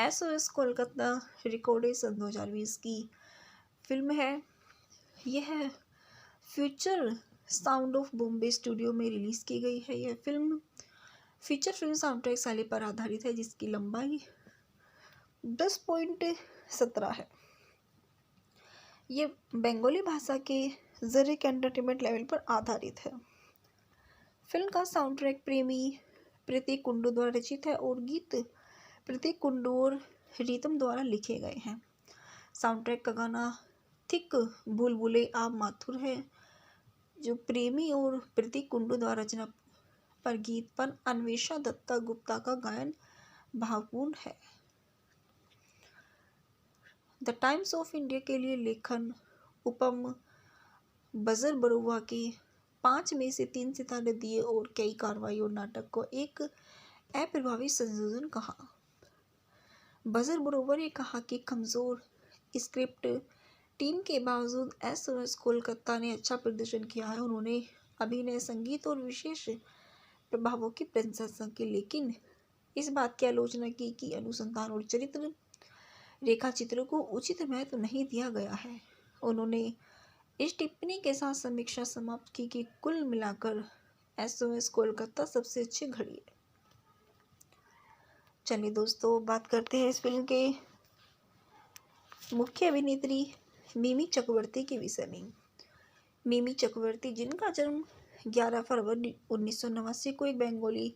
SOS कोलकाता रिकॉर्डेड सन 2020 की फिल्म है। यह future sound of Bombay studio में रिलीज की गई है। यह film feature film sound track शैली पर आधारित है जिसकी लंबाई 10.17 है। यह बंगाली भाषा के जरिक एंटरटेनमेंट लेवल पर आधारित है। फिल्म का साउंड ट्रैक प्रतीक कुंडू द्वारा रचित है और गीत प्रतीक कुंडू और रीतम द्वारा लिखे गए हैं। साउंड ट्रैक का गाना थिक बुलबुले आप माथुर है जो प्रेमी और प्रतीक कुंडू द्वारा रचना पर गीत पर अन्वेषा दत्ता गुप्ता का गायन भावपूर्ण है। द टाइम्स ऑफ इंडिया के लिए लेखन उपम बजर बरुआ के 5 में से 3 सितारे दिए और कई कार्रवाई और नाटक को एक अप्रभावी संयोजन कहा। बजर बरुआ ने कहा कि कमज़ोर स्क्रिप्ट टीम के बावजूद SOS कोलकाता ने अच्छा प्रदर्शन किया है। उन्होंने अभिनय, संगीत और विशेष प्रभावों की प्रशंसा की, लेकिन इस बात की आलोचना की कि अनुसंधान और चरित्र रेखा चित्रों को उचित महत्व नहीं दिया गया है। उन्होंने इस टिप्पणी के साथ समीक्षा समाप्त की कि कुल मिलाकर एसओएस कोलकाता सबसे अच्छी घड़ी है। चलिए दोस्तों, बात करते हैं इस फिल्म के मुख्य अभिनेत्री मिमी चक्रवर्ती के विषय में। मिमी चक्रवर्ती, जिनका जन्म 11 फरवरी 1989 को एक बंगाली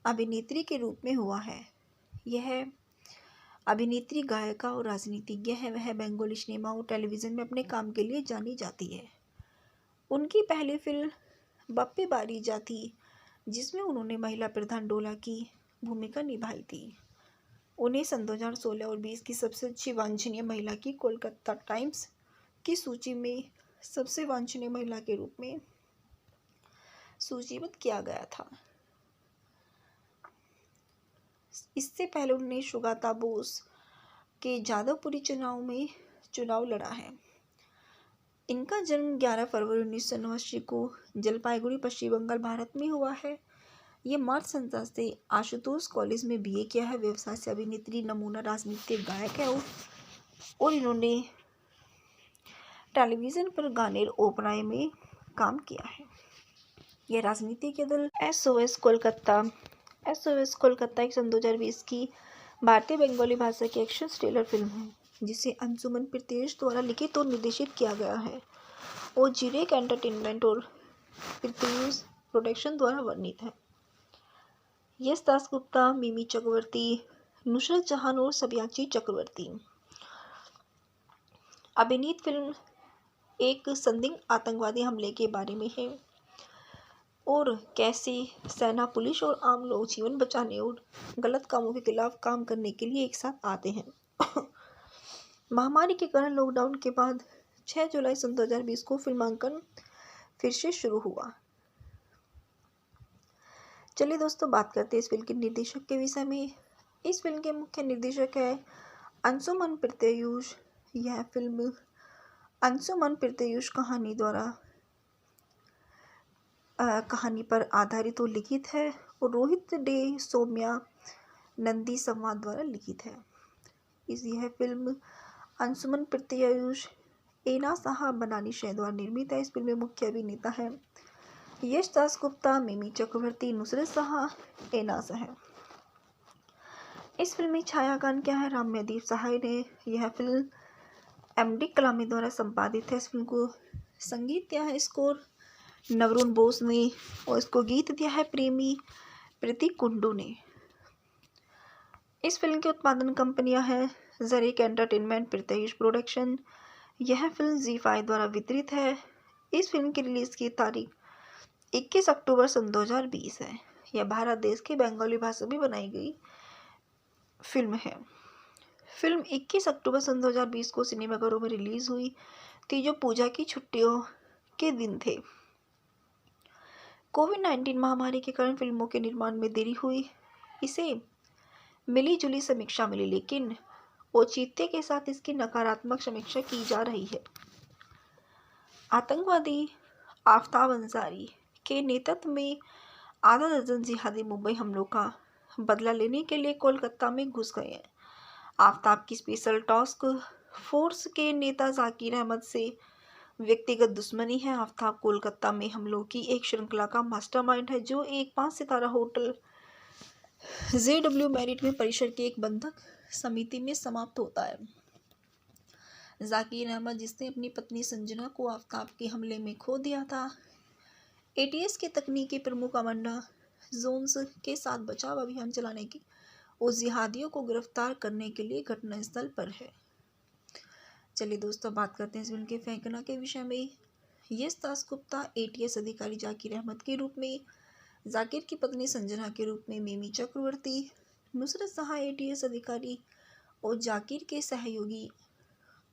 अभिनेत्री के रूप में हुआ है। यह अभिनेत्री, गायिका और राजनीतिज्ञ है। वह बंगाली सिनेमा और टेलीविज़न में अपने काम के लिए जानी जाती है। उनकी पहली फिल्म बप्पी बारी जाती, जिसमें उन्होंने महिला प्रधान डोला की भूमिका निभाई थी। उन्हें सन 2016 और 20 की सबसे अच्छी वांछनीय महिला की कोलकाता टाइम्स की सूची में सबसे वांछनीय महिला के रूप में सूचीबद्ध किया गया था। इससे पहले उन्होंने सुगाता बोस के जादवपुरी चुनाव लड़ा है। इनका जन्म 11 फरवरी 1989 को जलपाईगुड़ी, पश्चिम बंगाल, भारत में हुआ है। ये मार्च संस्था से आशुतोष कॉलेज में बीए किया है। व्यवसाय से अभिनेत्री, नमूना राजनीतिक गायक है और इन्होंने टेलीविज़न पर गाने और ओपेरा में काम किया है। यह राजनीति के दल एसओएस कोलकाता एक सन 2020 की भारतीय बंगाली भाषा की एक्शन थ्रिलर फिल्म है, जिसे अंशुमन प्रीतयश द्वारा लिखित और निर्देशित किया गया है और जिरेक एंटरटेनमेंट और प्रीतयश प्रोडक्शन द्वारा वर्णित है। यश दासगुप्ता, मिमी चक्रवर्ती, नुसरत जहान और सब्याची चक्रवर्ती। अभिनीत फिल्म एक संदिग्ध आतंकवादी हमले के बारे में है और कैसे सेना, पुलिस और आम लोग जीवन बचाने और गलत कामों के खिलाफ काम करने के लिए एक साथ आते हैं। महामारी के कारण लॉकडाउन के बाद 6 जुलाई सन 2020 को फिल्मांकन फिर से शुरू हुआ। चलिए दोस्तों, बात करते हैं इस फिल्म के निर्देशक के विषय में। इस फिल्म के मुख्य निर्देशक है अंशुमन प्रीतयश। यह फिल्म अंशुमन प्रीतयश कहानी पर आधारित और लिखित है और रोहित डे सौम्या नंदी संवाद द्वारा लिखित है। यह फिल्म अंशुमन प्रीतयश, एना साहा बनानी शह द्वारा निर्मित है। इस फिल्म में मुख्य अभिनेता है यश दासगुप्ता, मिमी चक्रवर्ती, नुसरत जहां, एना साहा। इस फिल्म में छायांकन क्या है राम्यदीप सहाय ने। यह फिल्म एमडी कलामी द्वारा संपादित है। इस फिल्म को संगीत दिया है स्कोर नवरुण बोस ने और इसको गीत दिया है प्रतीक कुंडू ने। इस फिल्म की उत्पादन कंपनियां हैं जरीक एंटरटेनमेंट, प्रीतयश प्रोडक्शन। यह फिल्म ZEE5 द्वारा वितरित है। इस फिल्म की रिलीज की तारीख 21 अक्टूबर सन 2020 है। यह भारत देश की बंगाली भाषा में बनाई गई फिल्म है। फिल्म 21 अक्टूबर सन 2020 को सिनेमाघरों में रिलीज हुई थी, जो पूजा की छुट्टियों के दिन थे। कोविड-19 महामारी के कारण फिल्मों के निर्माण में देरी हुई। इसे मिली जुली समीक्षा मिली, लेकिन औचित्य के साथ इसकी नकारात्मक समीक्षा की जा रही है। आतंकवादी आफ्ताब अंसारी के नेतृत्व में आधा दर्जन जिहादी मुंबई हमलों का बदला लेने के लिए कोलकाता में घुस गए हैं। आफ्ताब की स्पेशल टास्क फोर्स के नेता जाकिर अहमद से व्यक्तिगत दुश्मनी है। आफ्ताब कोलकाता में हमलों की एक श्रृंखला का मास्टरमाइंड है, जो एक 5 सितारा होटल JW मैरिट में परिसर की एक बंधक समिति में समाप्त होता है। जाकिर अहमद, जिसने अपनी पत्नी संजना को आफ्ताब के हमले में खो दिया था, ATS के तकनीकी प्रमुख अमांडा जोन्स के साथ बचाव अभियान चलाने की और जिहादियों को गिरफ्तार करने के लिए घटनास्थल पर है। चलिए दोस्तों, बात करते हैं इस फिल्म के फेंकना के विषय में। यश दासगुप्ता ATS अधिकारी जाकिर अहमद के रूप में, जाकिर की पत्नी संजना के रूप में मिमी चक्रवर्ती, नुसरत जहां ATS अधिकारी और जाकिर के सहयोगी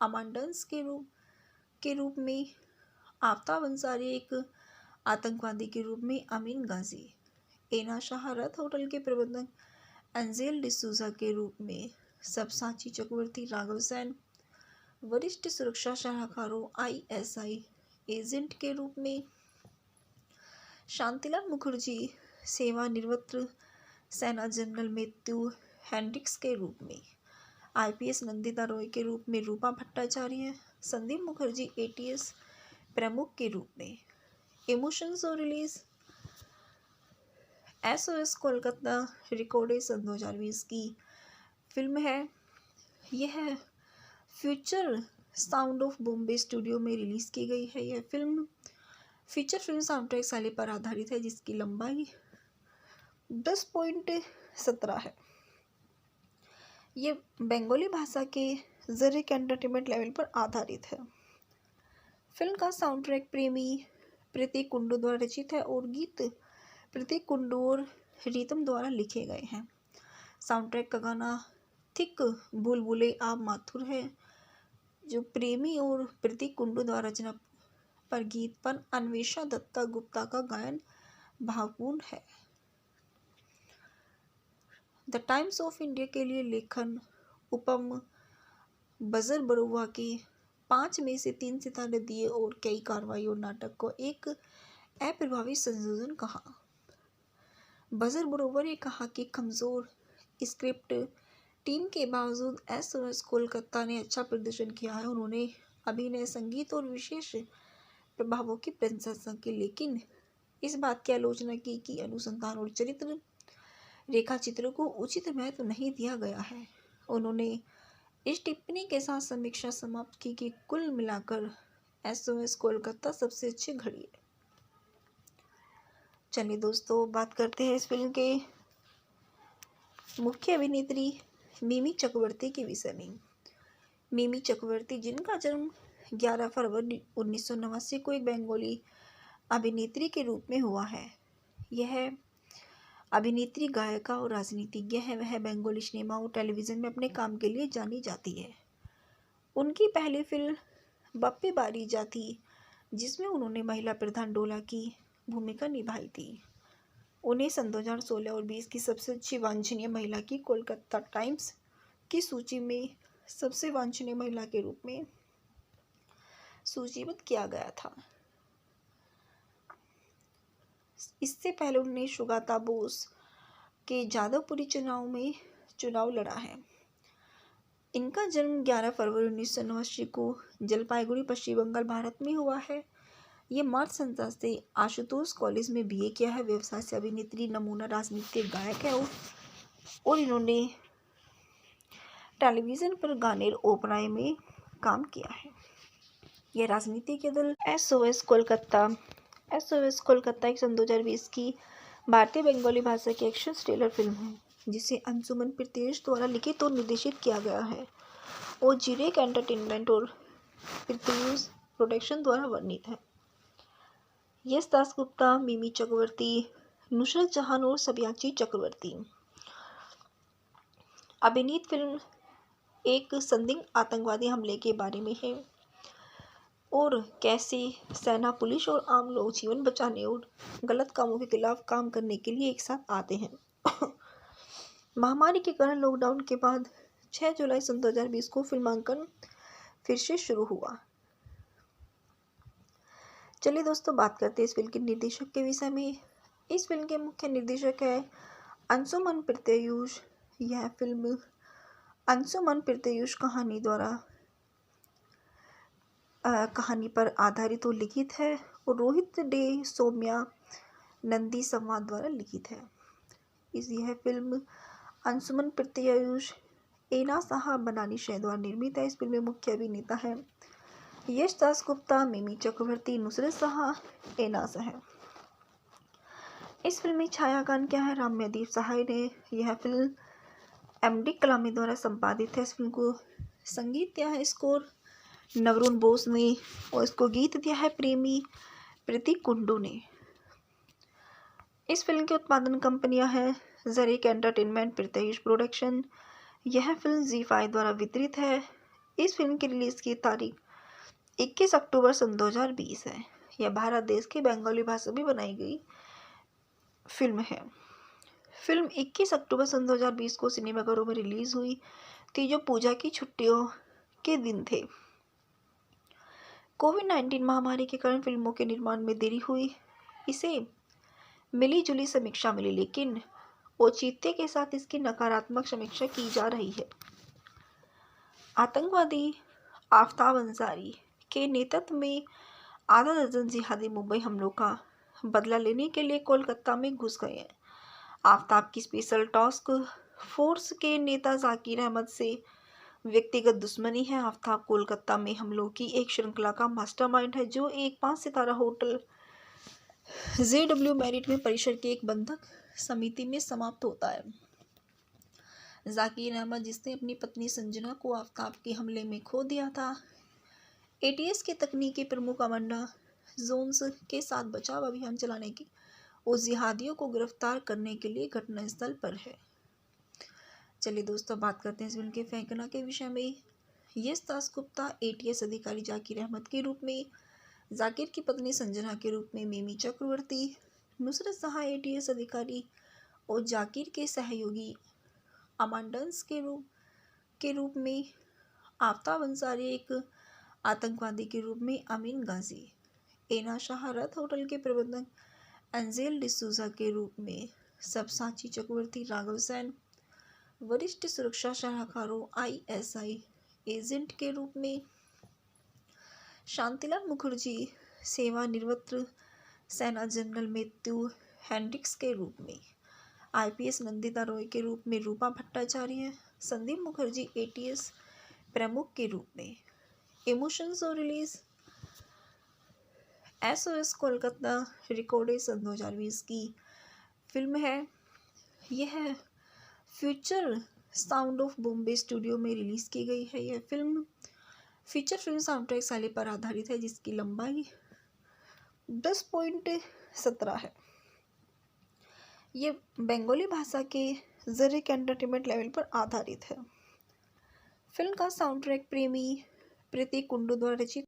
अमांडन्स के रूप में, आफ्ताब अंसारी एक आतंकवादी के रूप में अमीन गाजी, एना शाह रथ होटल के प्रबंधक एंजेल डिसूजा के रूप में, सब्याची चक्रवर्ती, राघव सैन वरिष्ठ सुरक्षा सलाहकारों ISI एजेंट के रूप में, शांतिलाल मुखर्जी सेवानिवृत्त सेना जनरल मैथ्यू हेंड्रिक्स के रूप में, आईपीएस नंदिता रॉय के रूप में रूपा भट्टाचार्य, संदीप मुखर्जी एटीएस प्रमुख के रूप में। इमोशंस और रिलीज एसओएस कोलकाता रिकॉर्डेड सन 2020 की फिल्म है। यह future sound of Bombay studio में रिलीज़ की गई है। यह फिल्म फीचर फिल्म साउंडट्रैक शैली पर आधारित है जिसकी लंबाई 10.17 है। ये बंगाली भाषा के जरिए एंटरटेनमेंट लेवल पर आधारित है। फिल्म का साउंड ट्रैक प्रेमी प्रतीक कुंडू द्वारा रचित है और गीत प्रतीक कुंडू और रीतम द्वारा लिखे गए हैं। साउंड ट्रैक का गाना थिक बुलबुले आप माथुर है जो प्रेमी और प्रतीक कुंडू द्वारा रचना पर गीत पर अन्वेषा दत्ता गुप्ता का गायन भावपूर्ण है। द टाइम्स ऑफ इंडिया के लिए लेखन उपम बजर बरुआ के 5 में से 3 सितारे दिए और कई कार्रवाई और नाटक को एक अप्रभावी संयोजन कहा। बजर बरुआ ने कहा कि कमज़ोर स्क्रिप्ट टीम के बावजूद एसओएस कोलकाता ने अच्छा प्रदर्शन किया है। उन्होंने अभिनय, संगीत और विशेष प्रभावों की प्रशंसा की, लेकिन इस बात की आलोचना की कि अनुसंधान और चरित्र रेखा चित्रों को उचित महत्व नहीं दिया गया है। उन्होंने इस टिप्पणी के साथ समीक्षा समाप्त की कि कुल मिलाकर एसओएस कोलकाता सबसे अच्छी घड़ी है। चलिए दोस्तों, बात करते हैं इस फिल्म के मुख्य अभिनेत्री मिमी चक्रवर्ती के विषय में। मिमी चक्रवर्ती, जिनका जन्म 11 फरवरी 1989 को एक बंगाली अभिनेत्री के रूप में हुआ है। यह अभिनेत्री, गायिका और राजनीतिज्ञ है। वह बंगाली सिनेमा और टेलीविज़न में अपने काम के लिए जानी जाती है। उनकी पहली फिल्म बप्पे बारी जा थी जिसमें उन्होंने महिला प्रधान डोला की भूमिका निभाई थी। उन्हें सन 2016 और 20 की सबसे अच्छी वांछनीय महिला की कोलकाता टाइम्स की सूची में सबसे वांछनीय महिला के रूप में सूचीबद्ध किया गया था। इससे पहले उन्होंने सुगाता बोस के जादवपुरी चुनाव में चुनाव लड़ा है। इनका जन्म 11 फरवरी 1989 को जलपाईगुड़ी, पश्चिम बंगाल, भारत में हुआ है। ये मार्च संस्था से आशुतोष कॉलेज में बीए किया है। व्यवसाय से अभिनेत्री, नमूना राजनीतिक गायक है और इन्होंने टेलीविज़न पर गाने और ओपेरा में काम किया है। यह राजनीति के दल एसओएस कोलकाता एक सन 2020 की भारतीय बंगाली भाषा की एक्शन थ्रिलर फिल्म है जिसे अंशुमन प्रीतेश द्वारा लिखित और निर्देशित किया गया है और जिरेक एंटरटेनमेंट और प्रीतेश प्रोडक्शन द्वारा वर्णित है। यश दासगुप्ता, मिमी चक्रवर्ती, नुसरत जहान और सब्याची चक्रवर्ती। अभिनीत फिल्म एक संदिग्ध आतंकवादी हमले के बारे में है और कैसे सेना, पुलिस और आम लोग जीवन बचाने और गलत कामों के खिलाफ काम करने के लिए एक साथ आते हैं। महामारी के कारण लॉकडाउन के बाद 6 जुलाई सन 2020 को फिल्मांकन फिर से शुरू हुआ। चलिए दोस्तों, बात करते हैं इस फिल्म के निर्देशक के विषय में। इस फिल्म के मुख्य निर्देशक है अंशुमन प्रीतेश। यह फिल्म अंशुमन प्रीतेश कहानी पर आधारित और लिखित है और रोहित डे सौम्या नंदी संवाद द्वारा लिखित है। यह फिल्म अंशुमन प्रीतेश, एना साहा बनानी शह द्वारा निर्मित है। इस फिल्म में मुख्य अभिनेता है यश दासगुप्ता, मिमी चक्रवर्ती, नुसरत शाह, एना साह। इस फिल्म में छायांकन क्या है राम्यदीप सहाय ने। यह फिल्म एमडी कलामी द्वारा संपादित है। इस फिल्म को संगीत दिया है स्कोर नवरुण बोस ने और इसको गीत दिया है प्रेमी प्रतीक कुंडू ने। इस फिल्म की उत्पादन कंपनियां हैं जरीक एंटरटेनमेंट, प्रीतेश प्रोडक्शन। यह फिल्म ZEE5 द्वारा वितरित है। इस फिल्म की रिलीज की तारीख 21 अक्टूबर सन 2020 है। यह भारत देश की बंगाली भाषा में बनाई गई फिल्म है। फिल्म 21 अक्टूबर सन 2020 को सिनेमाघरों में रिलीज हुई थी जो पूजा की छुट्टियों के दिन थे। कोविड-19 महामारी के कारण फिल्मों के निर्माण में देरी हुई। इसे मिली जुली समीक्षा मिली, लेकिन औचित्य के साथ इसकी नकारात्मक समीक्षा की जा रही है। आतंकवादी आफ्ताब अंसारी के नेतृत्व में आधा दर्जन जिहादी मुंबई हमलों का बदला लेने के लिए कोलकाता में घुस गए हैं। आफ्ताब की स्पेशल टास्क फोर्स के नेता जाकिर अहमद से व्यक्तिगत दुश्मनी है। आफ्ताब कोलकाता में हमलों की एक श्रृंखला का मास्टरमाइंड है, जो एक 5 सितारा होटल JW मैरिट में परिसर की एक बंधक समिति में समाप्त होता है। जाकिर अहमद, जिसने अपनी पत्नी संजना को आफ्ताब के हमले में खो दिया था, ATS के तकनीकी प्रमुख अमांडा जोन्स के साथ बचाव अभियान चलाने की और जिहादियों को गिरफ्तार करने के लिए घटनास्थल पर है। चलिए दोस्तों, बात करते हैं इस फिल्म के फेंकना के विषय में। यश दास गुप्ता ATS अधिकारी जाकिर अहमद के रूप में, जाकिर की पत्नी संजना के रूप में मिमी चक्रवर्ती, नुसरत जहां ATS अधिकारी और जाकिर के सहयोगी अमांडन्स के रूप में, आफ्ताब अंसारी एक आतंकवादी के रूप में, अमीन गाजी, एना शाह रथ होटल के प्रबंधक एंजेल डिसूजा के रूप में, सबसाची चक्रवर्ती, राघव सैन वरिष्ठ सुरक्षा सलाहकारों ISI एजेंट के रूप में, शांतिलाल मुखर्जी सेवानिवृत्त सेना जनरल मैथ्यू हेंड्रिक्स के रूप में, IPS नंदिता रॉय के रूप में रूपा भट्टाचार्य, संदीप मुखर्जी ATS प्रमुख के रूप में। इमोशंस और रिलीज SOS कोलकाता रिकॉर्डेड सन 2020 की फिल्म है। यह future sound of Bombay studio में रिलीज़ की गई है। यह फिल्म फीचर फिल्म साउंडट्रैक शैली पर आधारित है, जिसकी लंबाई 10.17 है। ये बंगाली भाषा के जरिए एंटरटेनमेंट लेवल पर आधारित है। फिल्म का साउंड ट्रैक प्रेमी प्रीति कुंडू द्वारा रचित